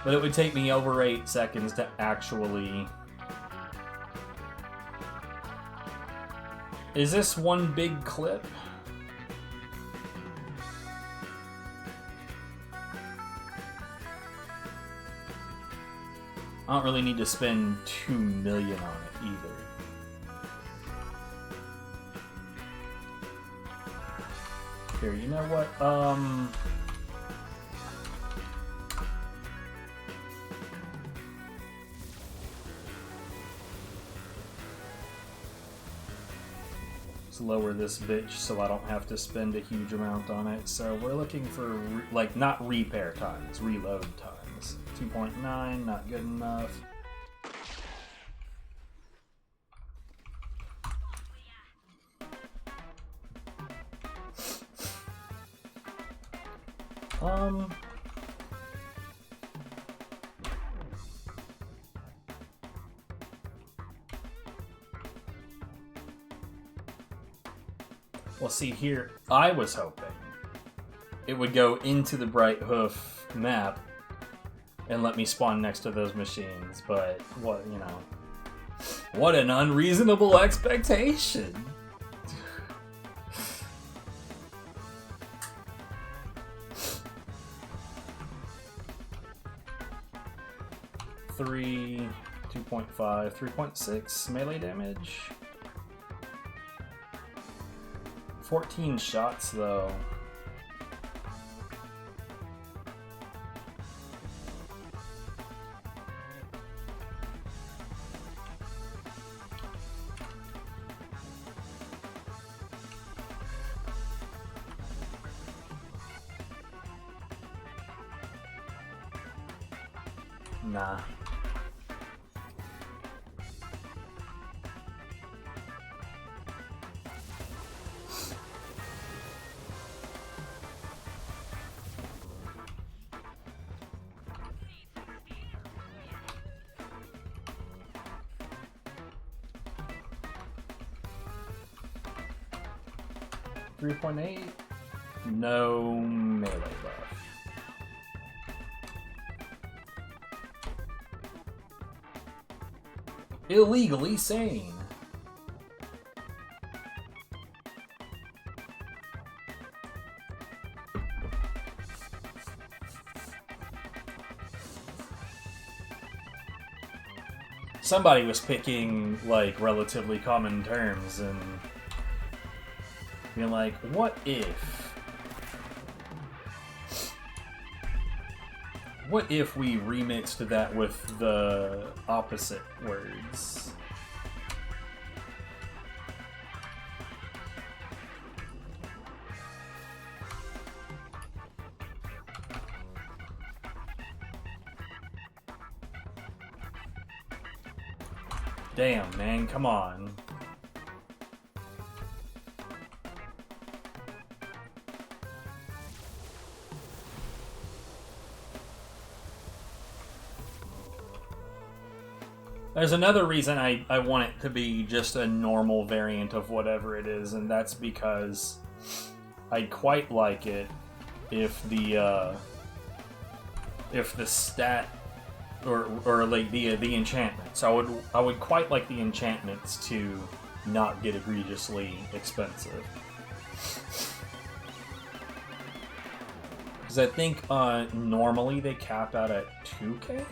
But it would take me over 8 seconds to actually... Is this one big clip? I don't really need to spend $2 million on it either. Here, you know what? Let's lower this bitch so I don't have to spend a huge amount on it. So we're looking for, not repair times, reload times. 2.9, not good enough. Well, see here, I was hoping it would go into the Bright Hoof map and let me spawn next to those machines, but what, you know, what an unreasonable expectation. Three, 2.5, 3.6 melee damage. 14 shots though. Nah. .8, no melee buff. Illegally sane. Somebody was picking, like, relatively common terms and being like, what if we remixed that with the opposite words? Damn, man, come on. There's another reason I want it to be just a normal variant of whatever it is, and that's because I'd quite like it if the stat or like the enchantments. I would quite like the enchantments to not get egregiously expensive. Because I think normally they cap out at 2K?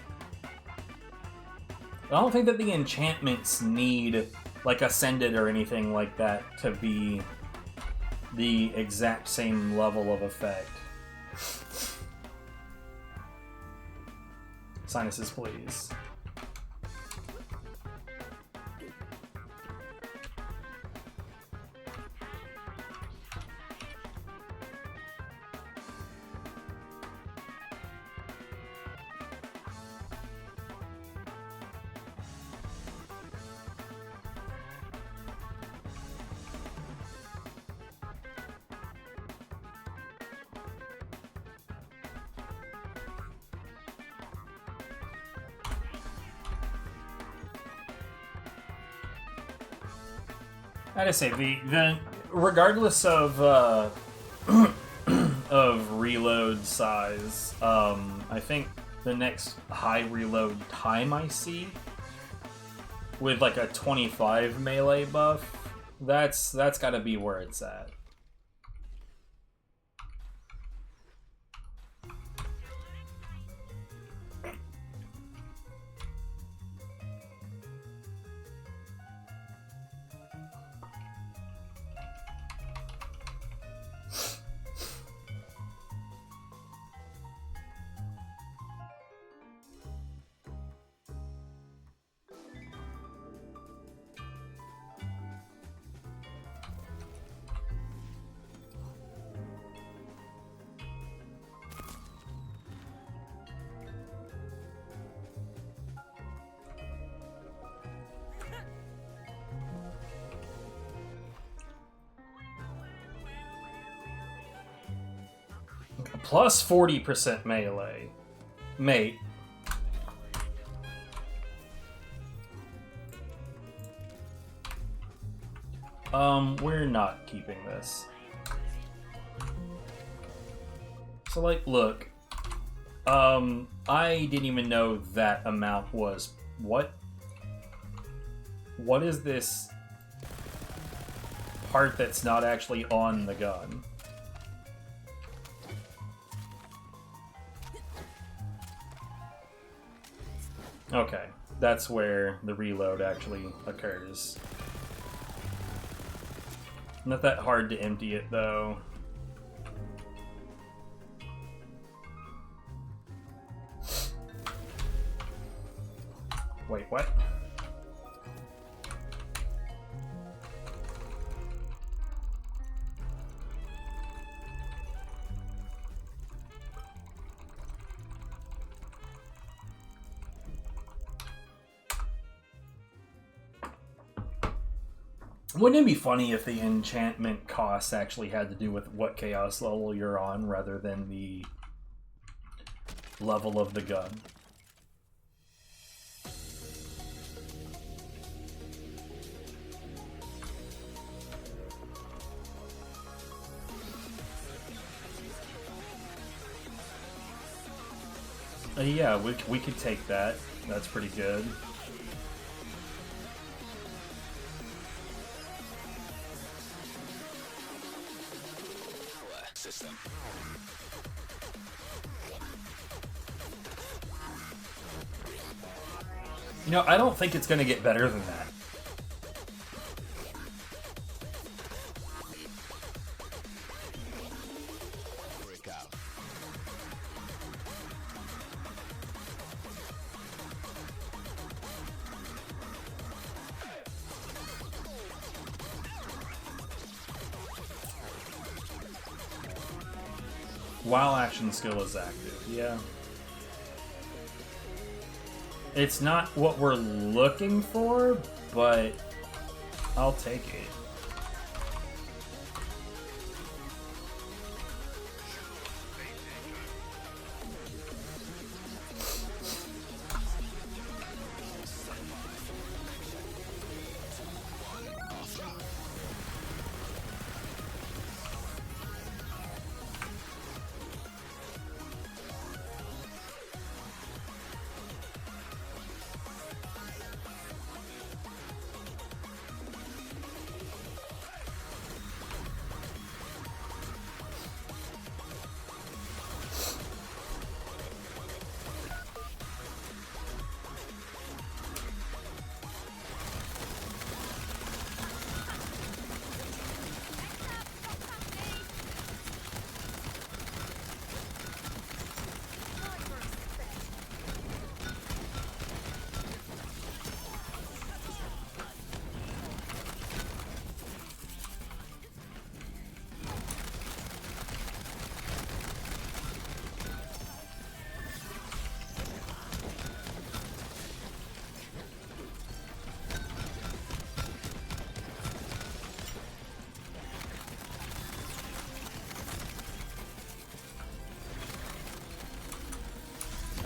I don't think that the enchantments need, like, Ascended or anything like that to be the exact same level of effect. Sinuses, please. I gotta say, the regardless of of reload size, I think the next high reload time I see with like a 25 melee buff, that's gotta be where it's at. Plus 40% melee. Mate. We're not keeping this. So, like, look. I didn't even know that amount was... What? What is this part that's not actually on the gun? Okay, that's where the reload actually occurs. Not that hard to empty it, though. Wait, what? Wouldn't it be funny if the enchantment costs actually had to do with what chaos level you're on rather than the level of the gun? Yeah, we could take that. That's pretty good. System. You know, I don't think it's going to get better than that. Break out. While action skill is active, yeah. It's not what we're looking for, but I'll take it.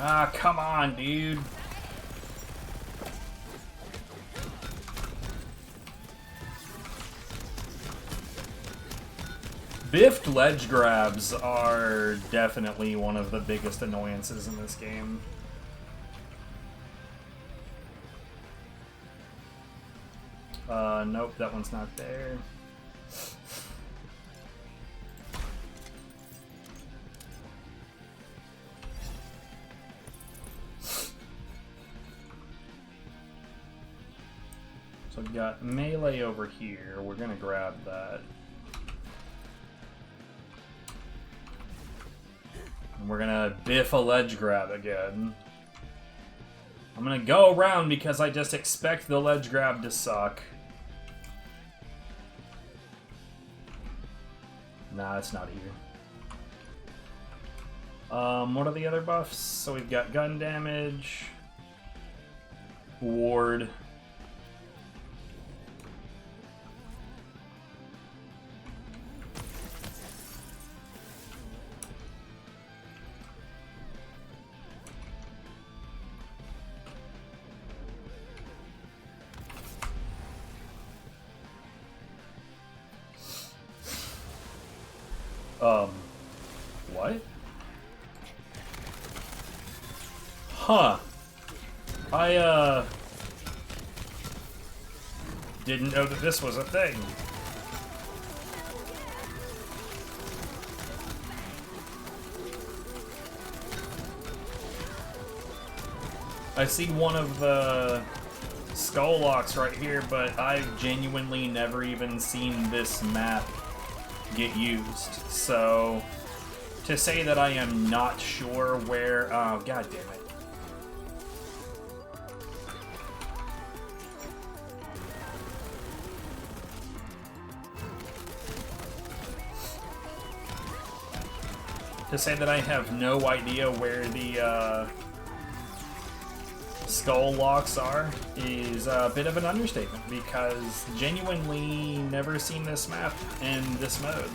Ah, come on, dude. Biffed ledge grabs are definitely one of the biggest annoyances in this game. Nope, that one's not there. So we've got melee over here. We're gonna grab that. And we're gonna biff a ledge grab again. I'm gonna go around because I just expect the ledge grab to suck. Nah, it's not here. What are the other buffs? So we've got gun damage, ward. What? Huh. I, didn't know that this was a thing. I see one of the skull locks right here, but I've genuinely never even seen this map get used. So, to say that I am not sure where... Oh, god damn it. To say that I have no idea where the skull locks are is a bit of an understatement, because genuinely never seen this map in this mode.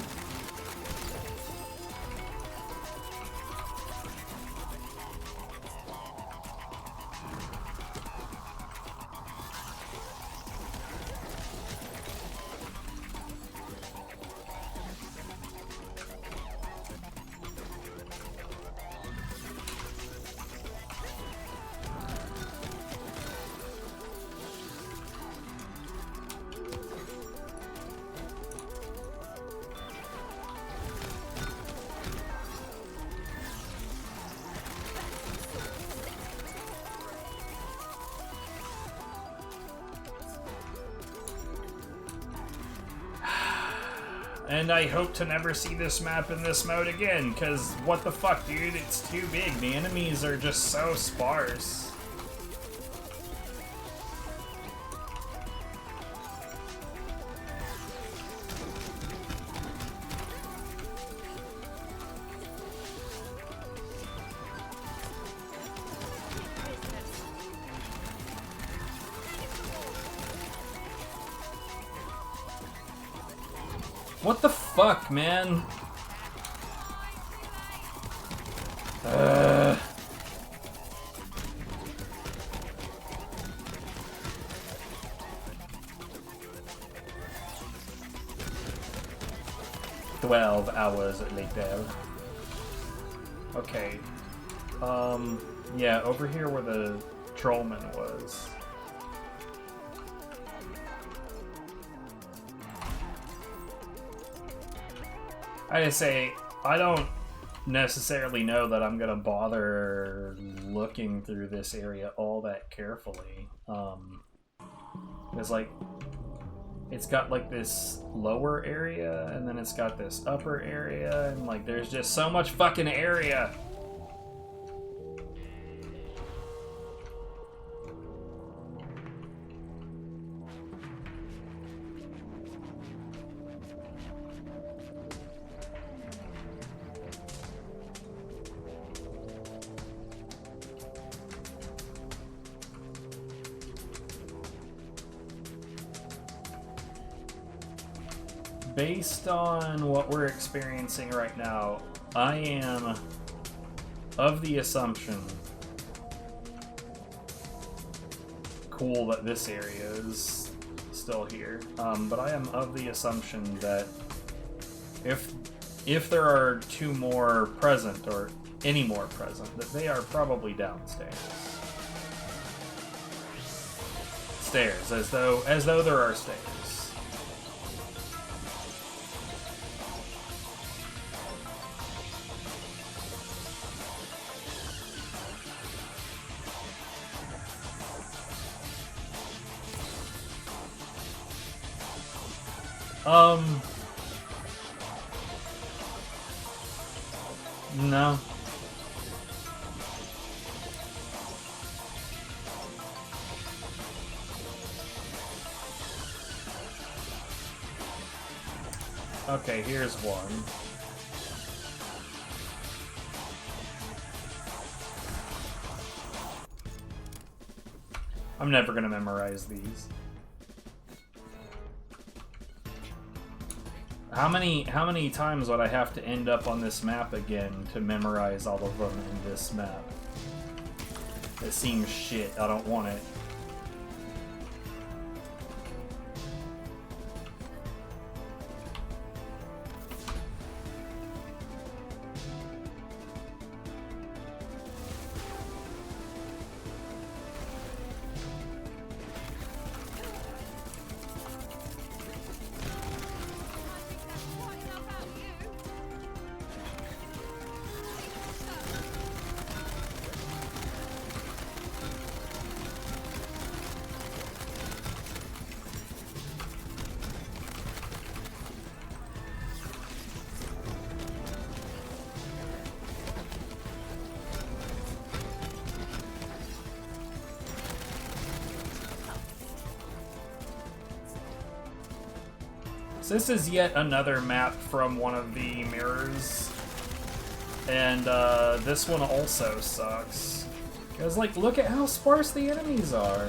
And I hope to never see this map in this mode again, because what the fuck, dude? It's too big. The enemies are just so sparse. What the fuck, man? 12 hours later. Okay. Yeah, over here where the trollman was. I just say, I don't necessarily know that I'm gonna bother looking through this area all that carefully. It's like, it's got like this lower area, and then it's got this upper area, and like there's just so much fucking area. Based on what we're experiencing right now, I am of the assumption, cool that this area is still here, but I am of the assumption that if there are two more present, or any more present, that they are probably downstairs. Stairs, as though there are stairs. No. Okay, here's one. I'm never gonna memorize these. How many times would I have to end up on this map again to memorize all of them in this map? It seems shit. I don't want it. So this is yet another map from one of the mirrors, and this one also sucks. Because, like, look at how sparse the enemies are.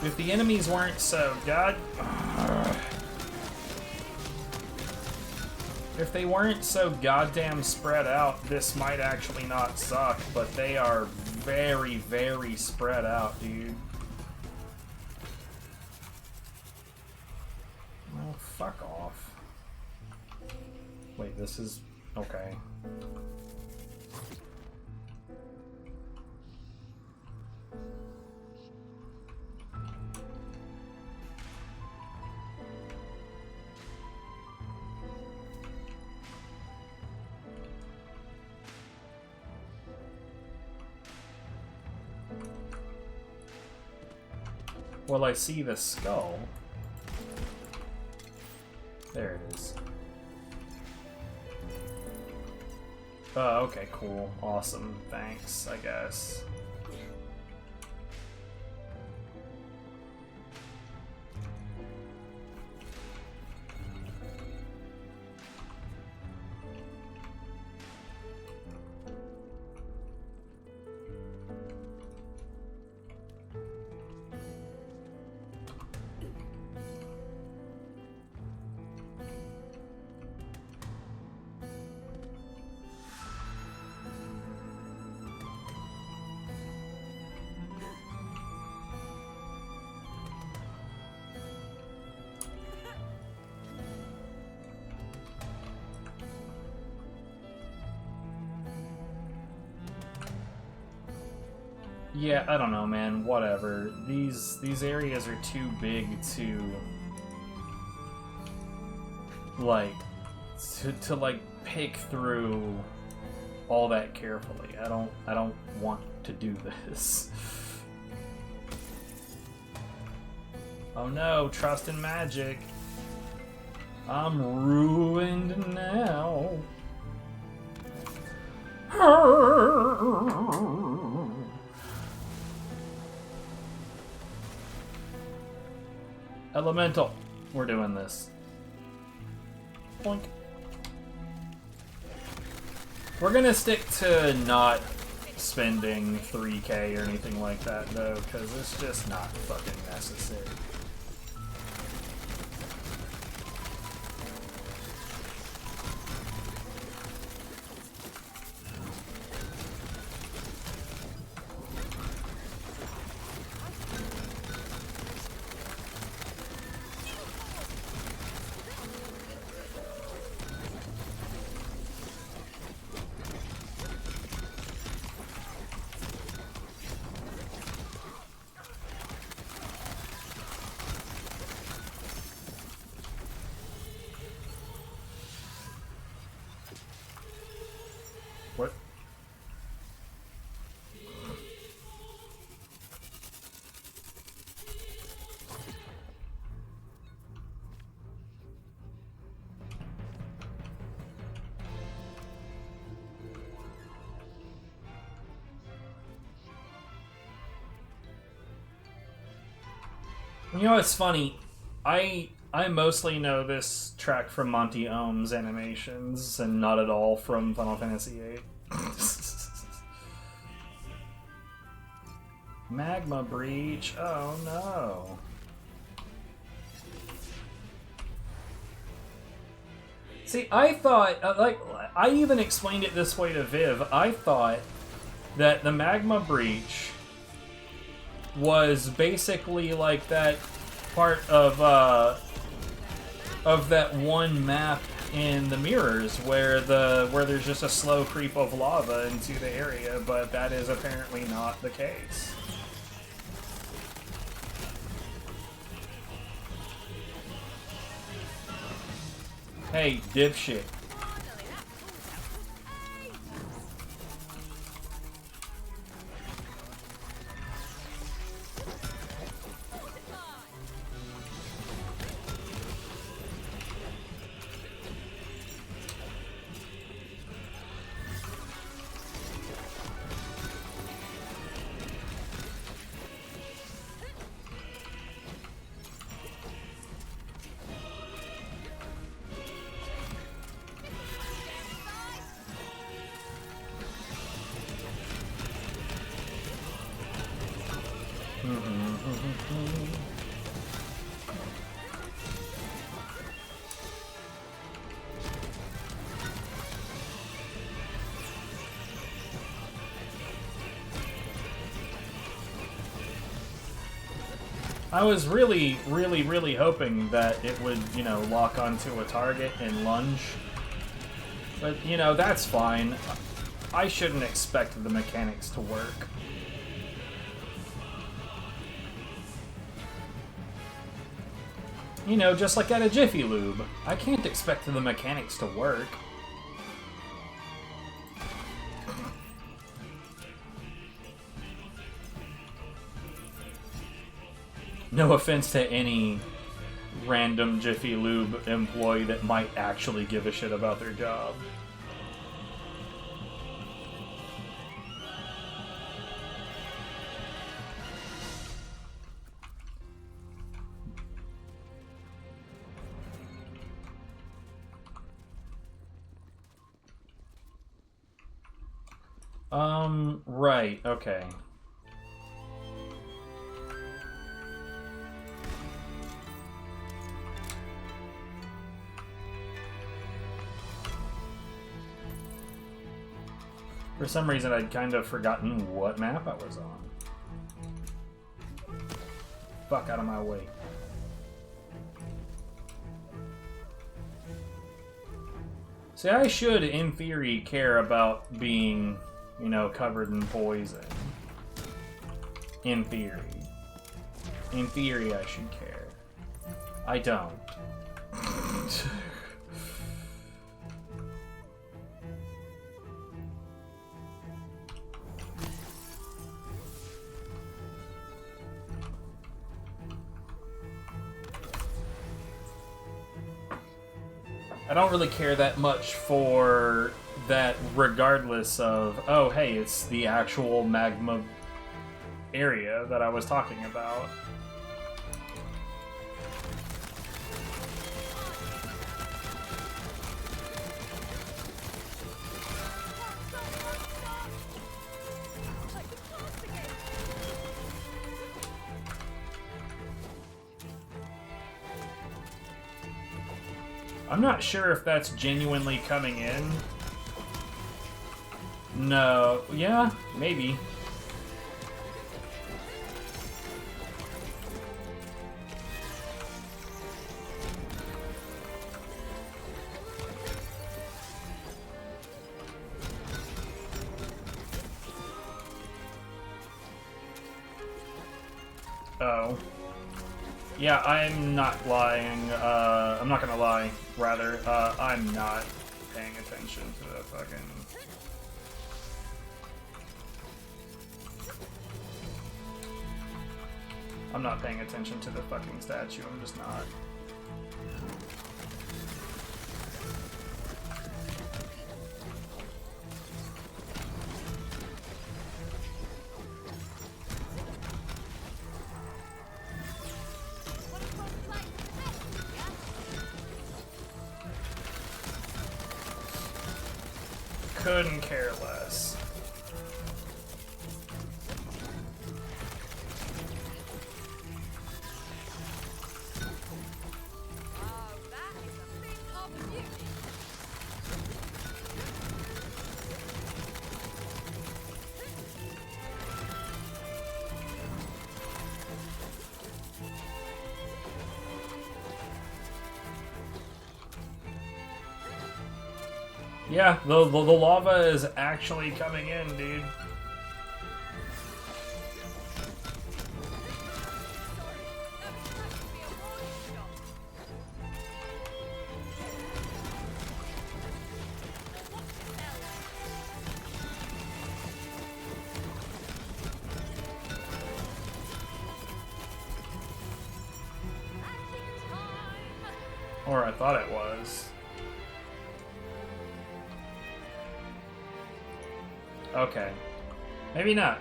If the enemies weren't so if they weren't so goddamn spread out, this might actually not suck, but they are very, very spread out, dude. Oh, fuck off. Wait, this is... okay. Well, I see the skull. There it is. Oh, okay, cool. Awesome. Thanks, I guess. Yeah, I don't know, man. Whatever. These areas are too big to like like pick through all that carefully. I don't want to do this. Oh no, trust in magic. I'm ruined now. Elemental. We're doing this. Boink. We're gonna stick to not spending 3K or anything like that, though, because it's just not fucking necessary. What? You know what's funny? I mostly know this track from Monty Ohm's animations and not at all from Final Fantasy VIII. Magma breach. Oh no. See, I thought, like, I even explained it this way to Viv. I thought that the magma breach was basically like that part of that one map in the mirrors where there's just a slow creep of lava into the area, but that is apparently not the case. Hey, dipshit. I was really, really, really hoping that it would, you know, lock onto a target and lunge. But, you know, that's fine. I shouldn't expect the mechanics to work. You know, just like at a Jiffy Lube. I can't expect the mechanics to work. No offense to any random Jiffy Lube employee that might actually give a shit about their job. Right, okay. For some reason, I'd kind of forgotten what map I was on. Fuck out of my way. See, I should, in theory, care about being, you know, covered in poison. In theory. In theory, I should care. I don't. I don't really care that much for that, regardless of, oh, hey, it's the actual magma area that I was talking about. I'm not sure if that's genuinely coming in. No. Yeah, maybe. Oh. Yeah, I'm not lying. I'm not gonna lie, rather. I'm not paying attention to the fucking... I'm not paying attention to the fucking statue, I'm just not. Couldn't care less. Yeah, the lava is actually coming in, dude. Or I thought it was. Okay. Maybe not.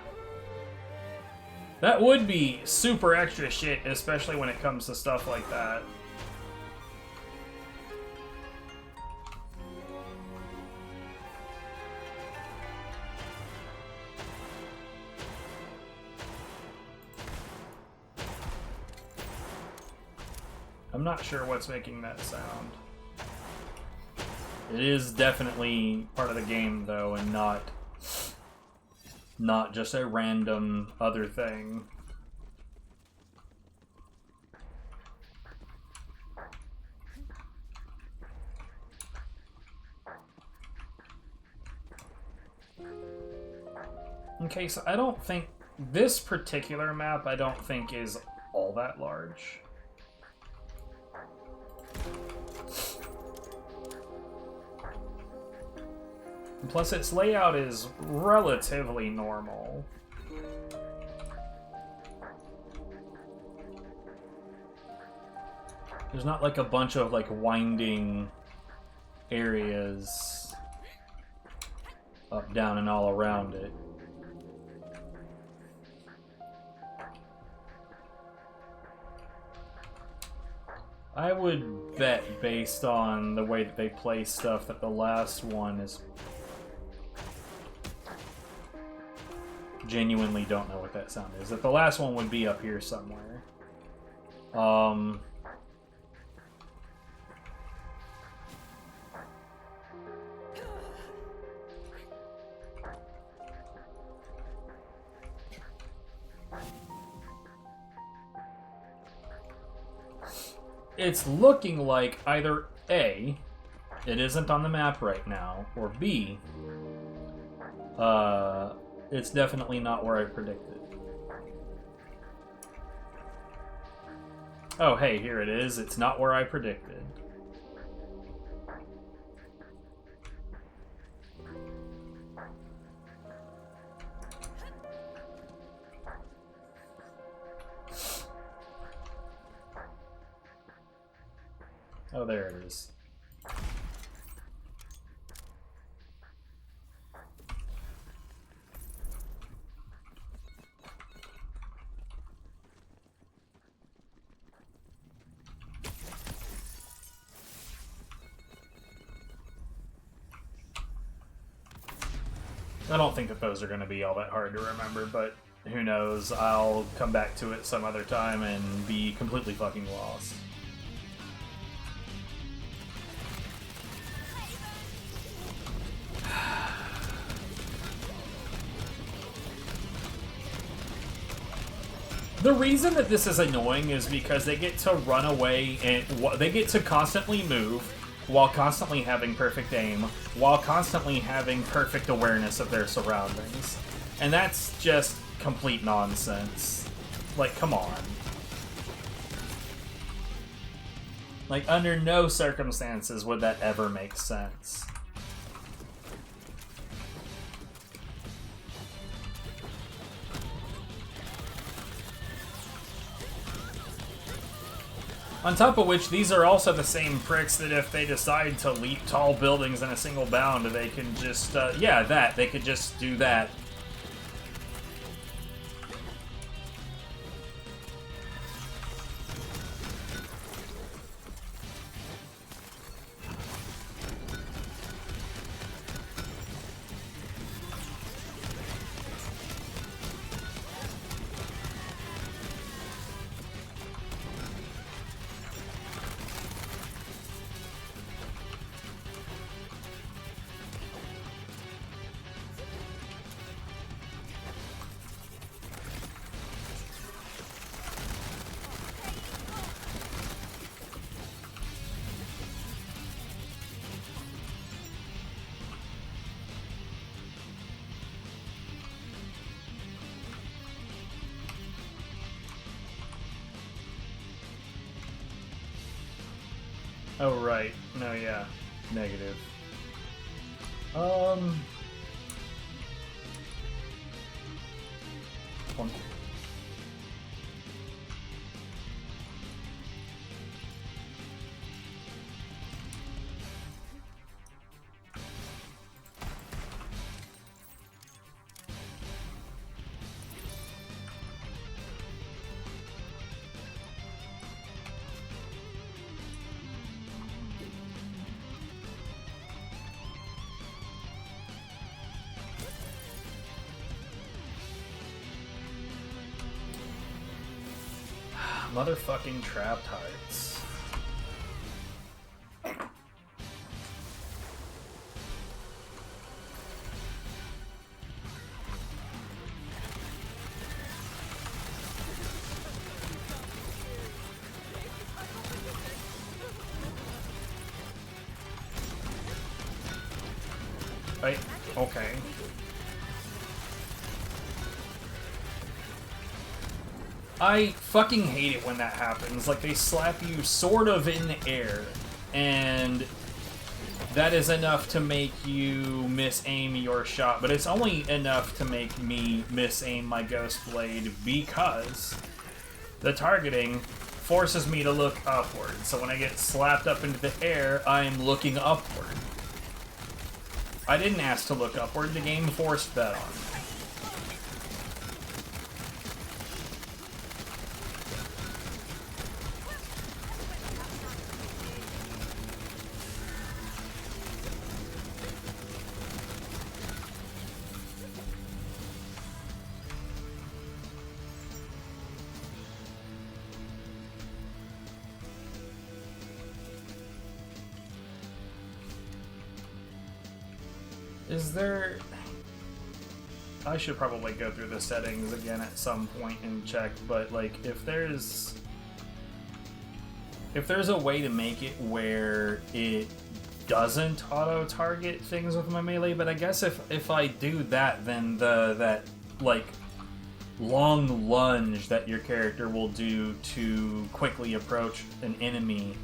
That would be super extra shit, especially when it comes to stuff like that. I'm not sure what's making that sound. It is definitely part of the game, though, and not just a random other thing. Okay, so I don't think this particular map, I don't think is all that large. Plus, its layout is relatively normal. There's not like a bunch of like winding areas up, down, and all around it. I would bet, based on the way that they play stuff, that the last one is... Genuinely don't know what that sound is. That the last one would be up here somewhere. It's looking like either A, it isn't on the map right now, or B, it's definitely not where I predicted. Oh, hey, here it is. It's not where I predicted. Oh, there it is. I don't think that those are going to be all that hard to remember, but who knows? I'll come back to it some other time and be completely fucking lost. The reason that this is annoying is because they get to run away and they get to constantly move while constantly having perfect aim, while constantly having perfect awareness of their surroundings. And that's just complete nonsense. Like, come on. Like, under no circumstances would that ever make sense. On top of which, these are also the same pricks that if they decide to leap tall buildings in a single bound, they can just, they could just do that. Oh, right. No, yeah. Negative. One. Motherfucking trapped hearts. Right, okay. I fucking hate it when that happens. Like, they slap you sort of in the air, and that is enough to make you miss-aim your shot, but it's only enough to make me miss-aim my Ghost Blade because the targeting forces me to look upward. So when I get slapped up into the air, I'm looking upward. I didn't ask to look upward, the game forced that on me. Is there... I should probably go through the settings again at some point and check, but like, if there's a way to make it where it doesn't auto-target things with my melee, but I guess if I do that, then that like long lunge that your character will do to quickly approach an enemy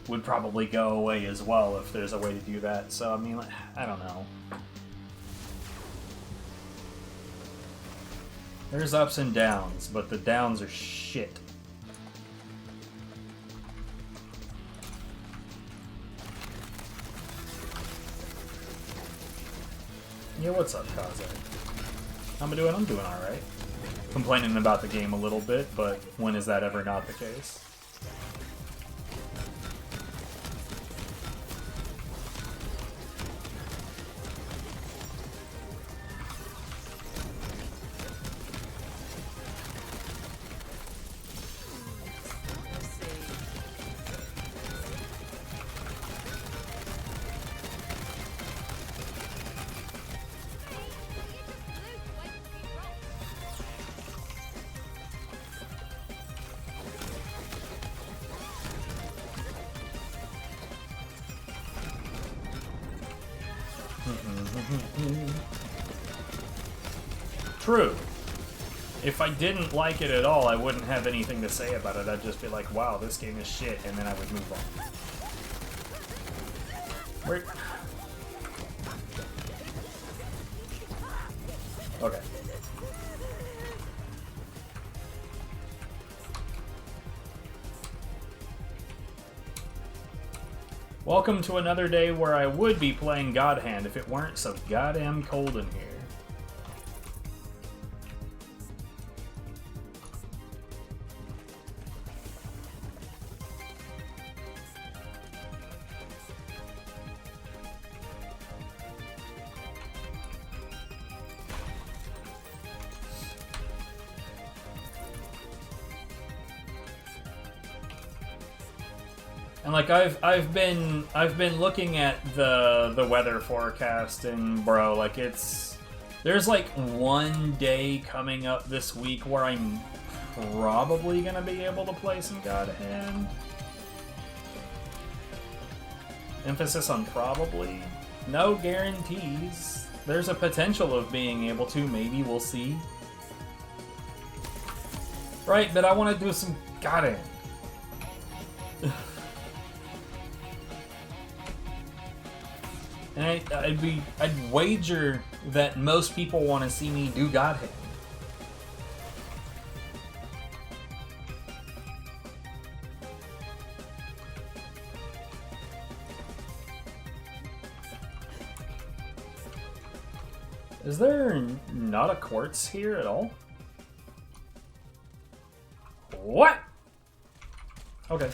would probably go away as well if there's a way to do that. So I mean, I don't know. There's ups and downs, but the downs are shit. Yeah, what's up, Kaze? I'm doing alright. Complaining about the game a little bit, but when is that ever not the case? True. If I didn't like it at all, I wouldn't have anything to say about it. I'd just be like, wow, this game is shit, and then I would move on. Where... Okay. Welcome to another day where I would be playing God Hand if it weren't so goddamn cold in here. And like I've been looking at the weather forecast, and bro, like there's like one day coming up this week where I'm probably gonna be able to play some God Hand. Emphasis on probably. No guarantees. There's a potential of being able to, maybe, we'll see. Right, but I want to do some God Hand. And I'd wager that most people want to see me do God Hand. Is there not a quartz here at all? What? Okay.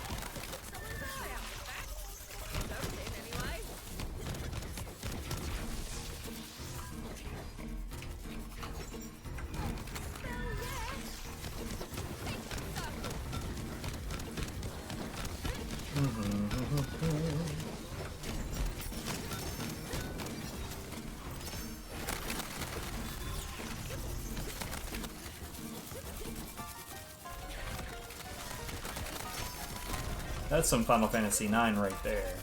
That's some Final Fantasy IX right there.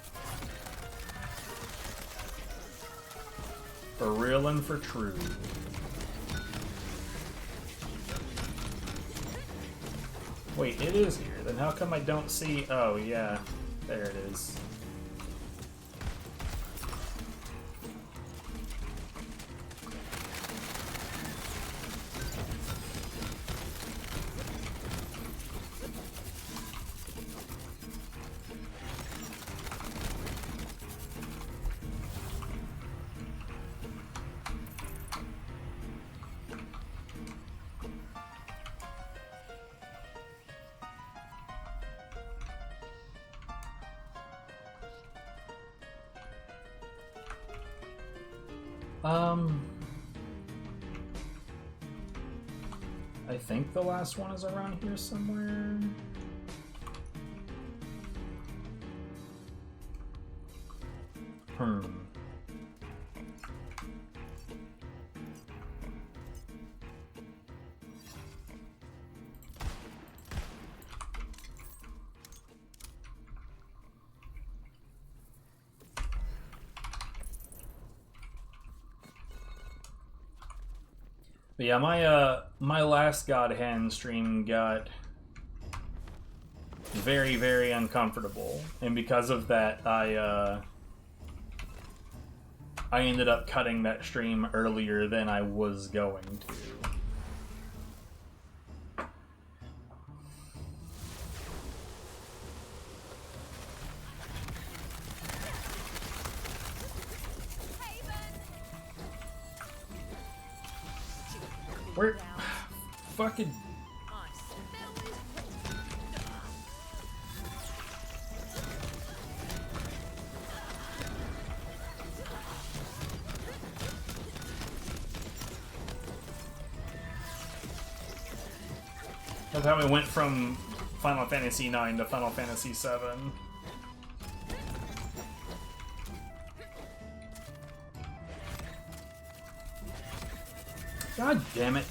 For real and for true. Wait, it is here. Then how come I don't see... Oh, yeah. There it is. I think the last one is around here somewhere. But yeah, my last God Hand stream got very, very uncomfortable, and because of that, I ended up cutting that stream earlier than I was going to. Where? Fucking... That's how we went from Final Fantasy IX to Final Fantasy VII. God damn it.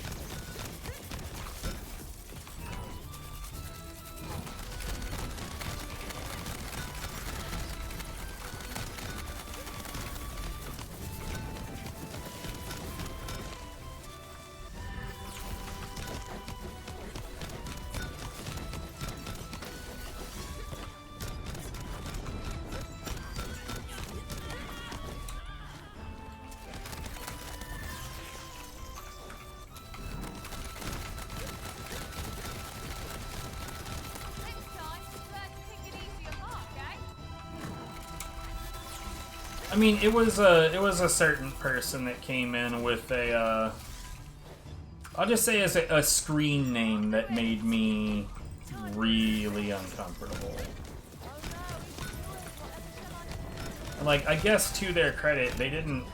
I mean, it was a certain person that came in with a, I'll just say as a screen name that made me really uncomfortable. Like, I guess to their credit, they didn't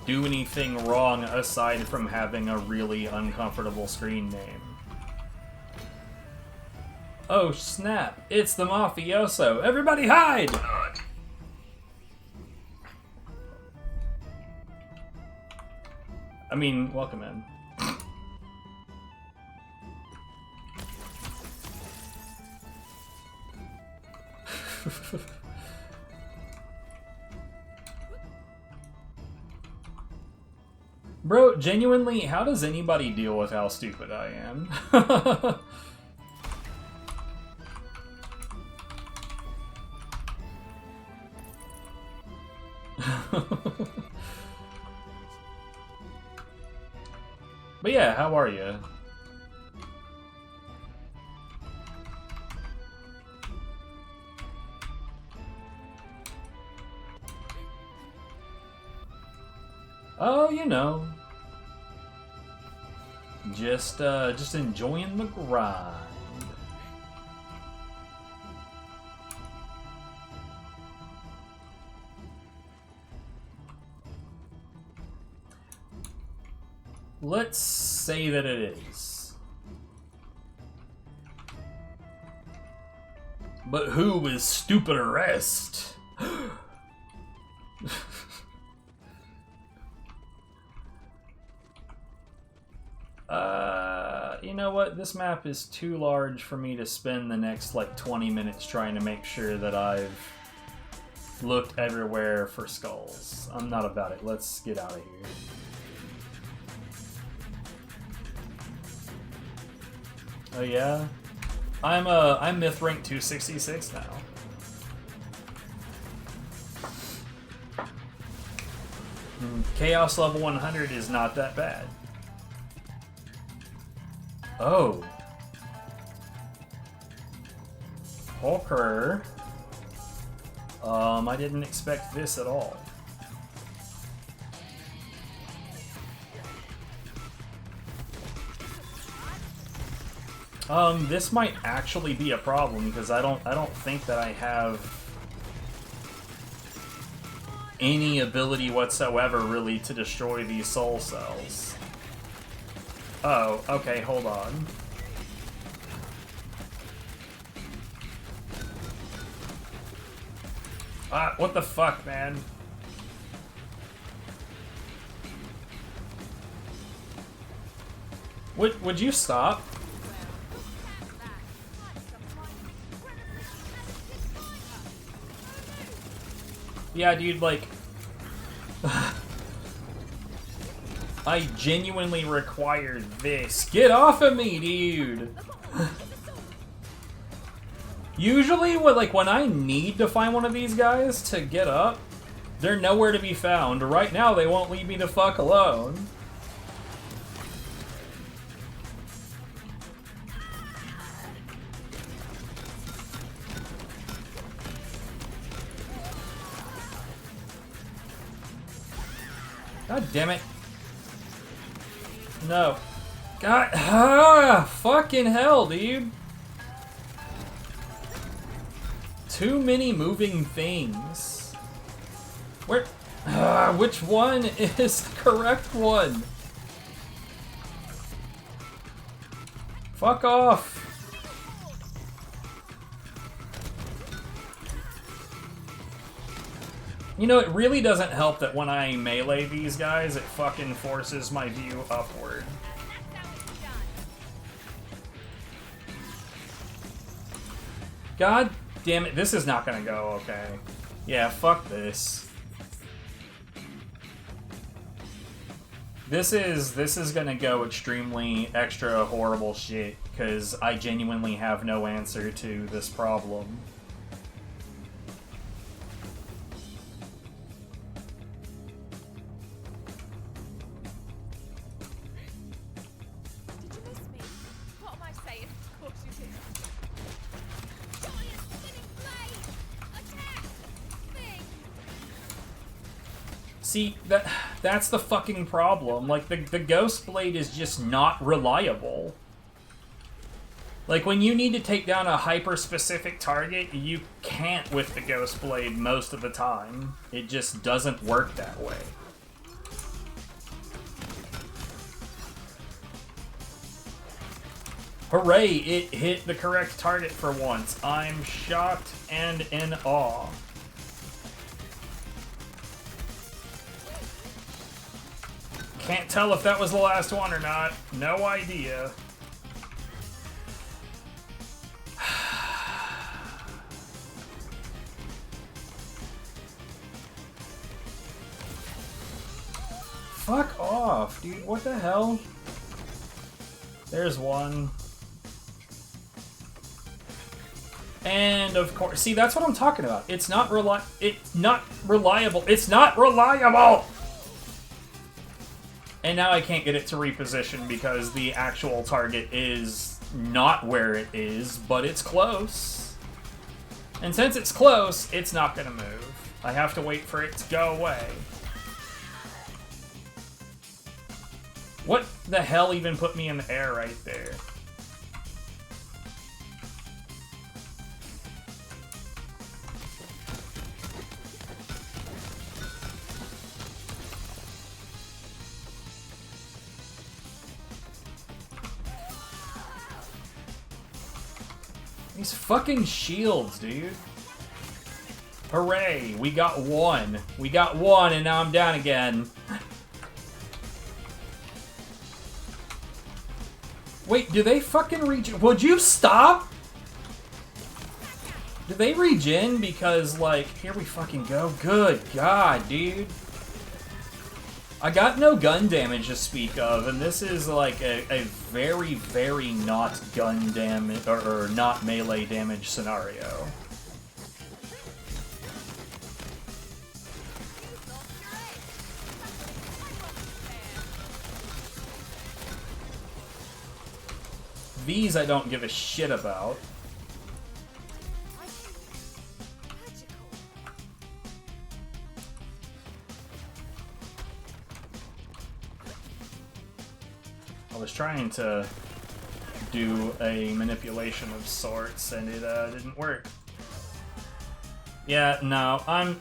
do anything wrong aside from having a really uncomfortable screen name. Oh snap, it's the mafioso! Everybody hide! I mean, welcome in. Bro, genuinely, how does anybody deal with how stupid I am? But yeah, how are you? Oh, you know, just enjoying the grind. Let's say that it is. But who is stupid arrest? You know what? This map is too large for me to spend the next, like, 20 minutes trying to make sure that I've looked everywhere for skulls. I'm not about it. Let's get out of here. Oh yeah? I'm myth rank 266 now. Chaos level 100 is not that bad. Oh. Hawker. I didn't expect this at all. This might actually be a problem because I don't think that I have any ability whatsoever really to destroy these soul cells. Oh, okay, hold on. Ah, what the fuck, man? Would you stop? Yeah, dude, like... I genuinely required this. Get off of me, dude! Usually, when I need to find one of these guys to get up, they're nowhere to be found. Right now, they won't leave me the fuck alone. God damn it. No. God, fucking hell, dude. Too many moving things. Where? Which one is the correct one? Fuck off. You know, it really doesn't help that when I melee these guys, it fucking forces my view upward. God damn it, this is not gonna go okay. Yeah, fuck this. This is gonna go extremely extra horrible shit, because I genuinely have no answer to this problem. See, that's the fucking problem. Like, the Ghost Blade is just not reliable. Like, when you need to take down a hyper-specific target, you can't with the Ghost Blade most of the time. It just doesn't work that way. Hooray, it hit the correct target for once. I'm shocked and in awe. Can't tell if that was the last one or not. No idea. Fuck off, dude. What the hell? There's one. And of course, see, that's what I'm talking about. It's not reliable. It's not reliable! And now I can't get it to reposition because the actual target is not where it is, but it's close. And since it's close, it's not gonna move. I have to wait for it to go away. What the hell even put me in the air right there? These fucking shields, dude. Hooray, we got one. We got one, and now I'm down again. Wait, do they fucking regen? Would you stop? Do they regen? Because, like, here we fucking go. Good God, dude. I got no gun damage to speak of, and this is like a very, very not gun damage or not melee damage scenario. These I don't give a shit about. I was trying to do a manipulation of sorts, and it didn't work. Yeah, no, I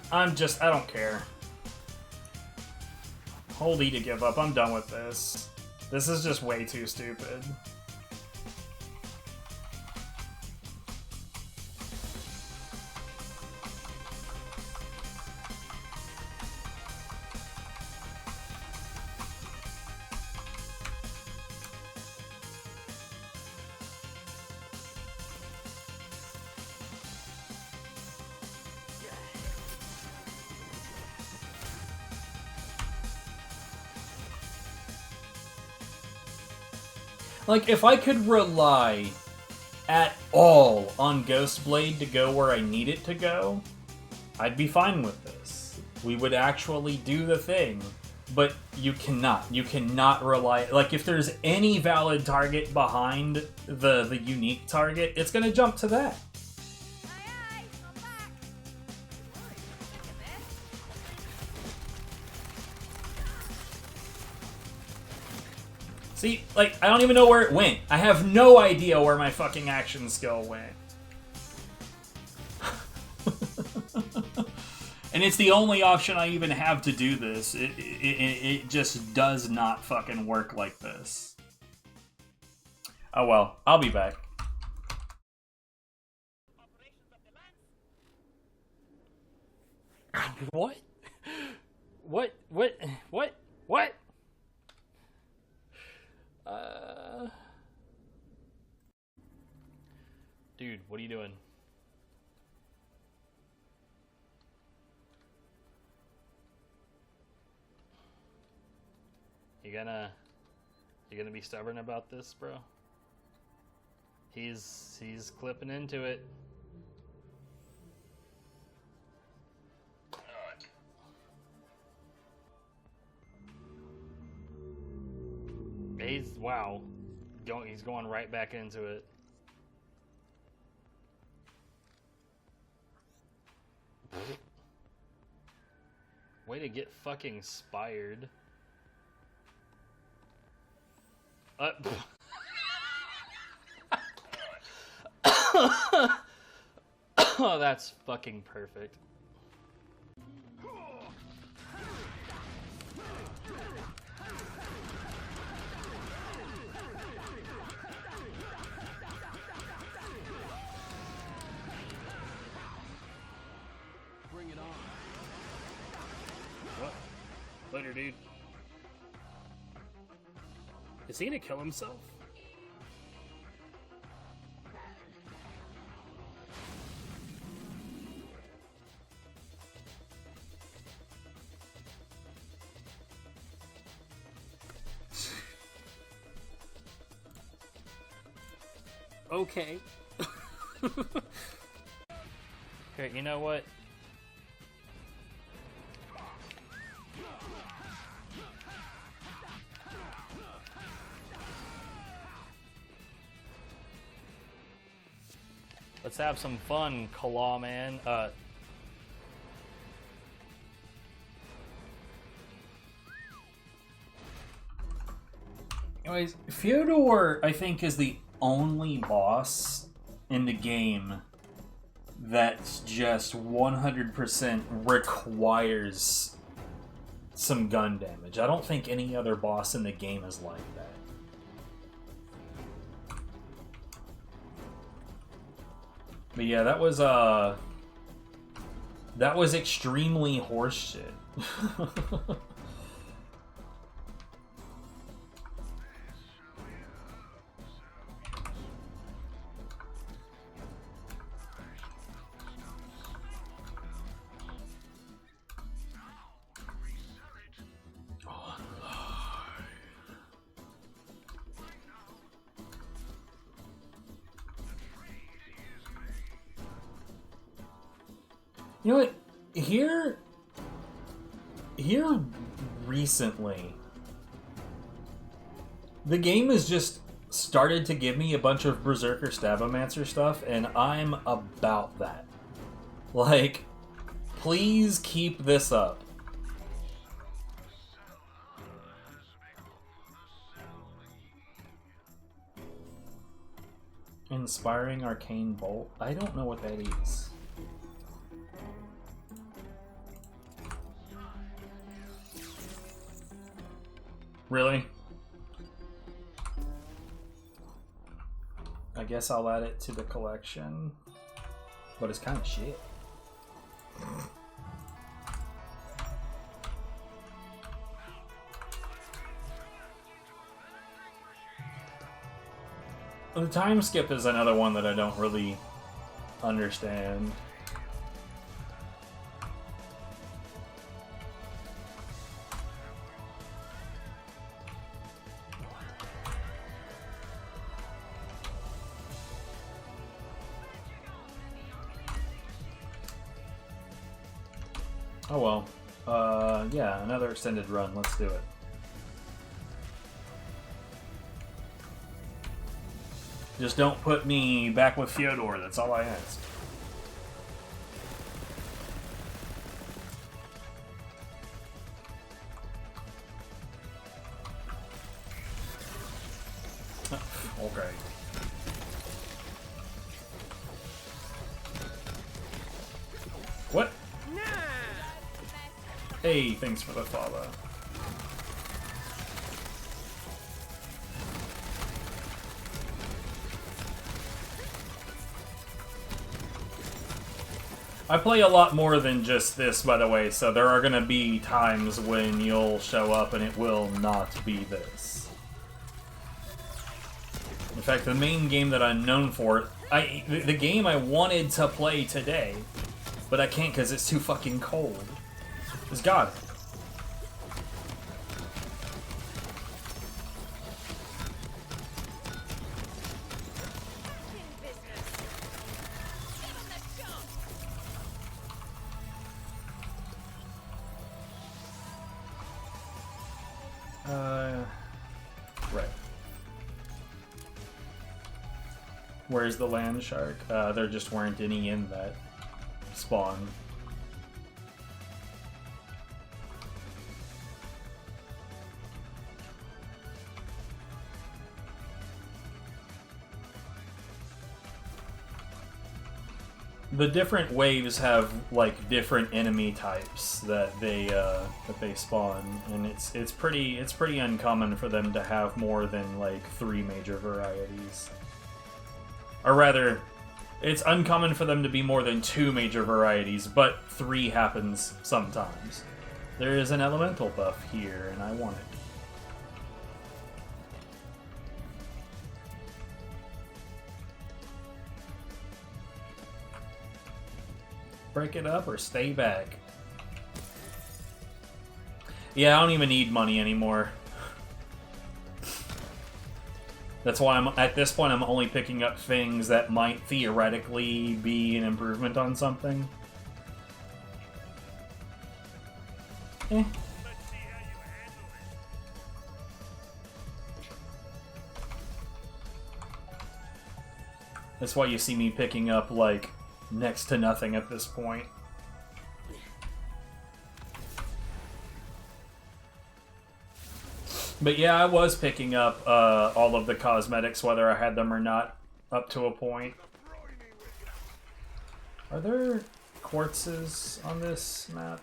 don't care. Hold E to give up. I'm done with this. This is just way too stupid. Like, if I could rely at all on Ghostblade to go where I need it to go, I'd be fine with this. We would actually do the thing. But you cannot. You cannot rely... Like, if there's any valid target behind the unique target, it's gonna jump to that. See, like, I don't even know where it went. I have no idea where my fucking action skill went. And it's the only option I even have to do this. It just does not fucking work like this. Oh well, I'll be back. What? What? Dude, what are you doing? You gonna be stubborn about this, bro? He's clipping into it. Wow. He's going right back into it. Way to get fucking spired. Oh, that's fucking perfect. Bring it on. What? Later, dude. Is he gonna kill himself? Okay. Here, you know what? Let's have some fun, Claw Man. Anyways, Fyodor, I think, is the only boss in the game that's just 100% requires some gun damage. I don't think any other boss in the game is like that. But yeah, that was extremely horseshit. You know what? Here recently, the game has just started to give me a bunch of Berserker Stabomancer stuff, and I'm about that. Like, please keep this up. Inspiring Arcane Bolt? I don't know what that is. Really? I guess I'll add it to the collection. But it's kind of shit. The time skip is another one that I don't really understand. Oh well. Yeah, another extended run. Let's do it. Just don't put me back with Fyodor, that's all I ask. Okay. What? Hey, thanks for the follow. I play a lot more than just this, by the way, so there are gonna be times when you'll show up and it will not be this. In fact, the main game that I'm known for, the game I wanted to play today, but I can't because it's too fucking cold, is God. Right. Where's the land shark? There just weren't any in that spawn. The different waves have like different enemy types that they spawn, and it's pretty uncommon for them to have more than like 3 major varieties. Or rather, it's uncommon for them to be more than 2 major varieties, but 3 happens sometimes. There is an elemental buff here, and I want it. Break it up or stay back. Yeah, I don't even need money anymore. That's why at this point I'm only picking up things that might theoretically be an improvement on something. That's why you see me picking up, like, next to nothing at this point. But yeah, I was picking up all of the cosmetics, whether I had them or not, up to a point. Are there quartzes on this map?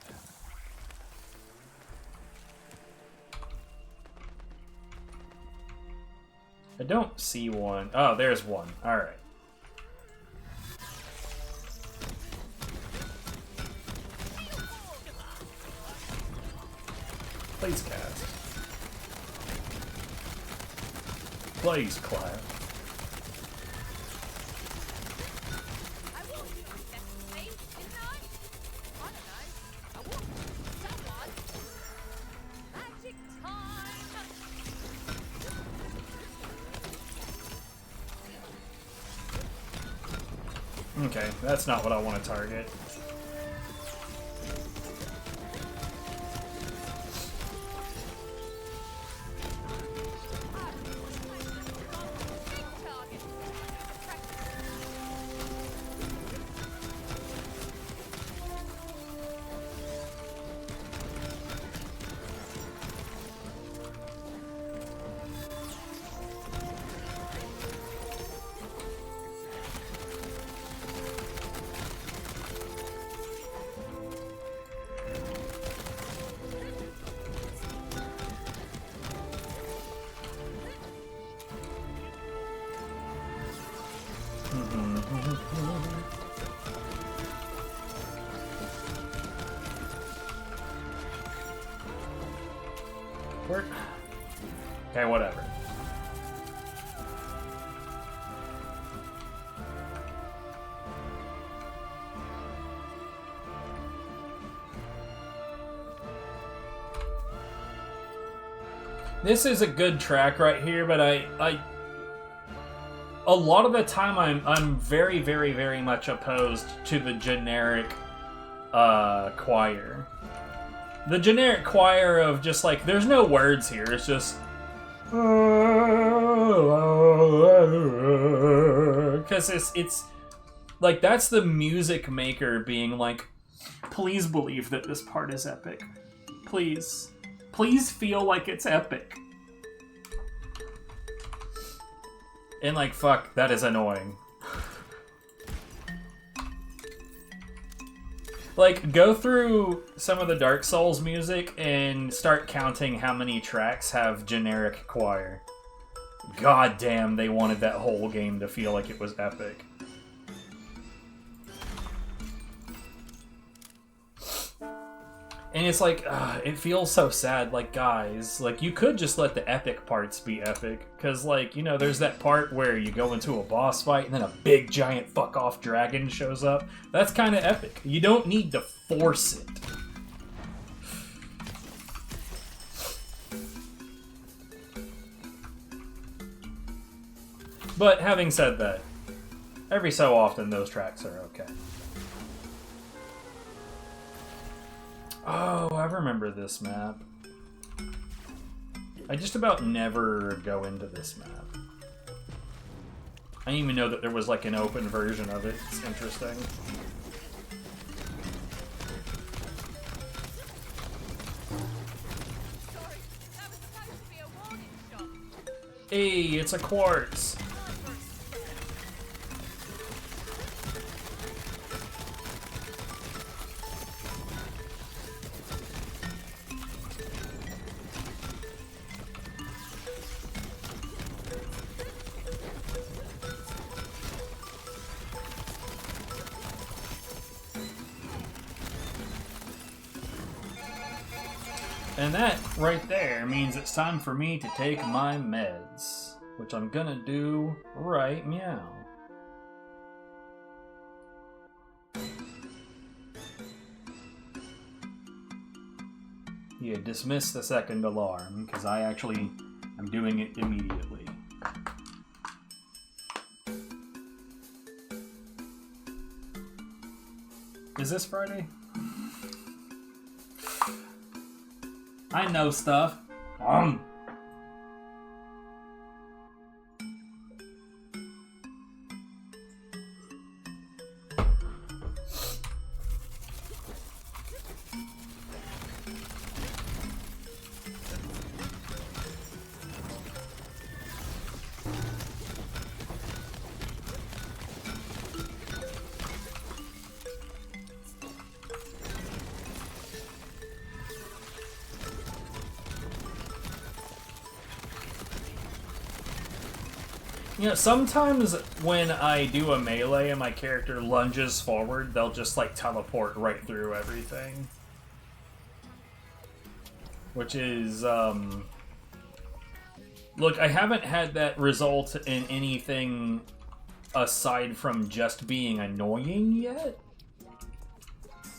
I don't see one. Oh, there's one. Alright. Please cast. Please clap. Okay, that's not what I want to target. Okay, whatever. This is a good track right here, but I a lot of the time I'm very, very, very much opposed to the generic choir. The generic choir of just like, there's no words here, it's just because it's like, that's the music maker being like, please believe that this part is epic. Please feel like it's epic. And like, fuck, that is annoying. Like, go through some of the Dark Souls music and start counting how many tracks have generic choir. God damn, they wanted that whole game to feel like it was epic. And it's like, it feels so sad. Like, guys, like, you could just let the epic parts be epic. Because, like, you know, there's that part where you go into a boss fight and then a big, giant, fuck-off dragon shows up. That's kind of epic. You don't need to force it. But, having said that, every so often, those tracks are okay. Oh, I remember this map. I just about never go into this map. I didn't even know that there was like an open version of it. It's interesting. Sorry, that was supposed to be a warning shot. Hey, it's a quartz. And that right there means it's time for me to take my meds, which I'm gonna do right meow. Yeah, dismiss the second alarm, because I actually am doing it immediately. Is this Friday? I know stuff. You know, sometimes when I do a melee and my character lunges forward, they'll just, like, teleport right through everything. Which is, Look, I haven't had that result in anything aside from just being annoying yet.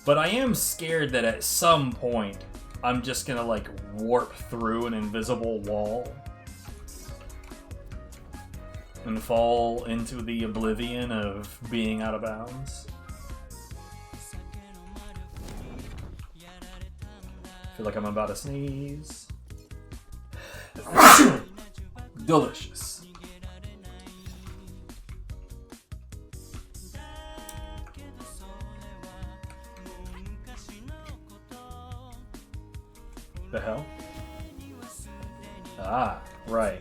But I am scared that at some point, I'm just gonna, like, warp through an invisible wall. And fall into the oblivion of being out of bounds. Feel like I'm about to sneeze. Delicious. The hell? Ah, right.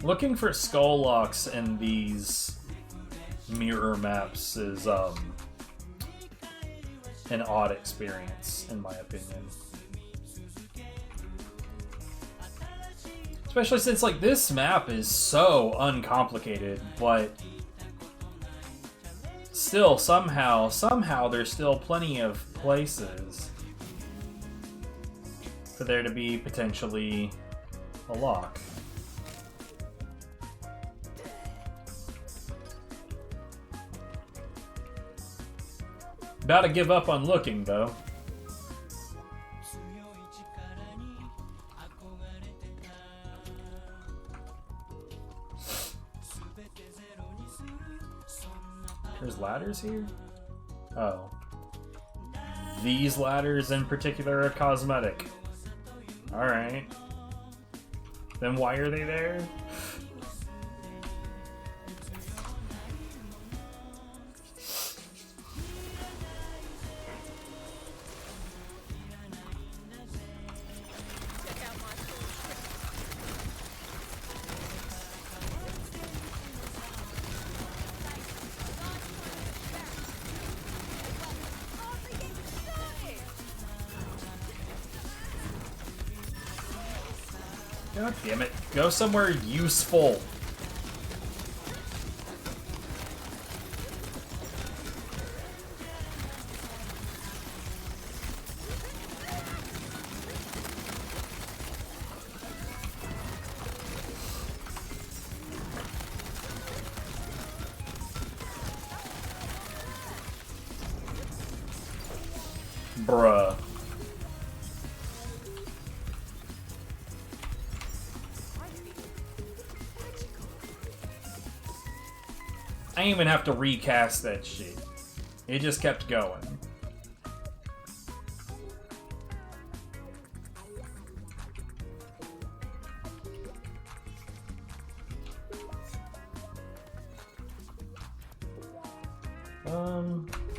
Looking for skull locks in these mirror maps is an odd experience, in my opinion. Especially since, like, this map is so uncomplicated, but still, somehow, there's still plenty of places for there to be potentially a lock. About to give up on looking, though. There's ladders here? Oh. These ladders in particular are cosmetic. Alright. Then why are they there? God damn it. Go somewhere useful. Bruh. I didn't even have to recast that shit. It just kept going.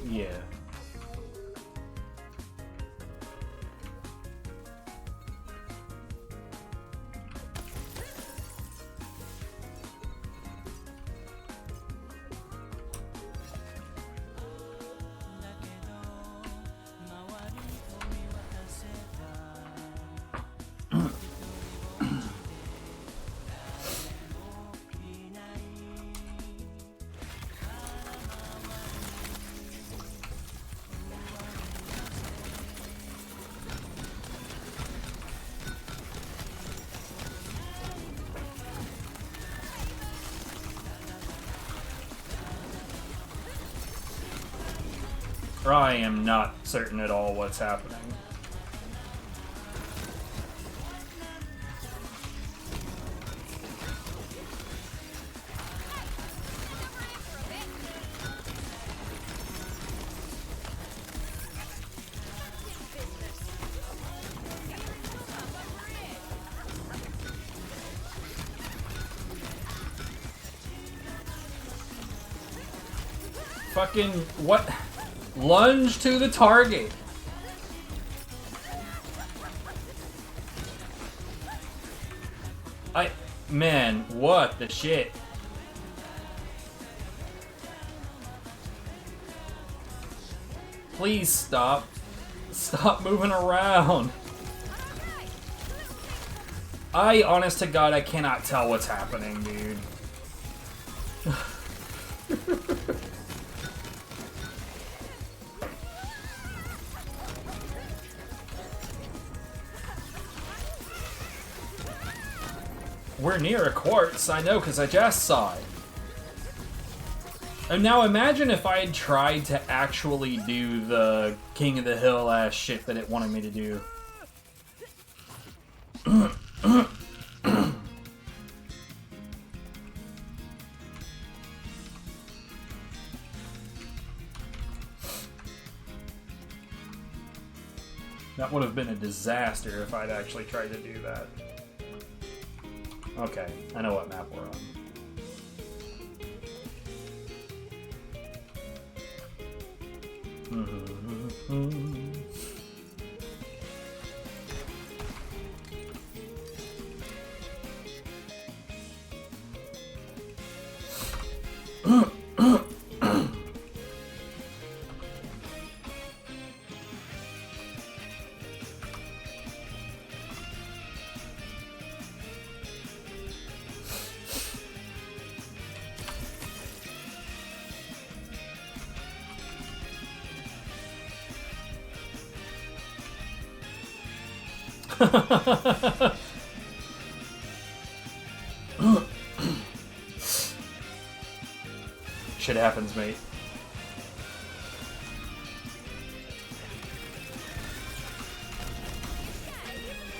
Yeah. I am not certain at all what's happening. Fucking what? Lunge to the target. Man, what the shit? Please stop. Stop moving around. Honest to God, I cannot tell what's happening, dude. We're near a quartz, I know, because I just saw it. And now imagine if I had tried to actually do the King of the Hill ass shit that it wanted me to do. That would have been a disaster if I'd actually tried to do that. Okay, I know what map we're on. Shit happens, mate.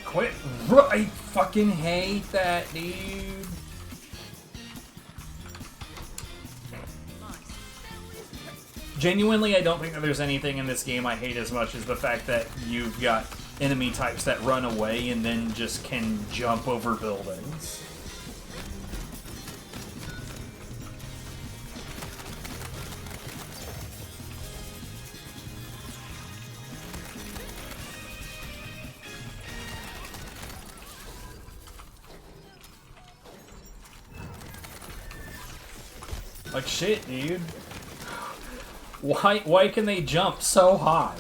Quit. I fucking hate that, dude. Genuinely, I don't think that there's anything in this game I hate as much as the fact that you've got enemy types that run away and then just can jump over buildings. Like shit, dude. Why can they jump so high?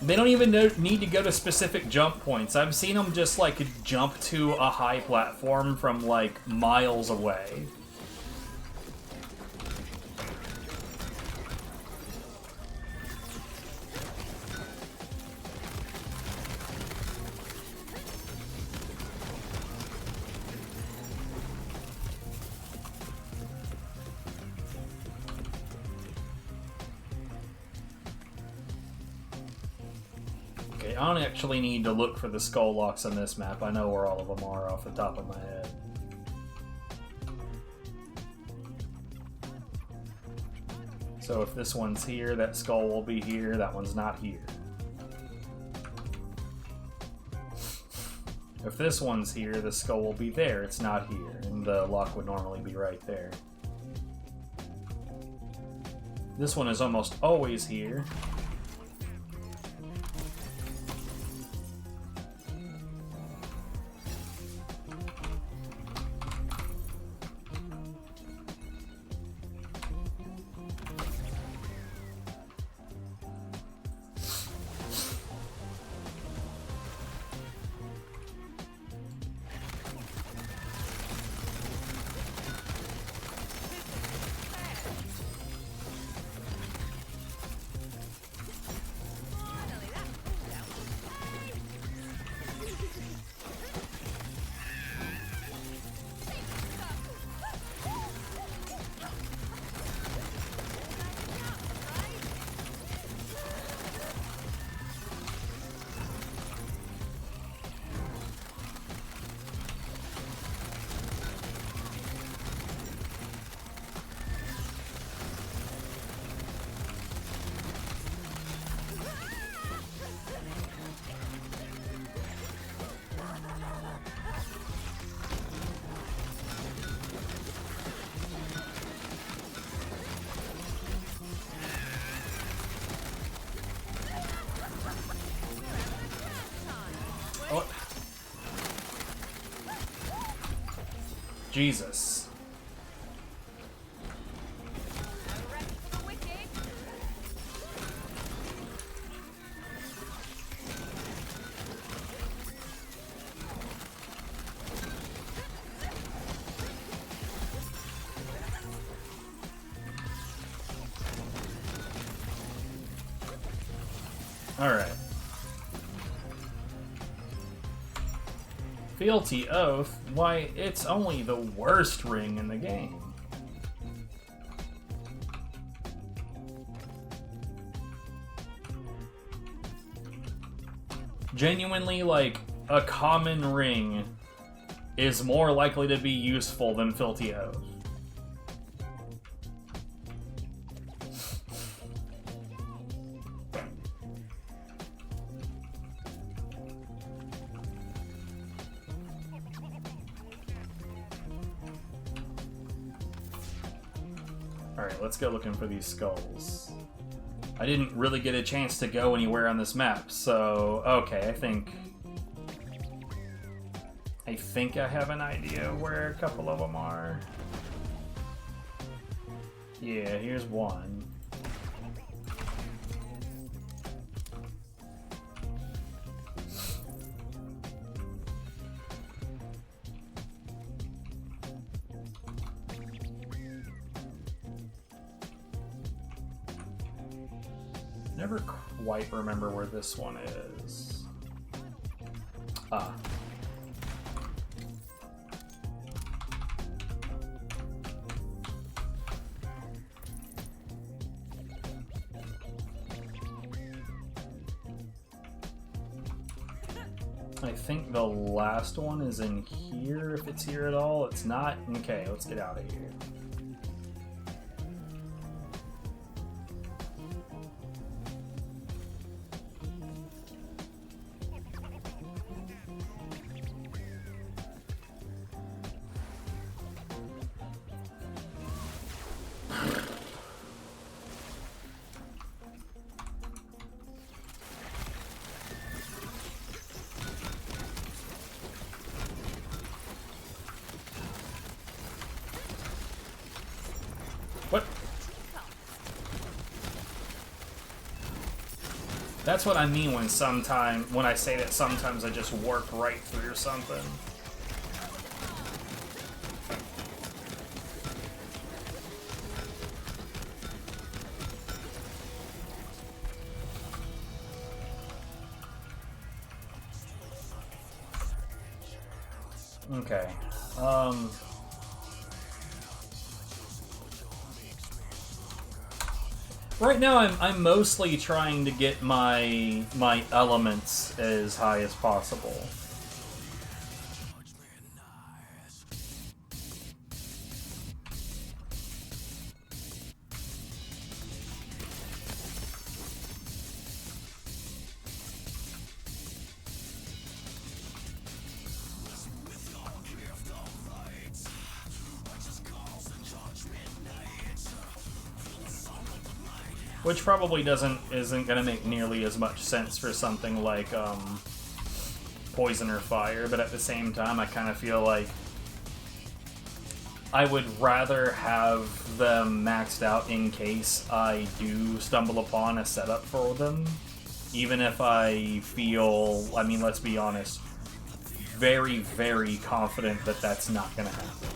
They don't even need to go to specific jump points. I've seen them just like jump to a high platform from like miles away. I don't actually need to look for the skull locks on this map. I know where all of them are off the top of my head. So if this one's here, that skull will be here. That one's not here. If this one's here, the skull will be there. It's not here. And the lock would normally be right there. This one is almost always here. Jesus. All right. Fealty Oath? Why, it's only the worst ring in the game. Genuinely, like, a common ring is more likely to be useful than Fealty Oath. Alright, let's go looking for these skulls. I didn't really get a chance to go anywhere on this map, so... Okay, I think I have an idea where a couple of them are. Yeah, here's one. Never quite remember where this one is. Ah. I think the last one is in here, if it's here at all. It's not? Okay, let's get out of here. What? That's what I mean when I say that sometimes I just warp right through something. Okay. Right now, I'm mostly trying to get my elements as high as possible. Which probably isn't gonna make nearly as much sense for something like poison or fire, but at the same time I kind of feel like I would rather have them maxed out in case I do stumble upon a setup for them, even if I feel, I mean, let's be honest, very, very confident that that's not gonna happen.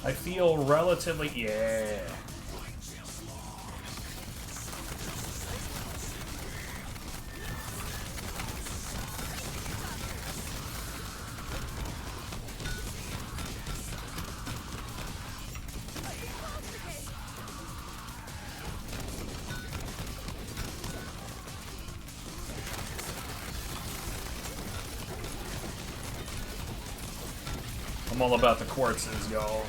I feel relatively, yeah. I'm all about the quartzes, y'all.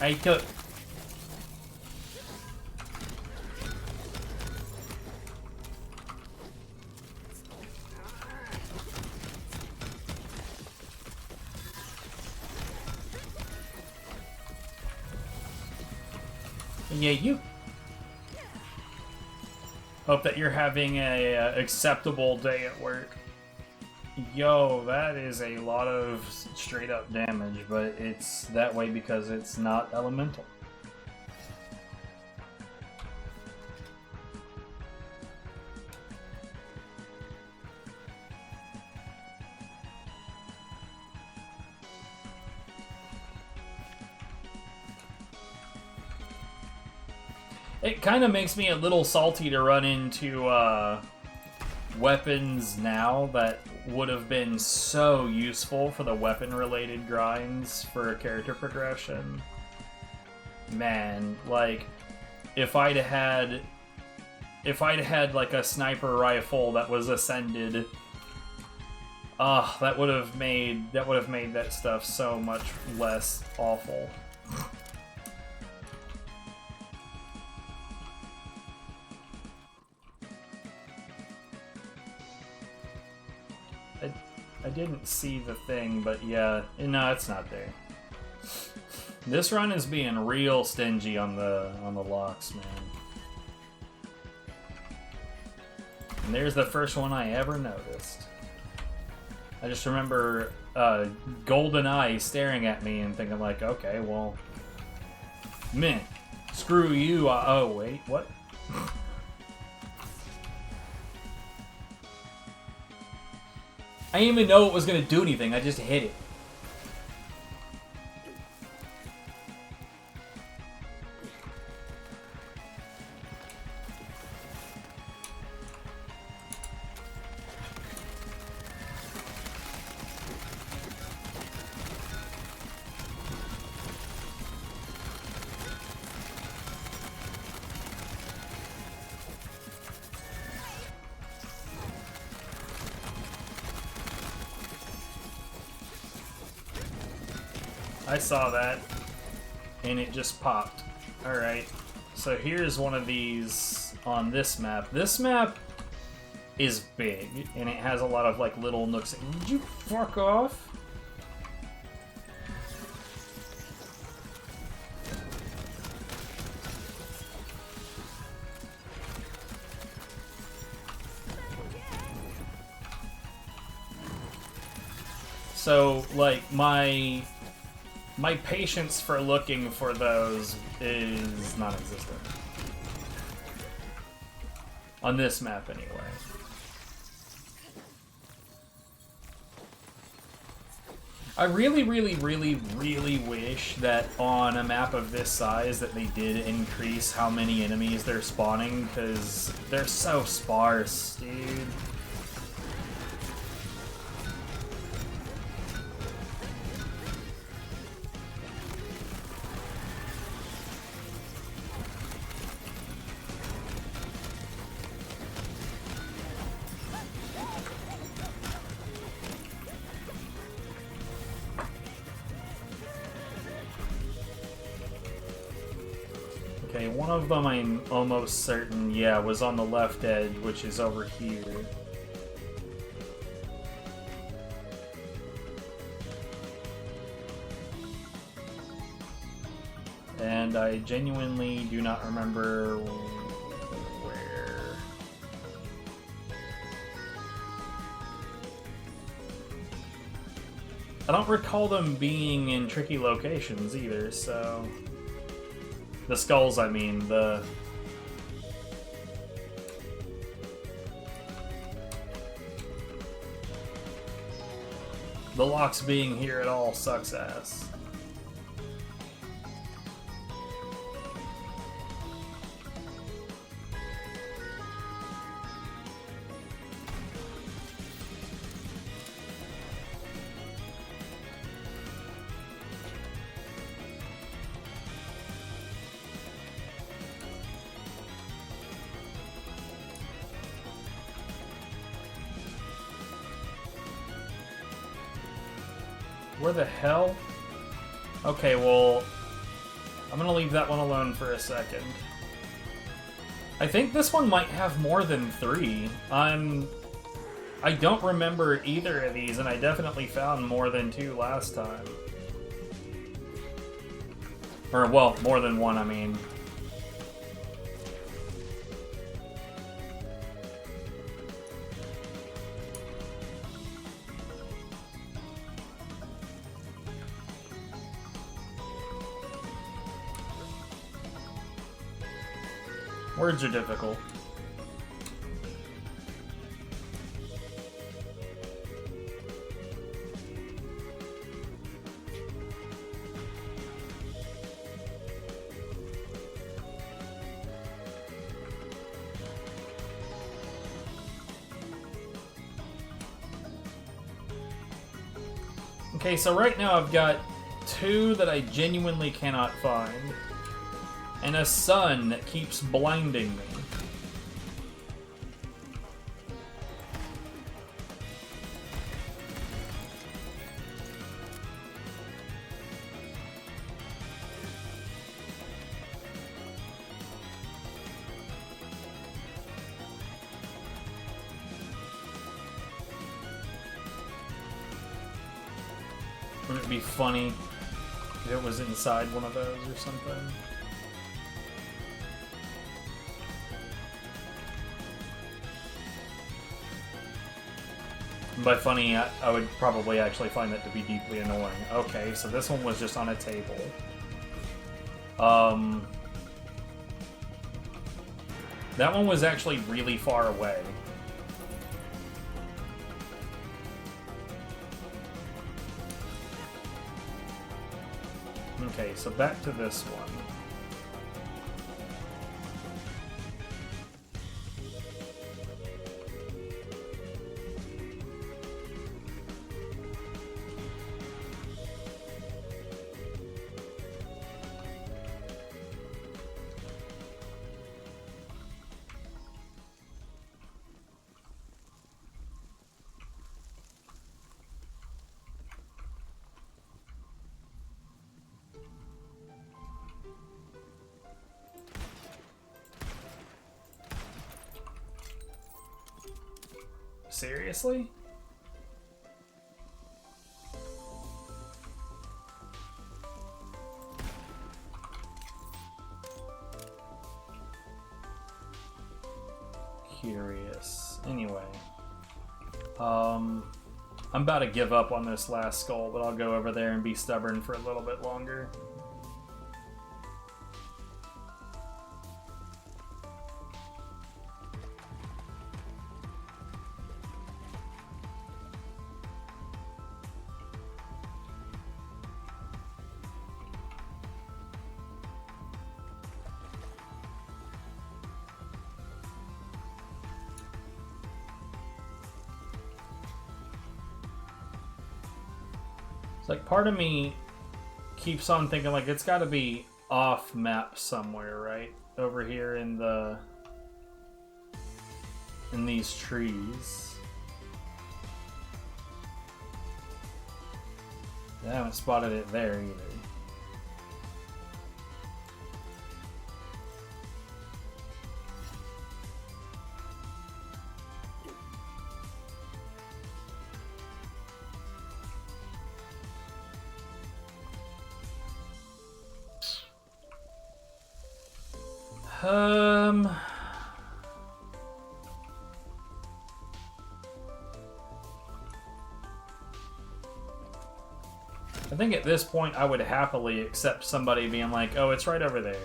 I took. Yeah, you. Hope that you're having a acceptable day at work. Yo, that is a lot of straight up damage, but it's that way because it's not elemental. It kind of makes me a little salty to run into weapons now that would have been so useful for the weapon-related grinds for character progression. Man, like, if I'd had like a sniper rifle that was ascended, that would have made that stuff so much less awful. I didn't see the thing, but yeah, no, it's not there. This run is being real stingy on the locks, man. And there's the first one I ever noticed. I just remember GoldenEye staring at me and thinking like, okay, well, man, screw you. Oh wait, what? I didn't even know it was gonna do anything, I just hit it. I saw that, and it just popped. Alright, so here's one of these on this map. This map is big, and it has a lot of, like, little nooks. Would you fuck off? So, like, my patience for looking for those is non-existent. On this map, anyway. I really, really, really, really wish that on a map of this size that they did increase how many enemies they're spawning, because they're so sparse, dude. Okay, one of them I'm almost certain, yeah, was on the left edge, which is over here. And I genuinely do not remember where. I don't recall them being in tricky locations either, so... The skulls, I mean, the locks being here at all sucks ass. Where the hell? Okay, well, I'm gonna leave that one alone for a second. I think this one might have more than 3. I don't remember either of these, and I definitely found more than 2 last time. Or, well, more than 1, I mean. Words are difficult. Okay, so right now I've got 2 that I genuinely cannot find. And a sun that keeps blinding me. Wouldn't it be funny if it was inside one of those or something? By funny, I would probably actually find that to be deeply annoying. Okay, so this one was just on a table. That one was actually really far away. Okay, so back to this one. Seriously? Curious. Anyway. I'm about to give up on this last skull, but I'll go over there and be stubborn for a little bit longer. Like, part of me keeps on thinking, like, it's got to be off map somewhere, right? Over here in these trees. I haven't spotted it there either. I think at this point I would happily accept somebody being like, oh, it's right over there.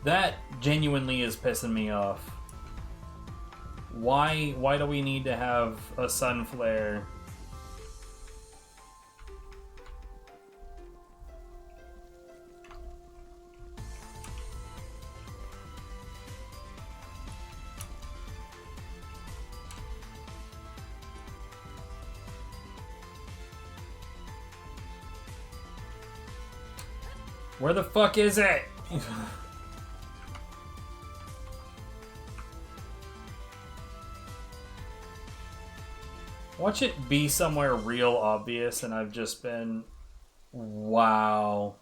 That genuinely is pissing me off. Why do we need to have a sun flare? Where the fuck is it? Watch it be somewhere real obvious, and I've just been... Wow.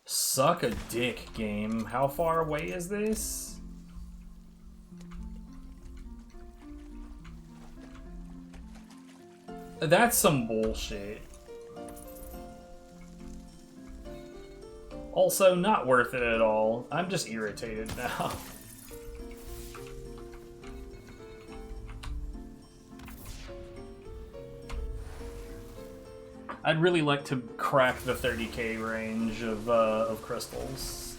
Suck a dick, game. How far away is this? That's some bullshit. Also, not worth it at all. I'm just irritated now. I'd really like to crack the 30k range of crystals.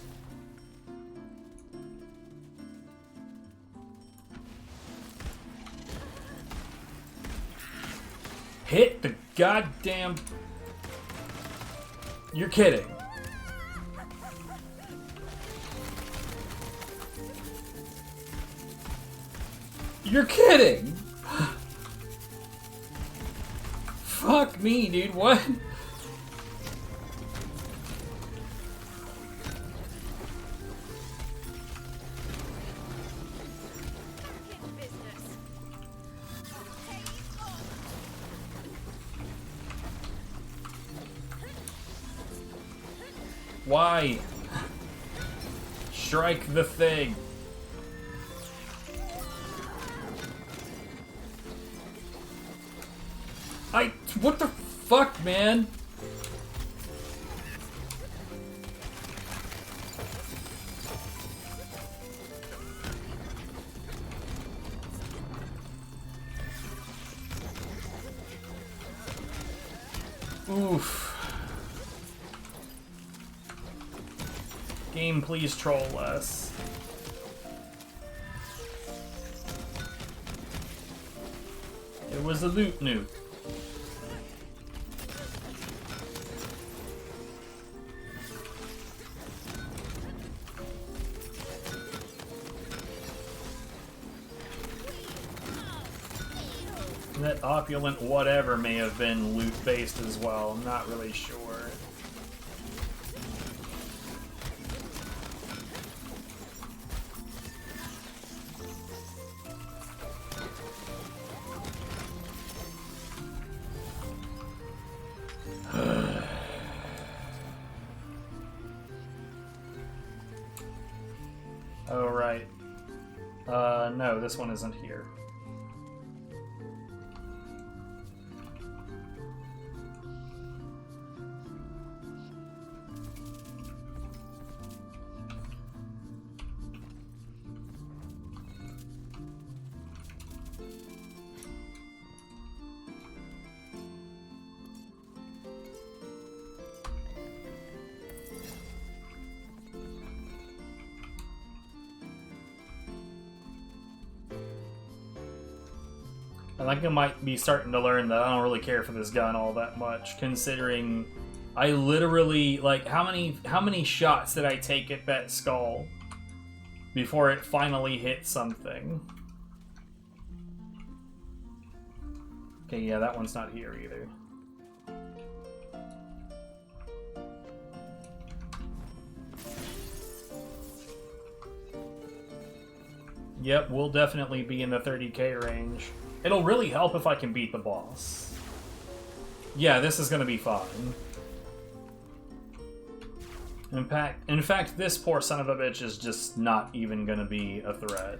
Hit the goddamn... You're kidding. You're kidding! Fuck me, dude, what? Why? Strike the thing. What the fuck, man? Oof. Game, please troll us. It was a loot nuke. That opulent whatever may have been loot-based as well. I'm not really sure. Oh, right. No, this one isn't here. I think I might be starting to learn that I don't really care for this gun all that much, considering I literally, like, how many shots did I take at that skull before it finally hit something? Okay, yeah, that one's not here either. Yep, we'll definitely be in the 30k range. It'll really help if I can beat the boss. Yeah, this is gonna be fine. In fact, this poor son of a bitch is just not even gonna be a threat.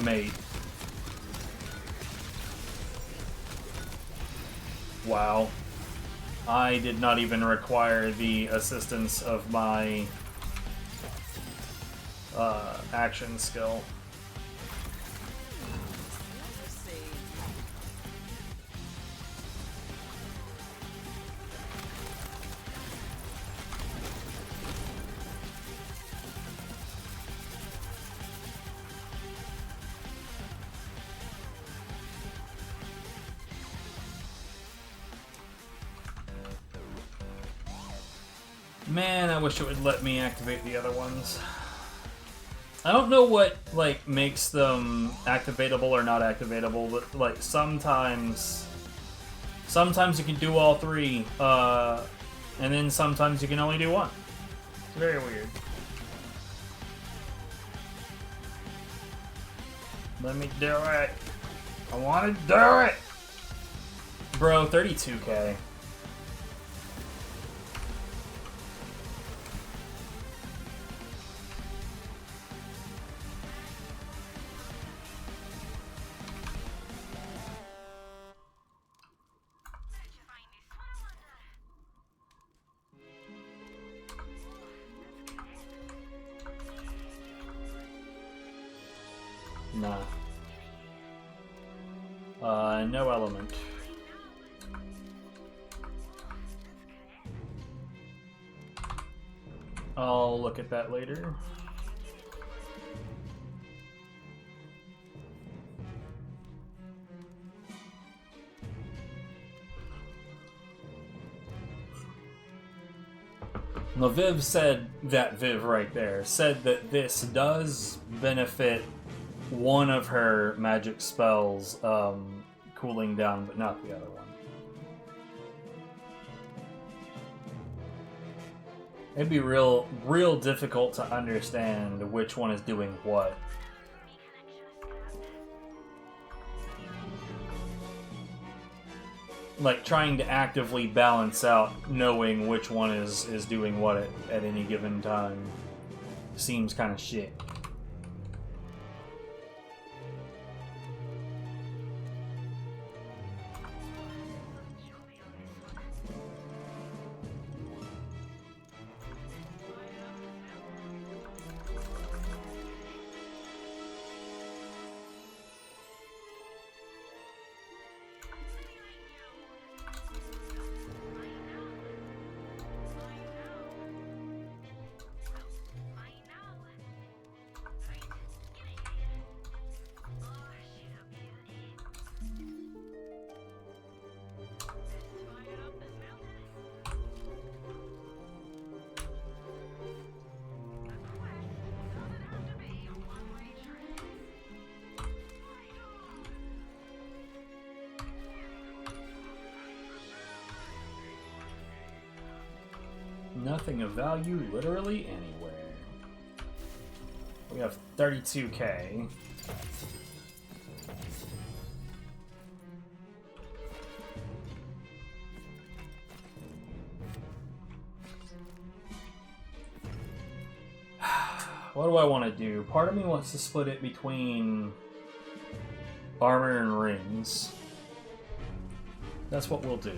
Mate. Wow. I did not even require the assistance of my action skill. Man, I wish it would let me activate the other ones. I don't know what, like, makes them activatable or not activatable, but, like, sometimes you can do all three, and then sometimes you can only do one. It's very weird. Let me do it. I want to do it! Bro, 32k. Nah. No element. I'll look at that later. Now, Viv said that, Viv right there, said that this does benefit one of her magic spells cooling down, but not the other one. It'd be real difficult to understand which one is doing what. Like, trying to actively balance out knowing which one is doing what at any given time seems kind of shit. Nothing of value literally anywhere. We have 32k. What do I want to do? Part of me wants to split it between armor and rings. That's what we'll do.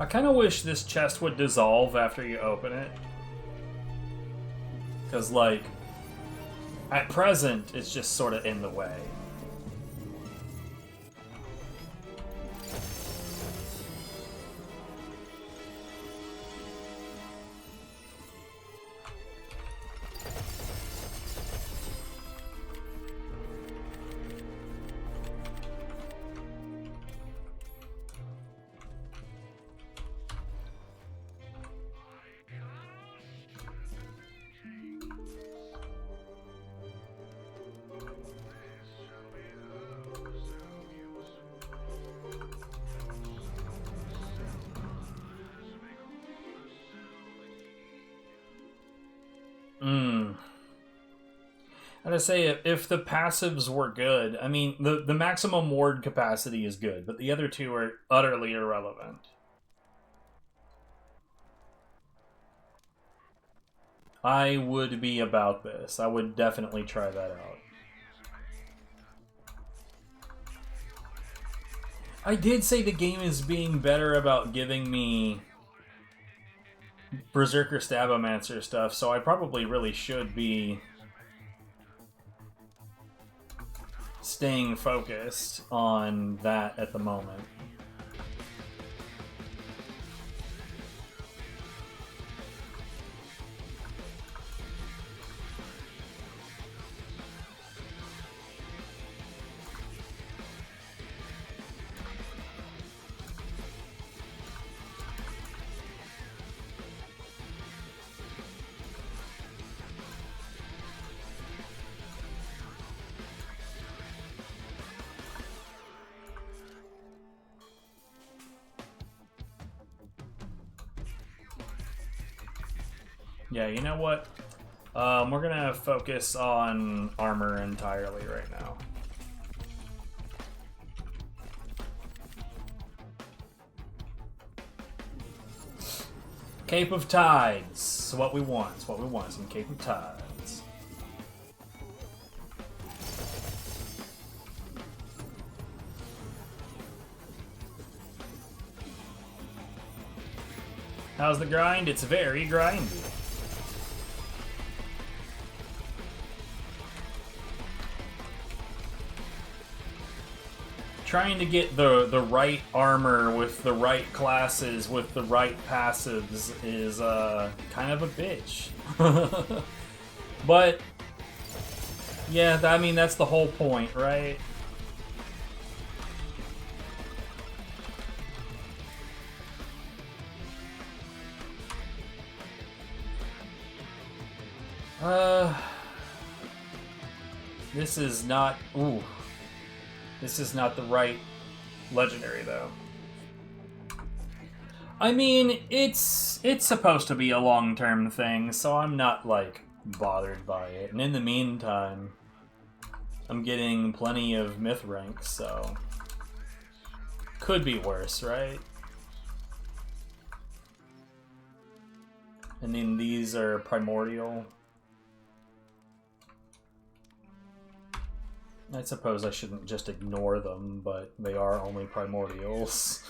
I kind of wish this chest would dissolve after you open it. Because, like, at present, it's just sort of in the way. I'd say if the passives were good, I mean, the maximum ward capacity is good, but the other two are utterly irrelevant. I would be about this. I would definitely try that out. I did say the game is being better about giving me Berserker Stabomancer stuff, so I probably really should be staying focused on that at the moment. Yeah, you know what? We're gonna focus on armor entirely right now. Cape of Tides. So what we want. It's what we want. Some Cape of Tides. How's the grind? It's very grindy. Trying to get the right armor with the right classes with the right passives is kind of a bitch. But yeah, I mean that's the whole point, right? This is not. Ooh. This is not the right legendary, though. I mean, it's supposed to be a long-term thing, so I'm not, like, bothered by it. And in the meantime, I'm getting plenty of myth ranks, so... Could be worse, right? And then these are primordial. I suppose I shouldn't just ignore them, but they are only primordials.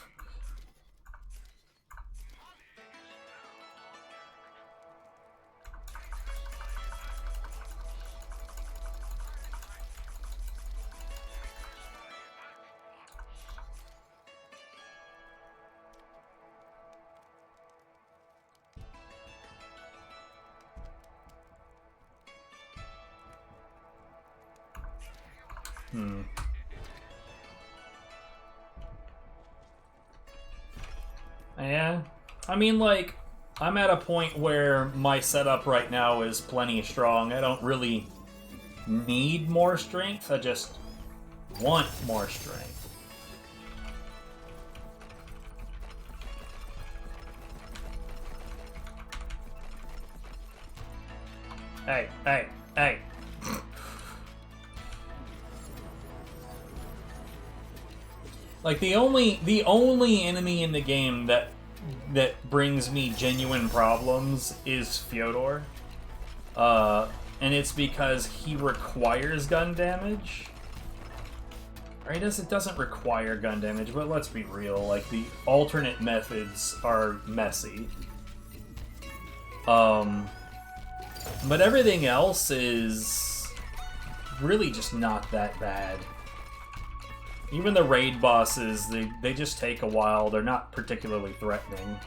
Yeah, I mean, like, I'm at a point where my setup right now is plenty strong. I don't really need more strength, I just want more strength. Hey, hey, hey. Like, the only enemy in the game that brings me genuine problems is Fyodor. And it's because he requires gun damage. Right? It doesn't require gun damage, but let's be real, like, the alternate methods are messy. But everything else is really just not that bad. Even the raid bosses, they just take a while. They're not particularly threatening.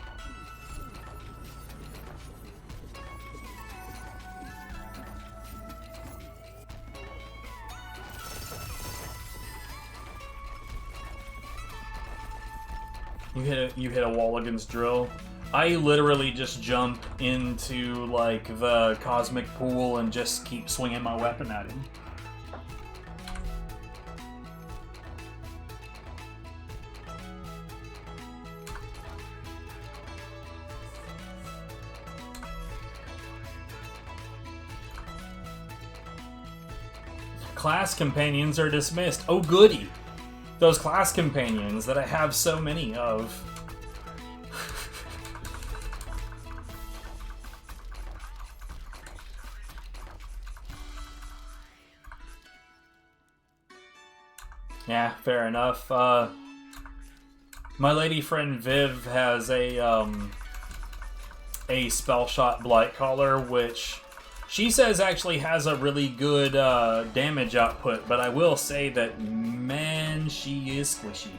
You hit a Walligan's drill. I literally just jump into, like, the cosmic pool and just keep swinging my weapon at him. Class companions are dismissed. Oh, goody! Those class companions that I have so many of. Yeah, fair enough. My lady friend Viv has a spell shot blight collar, which she says actually has a really good damage output, but I will say that, man, she is squishy.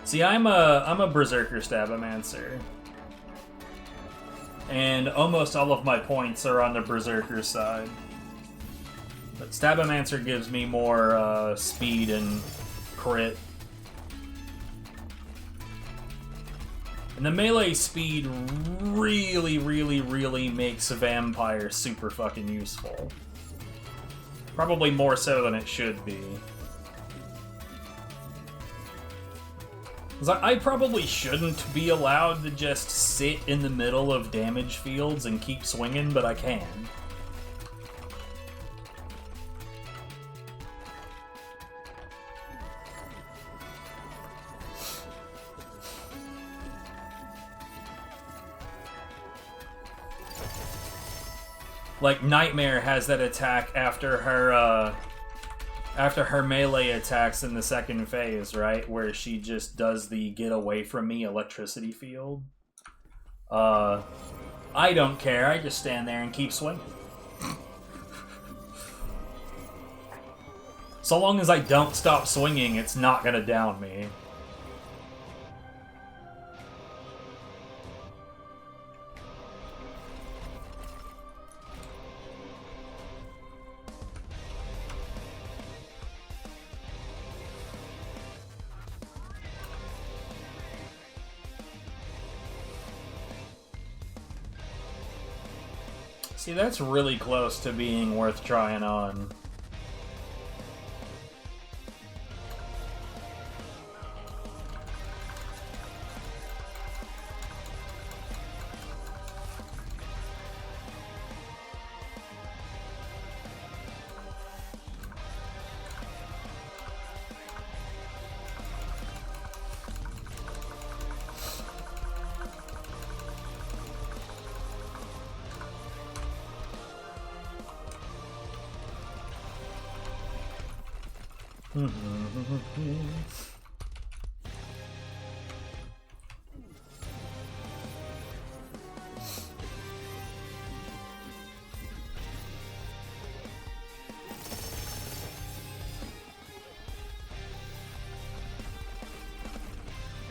See, I'm a Berserker Stabomancer, and almost all of my points are on the Berserker side. But Stabomancer gives me more speed and crit. And the melee speed really, really, really makes a vampire super fucking useful. Probably more so than it should be. 'Cause I probably shouldn't be allowed to just sit in the middle of damage fields and keep swinging, but I can. Like, Nightmare has that attack after her melee attacks in the second phase, right? Where she just does the get away from me electricity field. I don't care, I just stand there and keep swinging. So long as I don't stop swinging, it's not gonna down me. See, that's really close to being worth trying on.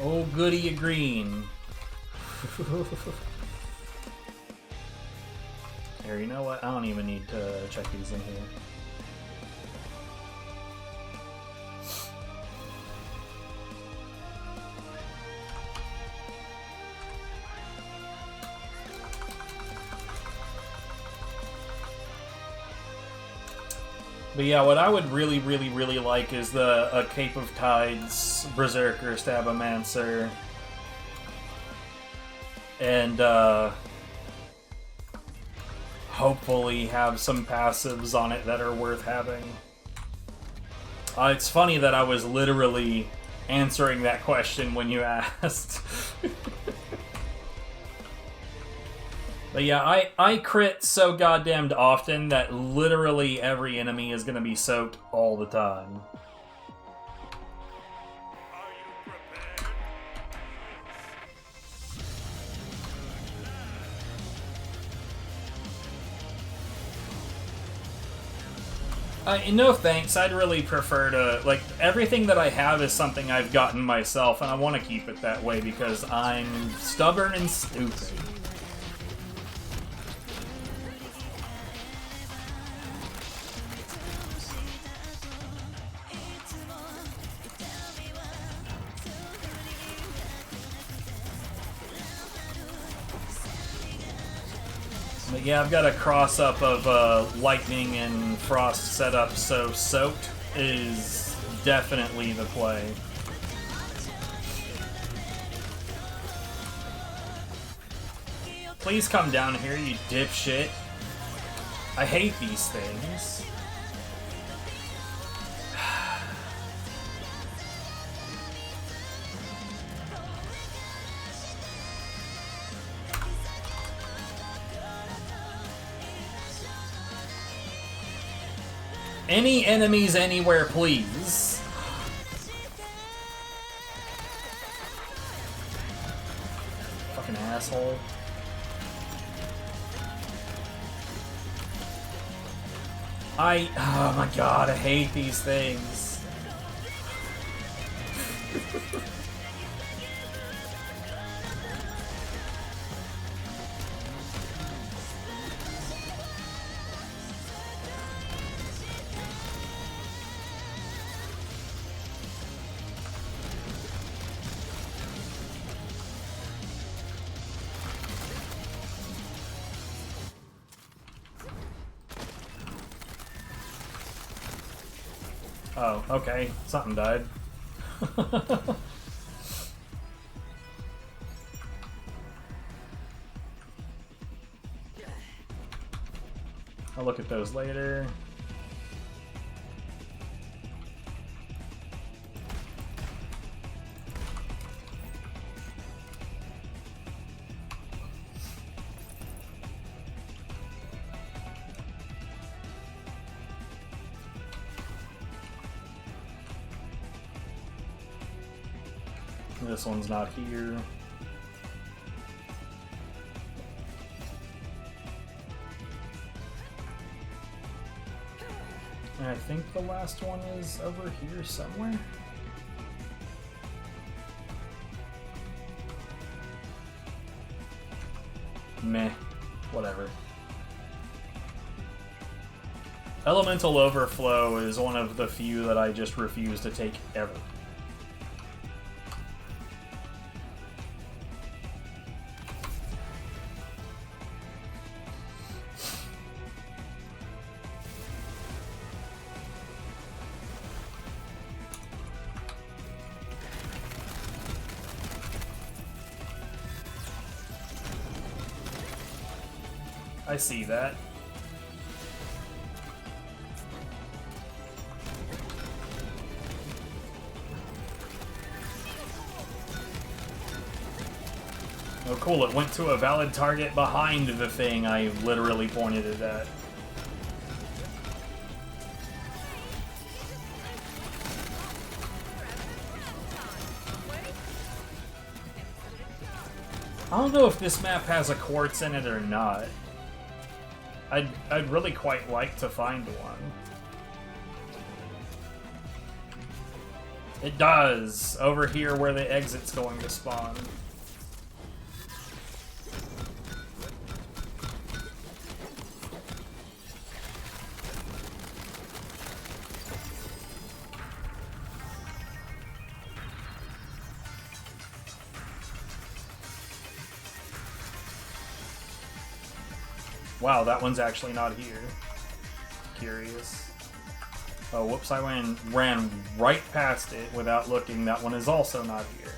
Oh, goody green. Here, you know what? I don't even need to check these in here. But yeah, what I would really like is a Cape of Tides, Berserker, Stabomancer, and hopefully have some passives on it that are worth having. It's funny that I was literally answering that question when you asked. But yeah, I crit so goddamned often that literally every enemy is gonna be soaked all the time. No thanks, I'd really prefer to, like, everything that I have is something I've gotten myself, and I want to keep it that way because I'm stubborn and stupid. But yeah, I've got a cross-up of lightning and frost setup, so soaked is definitely the play. Please come down here, you dipshit. I hate these things. Any enemies anywhere, please. Fucking asshole. Oh my god, I hate these things. Oh, okay. Something died. I'll look at those later. This one's not here. And I think the last one is over here somewhere. Meh. Whatever. Elemental Overflow is one of the few that I just refuse to take ever. I see that. Oh cool, it went to a valid target behind the thing I literally pointed it at. I don't know if this map has a quartz in it or not. I'd really quite like to find one. It does! Over here where the exit's going to spawn. Wow, that one's actually not here. Curious. Oh, whoops, I ran right past it without looking. That one is also not here.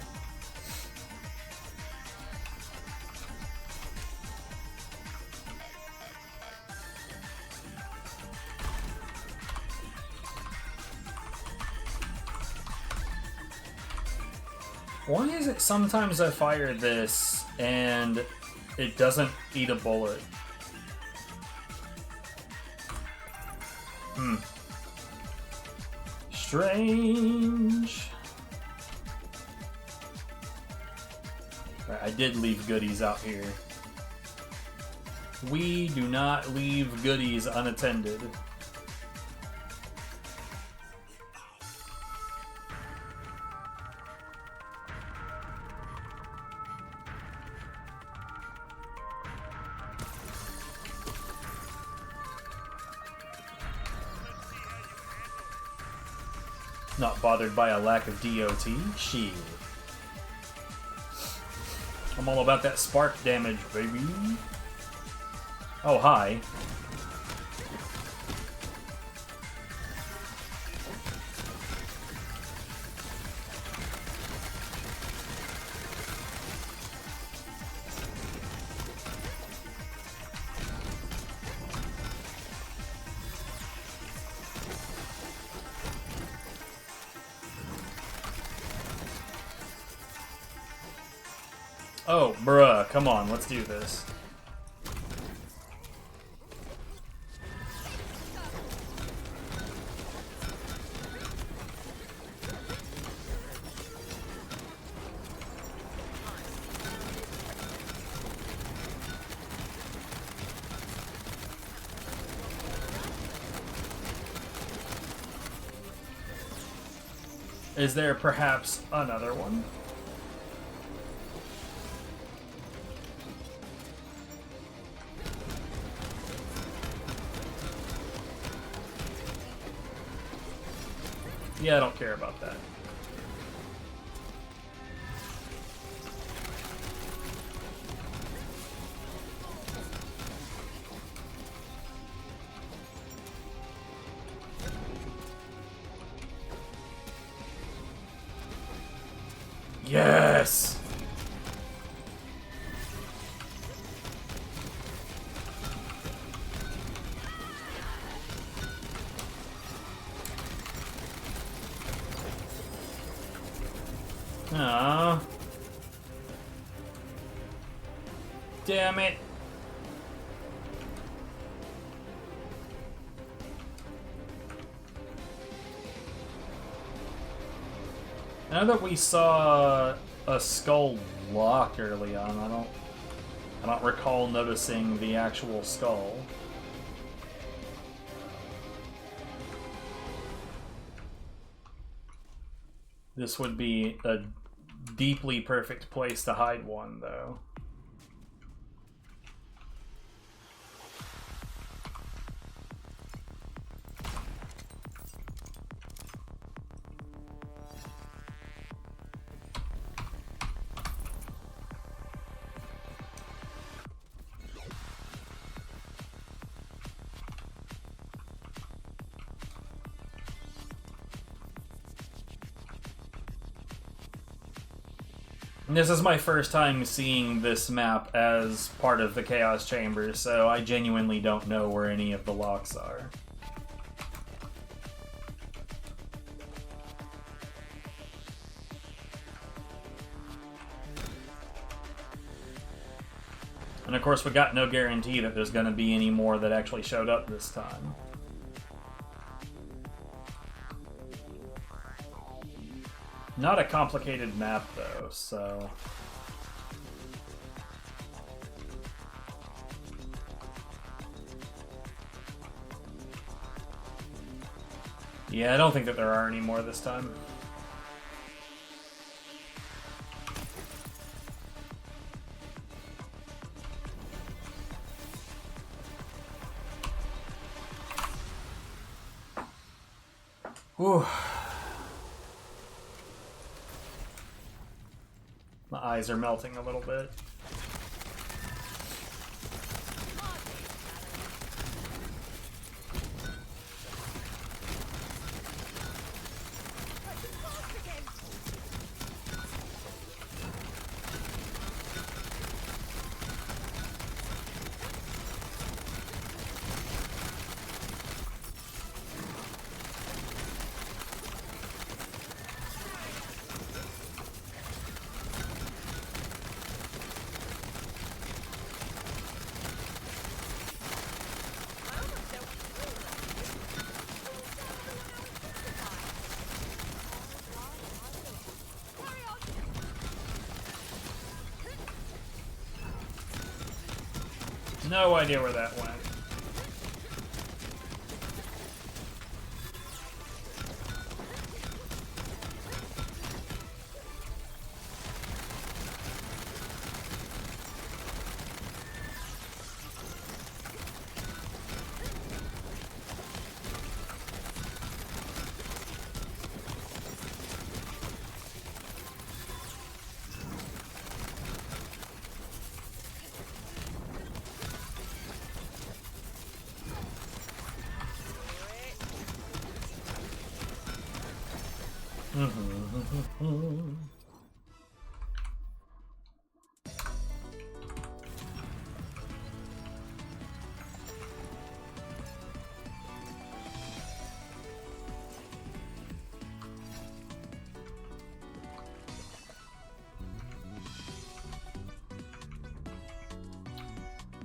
Why is it sometimes I fire this and it doesn't eat a bullet? Strange. Right, I did leave goodies out here. We do not leave goodies unattended. Not bothered by a lack of DOT? Shit. I'm all about that spark damage, baby. Oh, hi. Oh, bruh, come on, let's do this. Is there perhaps another one? Yeah, I don't care about that. Yes! Aww. Damn it. Now that we saw a skull lock early on, I don't recall noticing the actual skull. This would be a deeply perfect place to hide one, though. And this is my first time seeing this map as part of the Chaos Chamber, so I genuinely don't know where any of the locks are. And of course, we got no guarantee that there's going to be any more that actually showed up this time. Not a complicated map, though, so... Yeah, I don't think that there are any more this time. Whew. My eyes are melting a little bit. No idea where that went.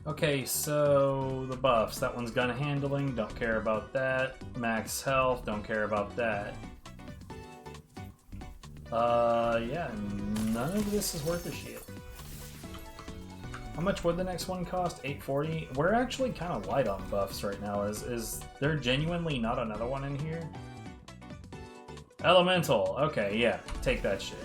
Okay, so the buffs. That one's gun handling, don't care about that. Max health, don't care about that. Yeah, none of this is worth a shit. How much would the next one cost? 840? We're actually kind of light on buffs right now. Is there genuinely not another one in here? Elemental. Okay, yeah, take that shit.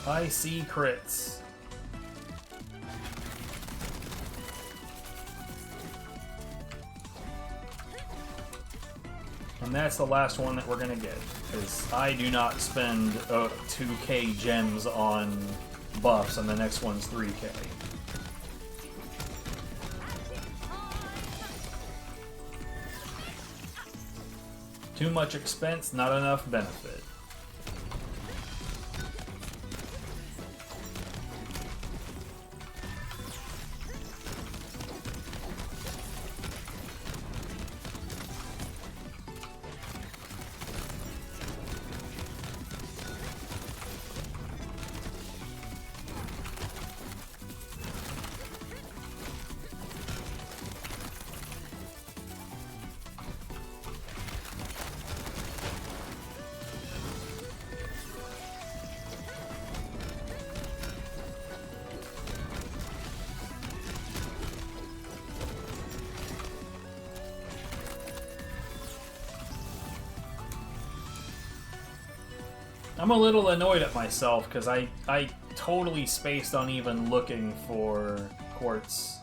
I see crits. And that's the last one that we're gonna get, because I do not spend 2k gems on buffs, and the next one's 3k. Too much expense, not enough benefit. I'm a little annoyed at myself because I totally spaced on even looking for quartz.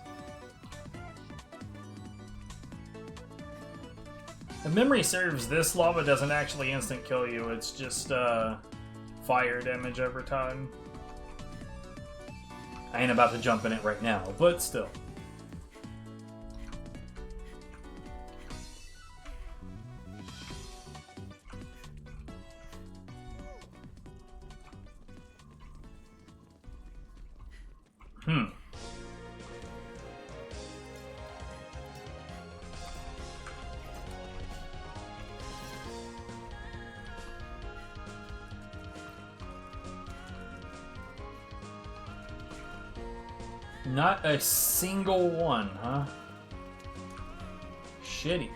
If memory serves, this lava doesn't actually instant kill you, it's just fire damage over time. I ain't about to jump in it right now, but still. Not a single one, huh? Shitty.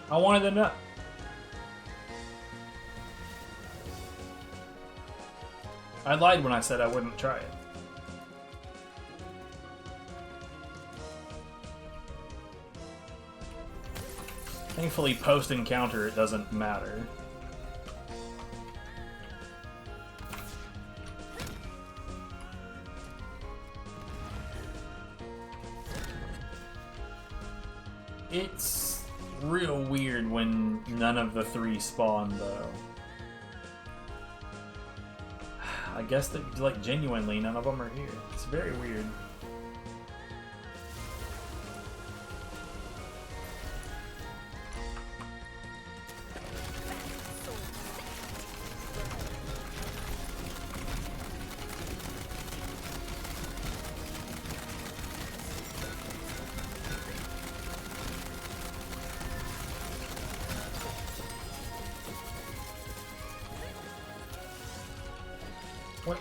I wanted to know. I lied when I said I wouldn't try it. Thankfully, post-encounter, it doesn't matter. It's real weird when none of the three spawn, though. I guess that, like, genuinely, none of them are here. It's very weird. What?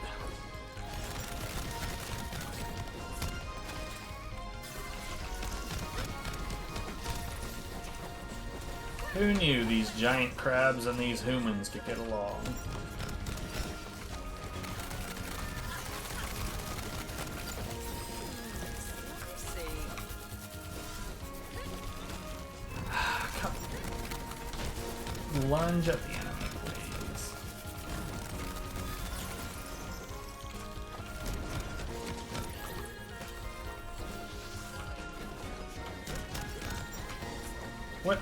Who knew these giant crabs and these humans could get along? Lunge at the enemy, please. What?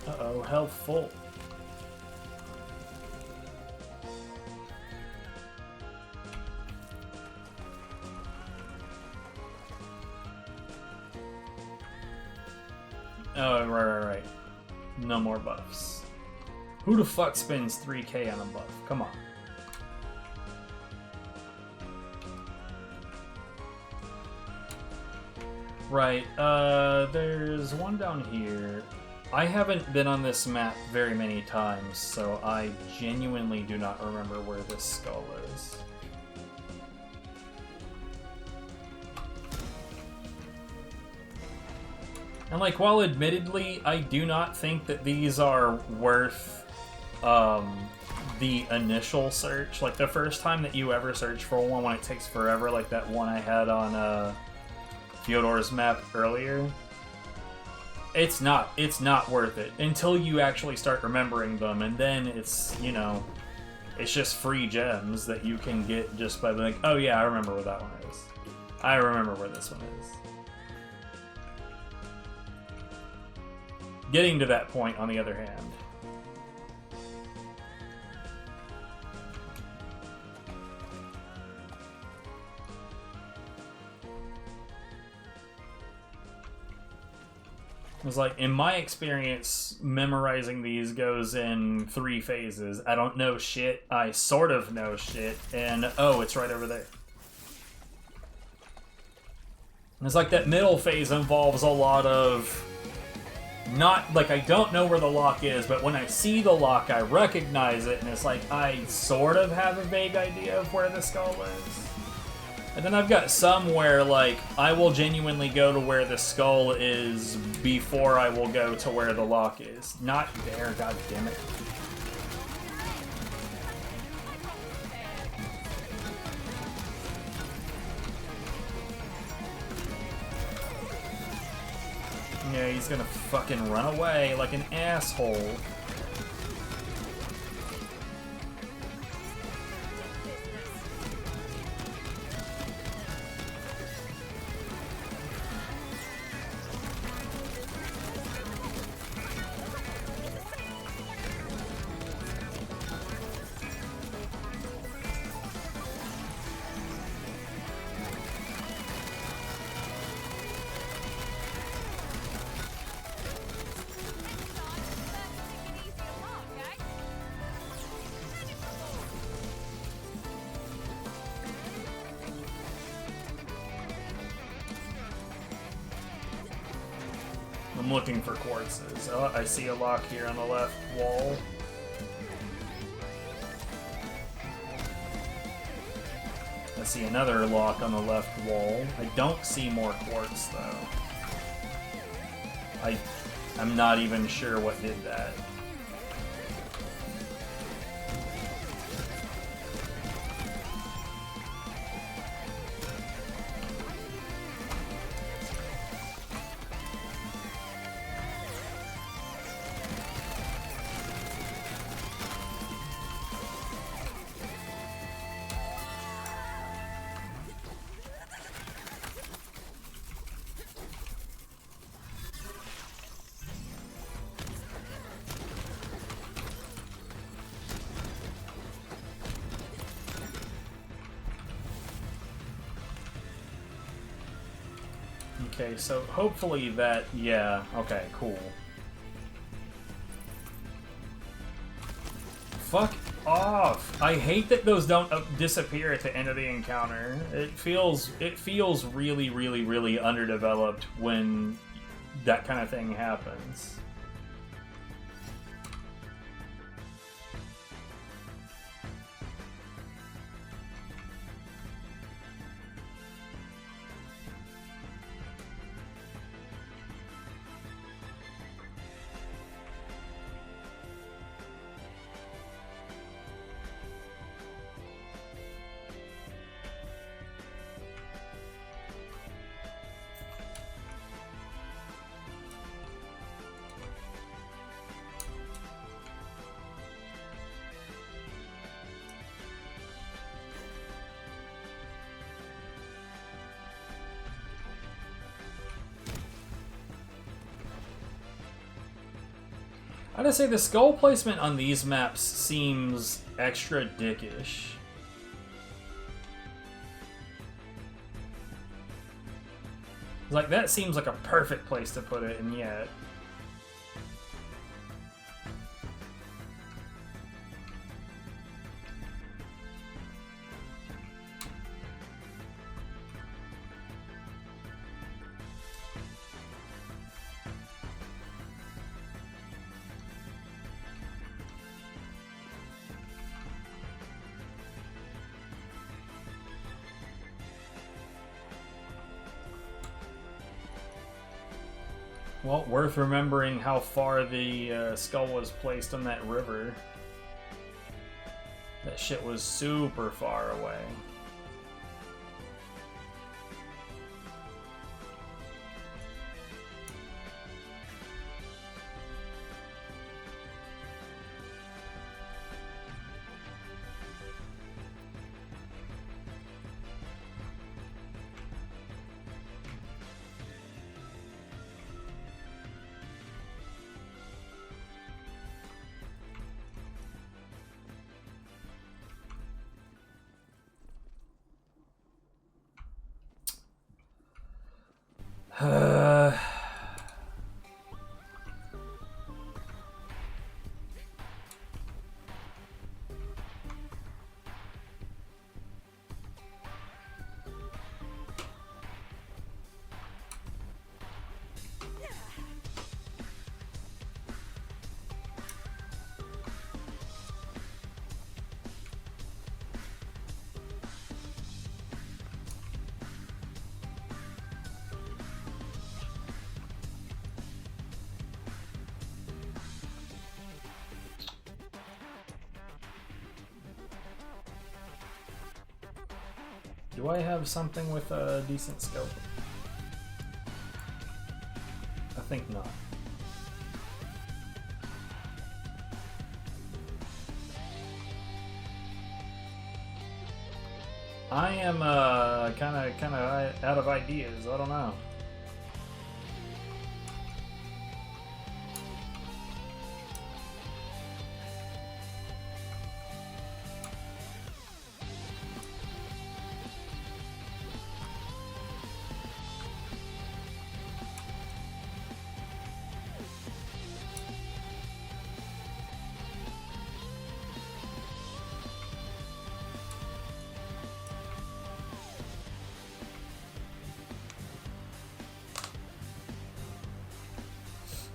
Uh-oh, health full. Oh, right. No more buffs. Who the fuck spends 3k on a buff? Come on. Right, there's one down here. I haven't been on this map very many times, so I genuinely do not remember where this skull is. And like, while admittedly, I do not think that these are worth the initial search. Like, the first time that you ever search for one when it takes forever, like that one I had on Fyodor's map earlier. It's not worth it until you actually start remembering them, and then it's, you know, it's just free gems that you can get just by being like, oh yeah, I remember where that one is. I remember where this one is. Getting to that point, on the other hand. It's like, in my experience, memorizing these goes in 3 phases. I don't know shit, I sort of know shit, and oh, it's right over there. And it's like that middle phase involves a lot of... Not, like, I don't know where the lock is, but when I see the lock, I recognize it, and it's like, I sort of have a vague idea of where the skull is. And then I've got some where, like, I will genuinely go to where the skull is before I will go to where the lock is. Not there, god damn it. Yeah, he's gonna fucking run away like an asshole. I'm looking for quartzes. Oh, I see a lock here on the left wall. I see another lock on the left wall. I don't see more quartz though. I'm not even sure what did that. Okay, so hopefully that, yeah, okay, cool. Fuck off! I hate that those don't disappear at the end of the encounter. It feels really, really, really underdeveloped when that kind of thing happens. I gotta say, the skull placement on these maps seems extra dickish. Like, that seems like a perfect place to put it, and yet... Well, worth remembering how far the skull was placed on that river. That shit was super far away. Do I have something with a decent scope? I think not. I am kind of out of ideas. I don't know.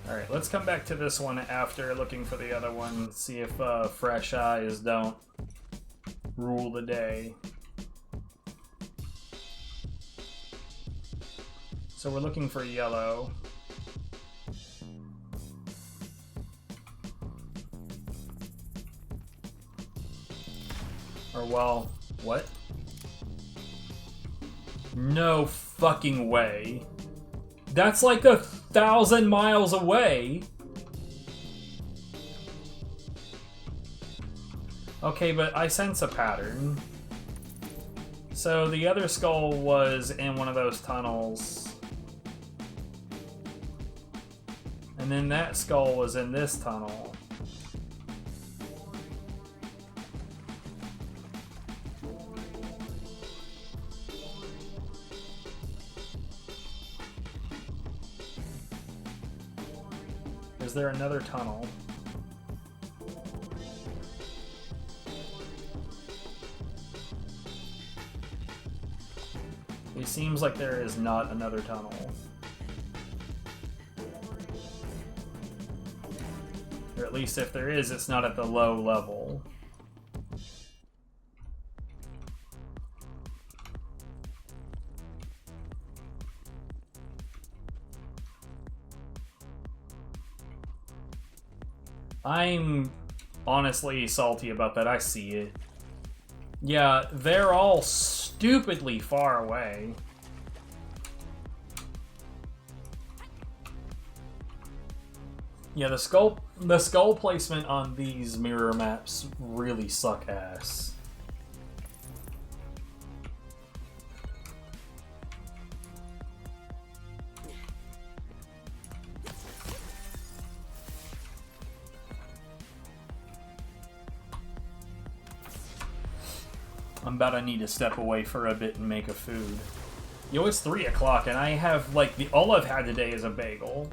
Alright, let's come back to this one after looking for the other one. See if fresh eyes don't rule the day. So we're looking for yellow. Or well, what? No fucking way. That's like 1,000 miles away. Okay, but I sense a pattern. So the other skull was in one of those tunnels. And then that skull was in this tunnel. Is there another tunnel? It seems like there is not another tunnel. Or at least if there is, it's not at the low level. I'm honestly salty about that. I see it. Yeah, they're all stupidly far away. Yeah, the skull placement on these mirror maps really suck ass. I'm about to need to step away for a bit and make a food. Yo, it's 3 o'clock and I have, like, all I've had today is a bagel.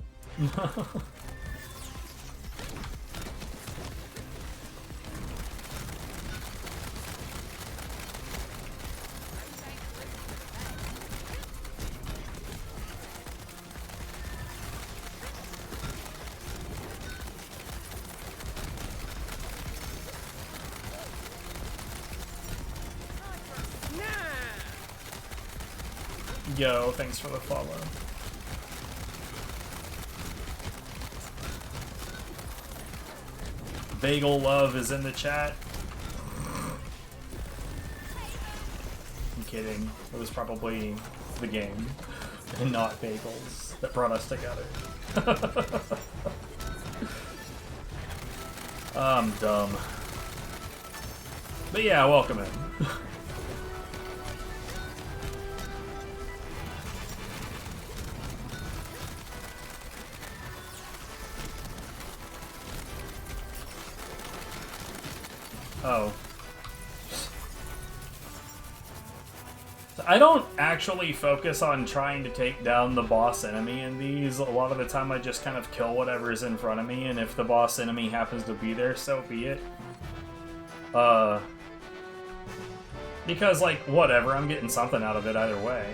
Yo, thanks for the follow. Bagel love is in the chat. I'm kidding. It was probably the game and not bagels that brought us together. I'm dumb. But yeah, welcome in. Oh. I don't actually focus on trying to take down the boss enemy in these. A lot of the time I just kind of kill whatever's in front of me, and if the boss enemy happens to be there, so be it. Because, like, whatever, I'm getting something out of it either way.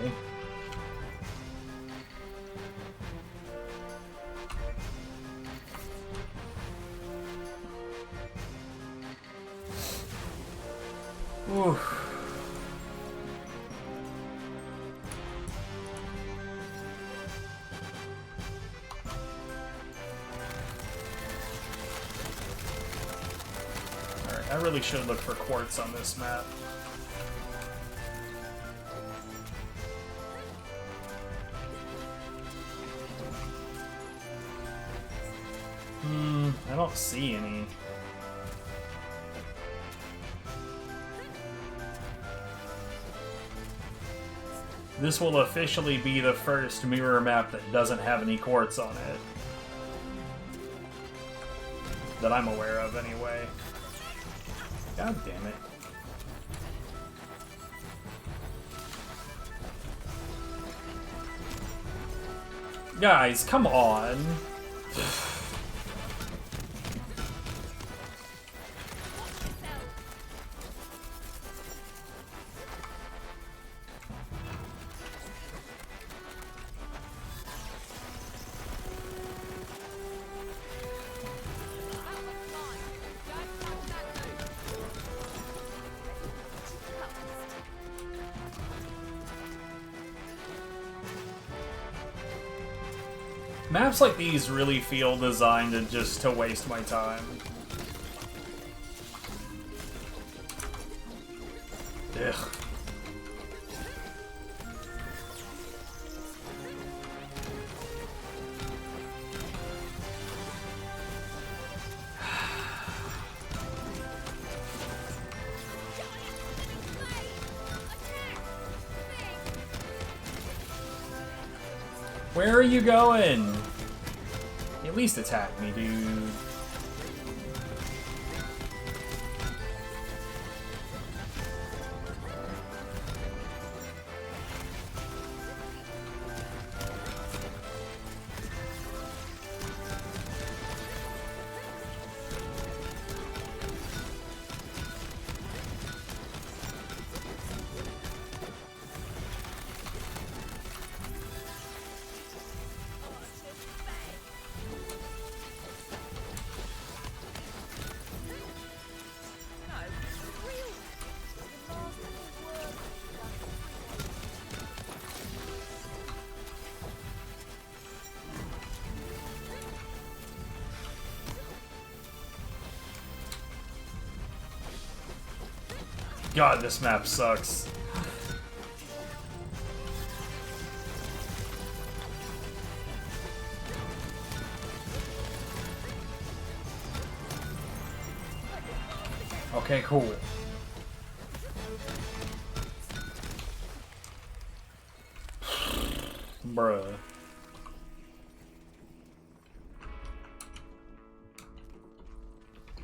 Oof. Alright, I really should look for quartz on this map. I don't see any. This will officially be the first mirror map that doesn't have any quartz on it. That I'm aware of, anyway. God damn it. Guys, come on. Maps like these really feel designed to waste my time. Ugh. Where are you going? At least attack me, dude. God, this map sucks. Okay, cool. Bruh.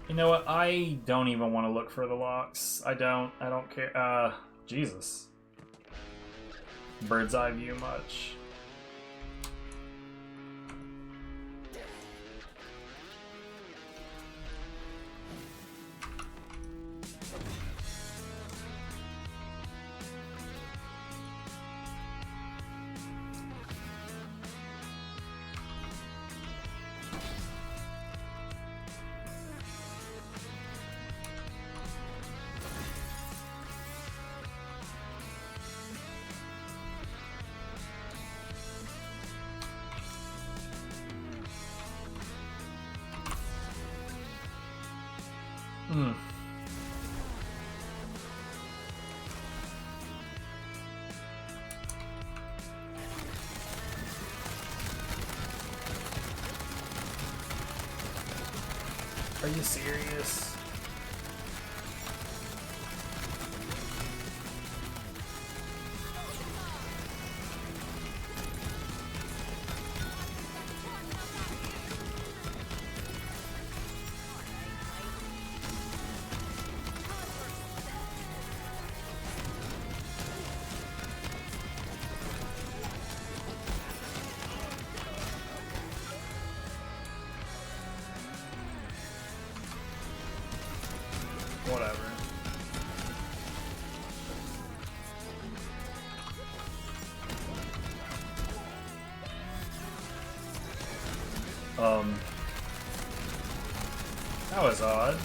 You know what? I don't even want to look for the locks. I don't care. Jesus. Bird's eye view much. Hmm. Are you serious? Whatever. That was odd.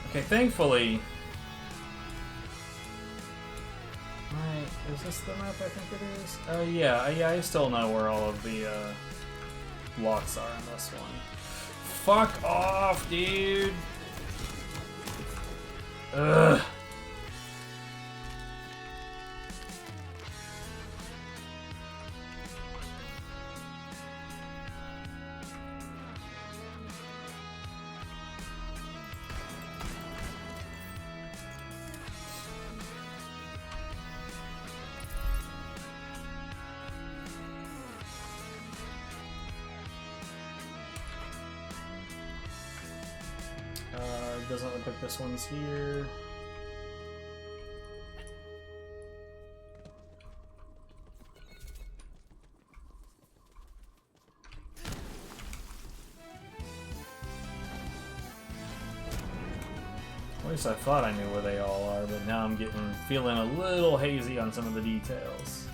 Okay, thankfully... Right, is this the map I think it is? Yeah, I still know where all of the, locks are in this one. Fuck off, dude! Ugh! Doesn't look like this one's here. least I thought I knew where they all are, but now I'm feeling a little hazy on some of the details.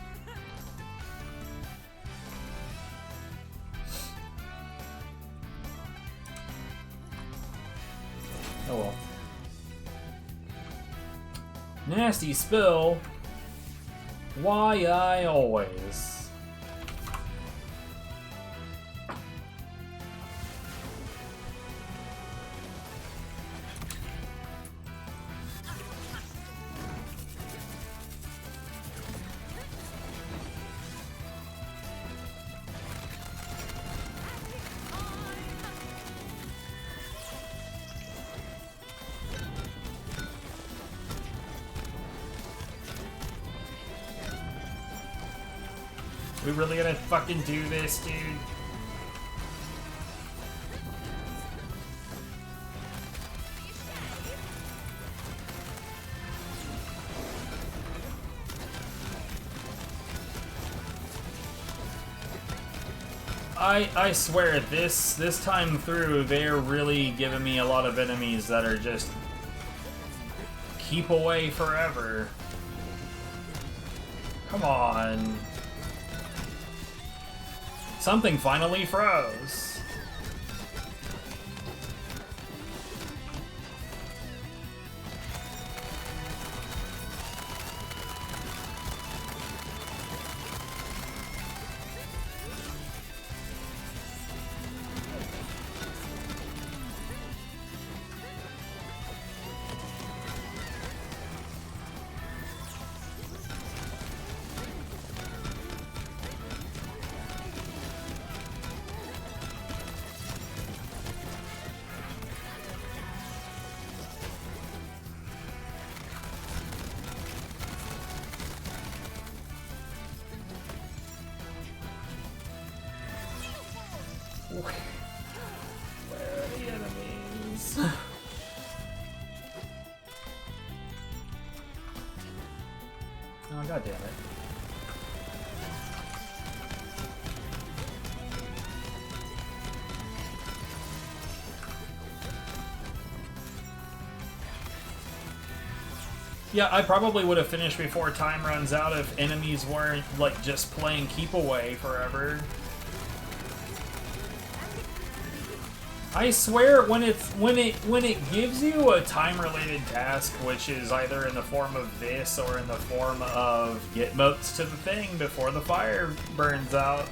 Oh well. Nasty spill. Why I always. We really gonna fucking do this, dude? I swear, this time through, they're really giving me a lot of enemies that are just keep away forever. Come on. Something finally froze. Where are the enemies? Oh, god damn it. Yeah, I probably would have finished before time runs out if enemies weren't, like, just playing keep away forever. I swear, when it gives you a time-related task, which is either in the form of this or in the form of get motes to the thing before the fire burns out,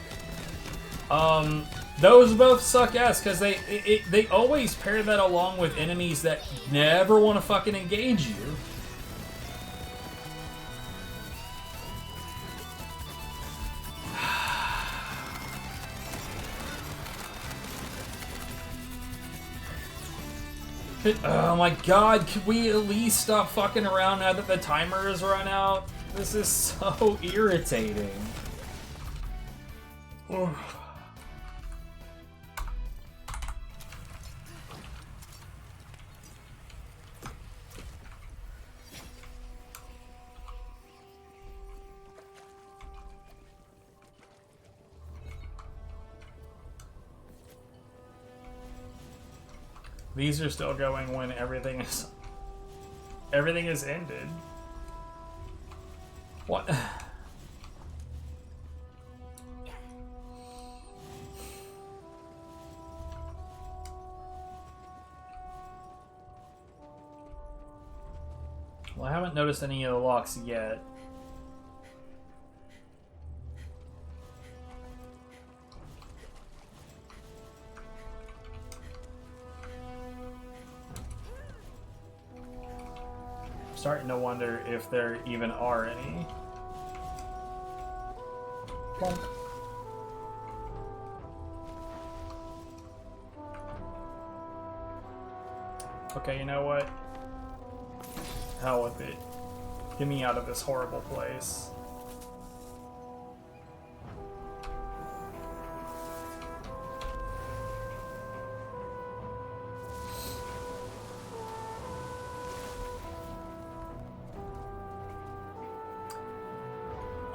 those both suck ass because they always pair that along with enemies that never want to fucking engage you. Oh my god, could we at least stop fucking around now that the timer has run out? This is so irritating. Ugh. These are still going when everything is ended. What? Well, I haven't noticed any of the locks yet. Starting to wonder if there even are any. Plunk. Okay, you know what? Hell with it. Get me out of this horrible place.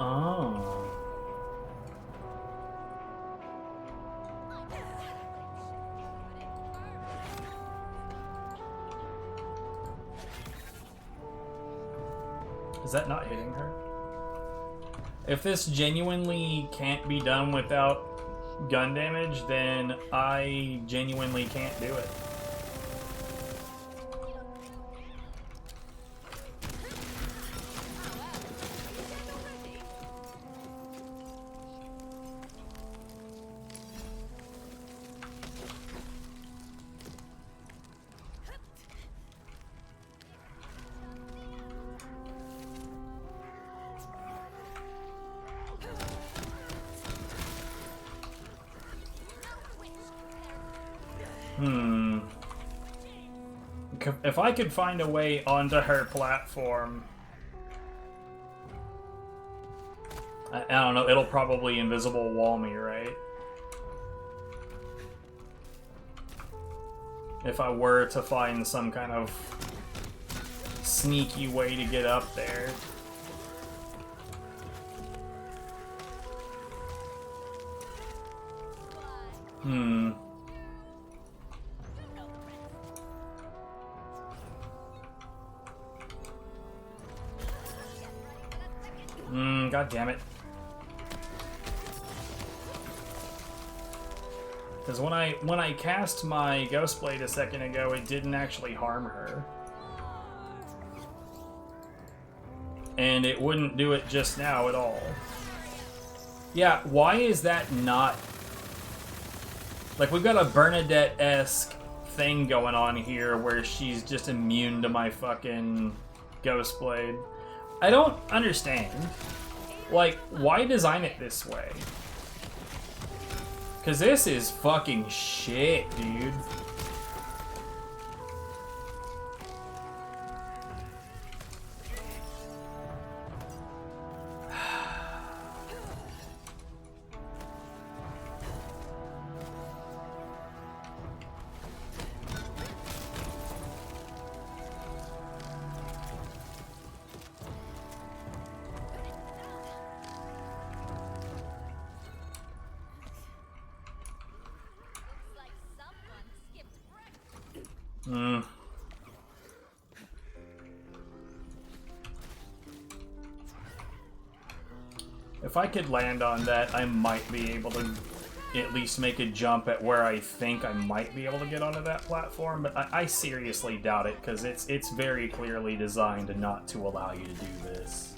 Oh. Is that not hitting her? If this genuinely can't be done without gun damage, then I genuinely can't do it. If I could find a way onto her platform, I don't know, it'll probably invisible wall me, right? If I were to find some kind of sneaky way to get up there. God damn it. Because when I cast my Ghost Blade a second ago, it didn't actually harm her. And it wouldn't do it just now at all. Yeah, why is that not... Like, we've got a Bernadette-esque thing going on here where she's just immune to my fucking Ghost Blade. I don't understand. Like, why design it this way? Because this is fucking shit, dude. If I could land on that, I might be able to at least make a jump at where I think I might be able to get onto that platform, but I seriously doubt it, because it's very clearly designed not to allow you to do this.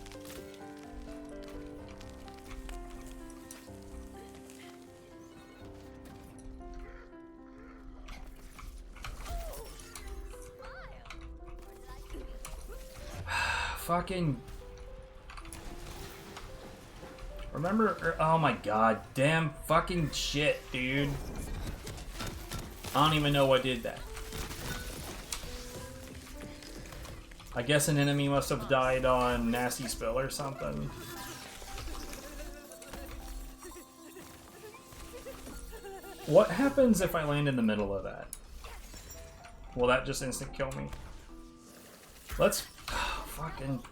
Fucking... Remember, oh my god, damn fucking shit, dude. I don't even know what did that. I guess an enemy must have died on Nasty Spill or something. What happens if I land in the middle of that? Will that just instant kill me? Let's fucking...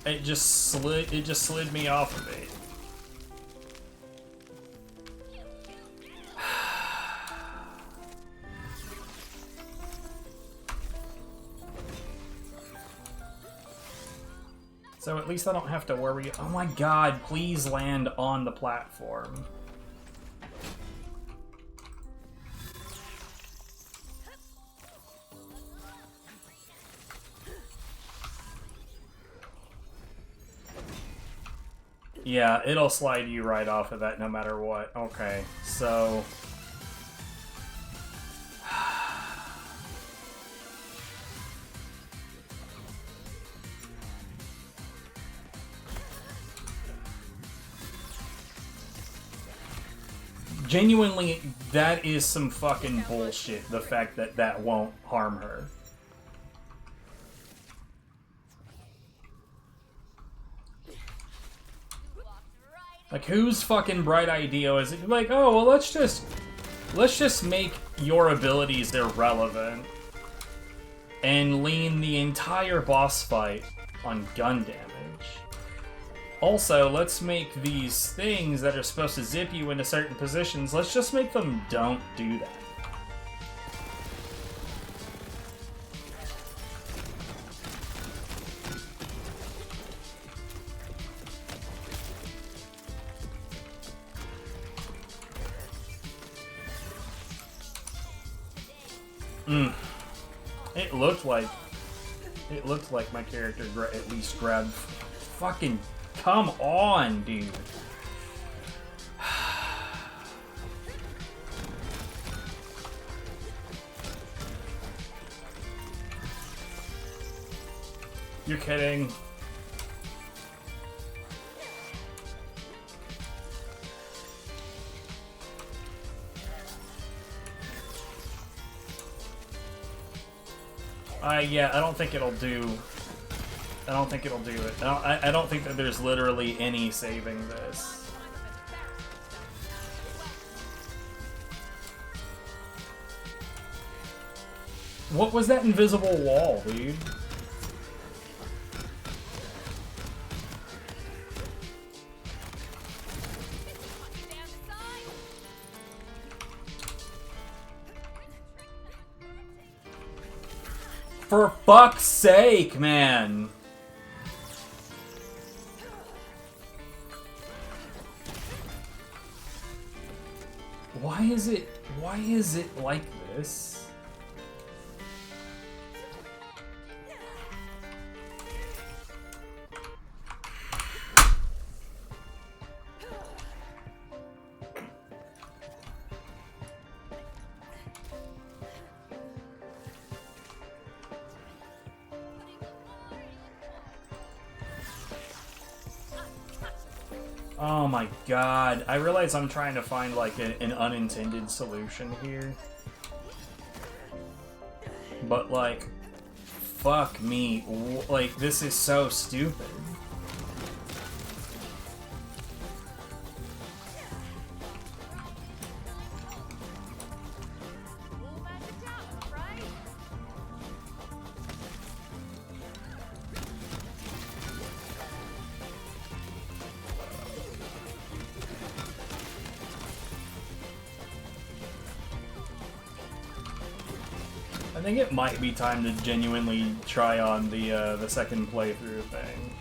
It just slid me off of it. So at least I don't have to worry. Oh my god, please land on the platform. Yeah, it'll slide you right off of that no matter what. Okay, so... Genuinely, that is some fucking bullshit, the fact that that won't harm her. Like, whose fucking bright idea is it? Like, oh, well, let's just make your abilities irrelevant and lean the entire boss fight on gun damage. Also, let's make these things that are supposed to zip you into certain positions, let's just make them don't do that. It looked like my character at least grabbed. Fucking come on, dude. You're kidding. Yeah, I don't think it'll do. I don't think it'll do it. I don't think that there's literally any saving this. What was that invisible wall, dude? For fuck's sake, man! Why is it like this? Oh my god. I realize I'm trying to find like an unintended solution here. But like, fuck me. Like, this is so stupid. I think it might be time to genuinely try on the second playthrough thing.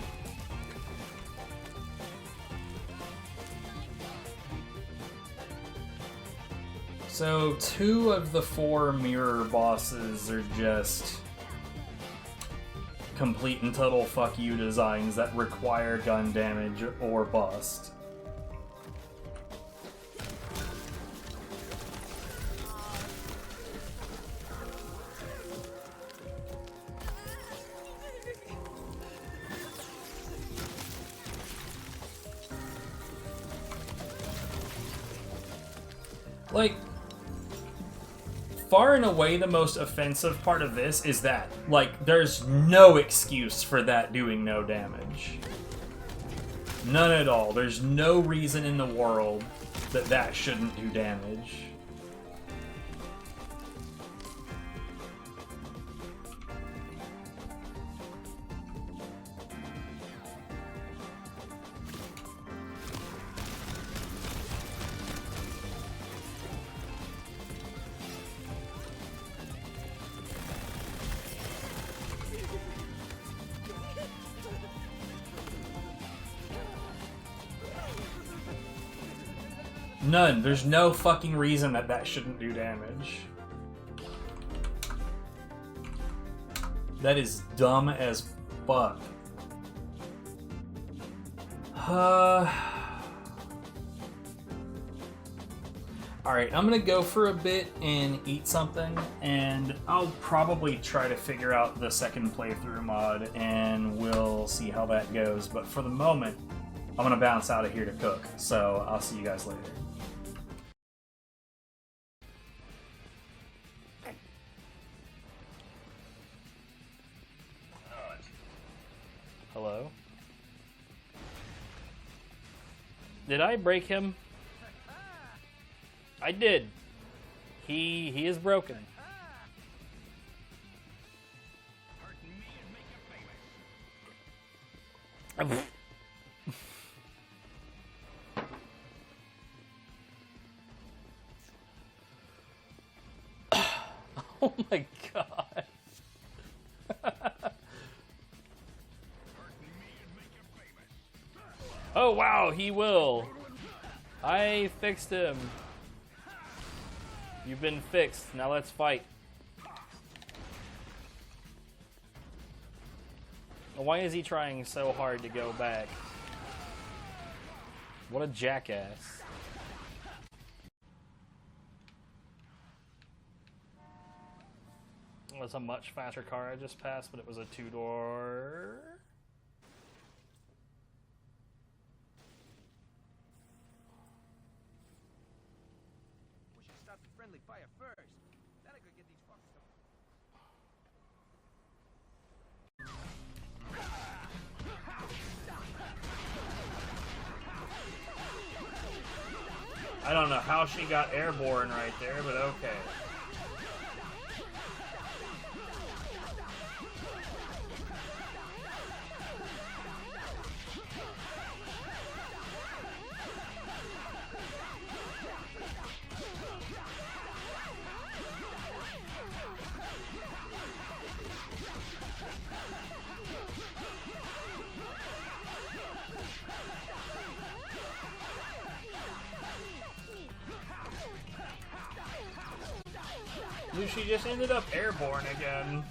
So 2 of the 4 mirror bosses are just complete and total fuck you designs that require gun damage or bust. Like, far and away the most offensive part of this is that, like, there's no excuse for that doing no damage. None at all. There's no reason in the world that that shouldn't do damage. None. There's no fucking reason that that shouldn't do damage. That is dumb as fuck. Alright, I'm gonna go for a bit and eat something, and I'll probably try to figure out the second playthrough mod, and we'll see how that goes. But for the moment, I'm gonna bounce out of here to cook, so I'll see you guys later. Hello? Did I break him? I did. He is broken. Oh my god. Oh wow, he will. I fixed him. You've been fixed. Now let's fight. Why is he trying so hard to go back? What a jackass. It was a much faster car I just passed, but it was a two-door. We should start the friendly fire first. Then I could get these fuckers to... I don't know how she got airborne right there, but okay. Dude, she just ended up airborne again.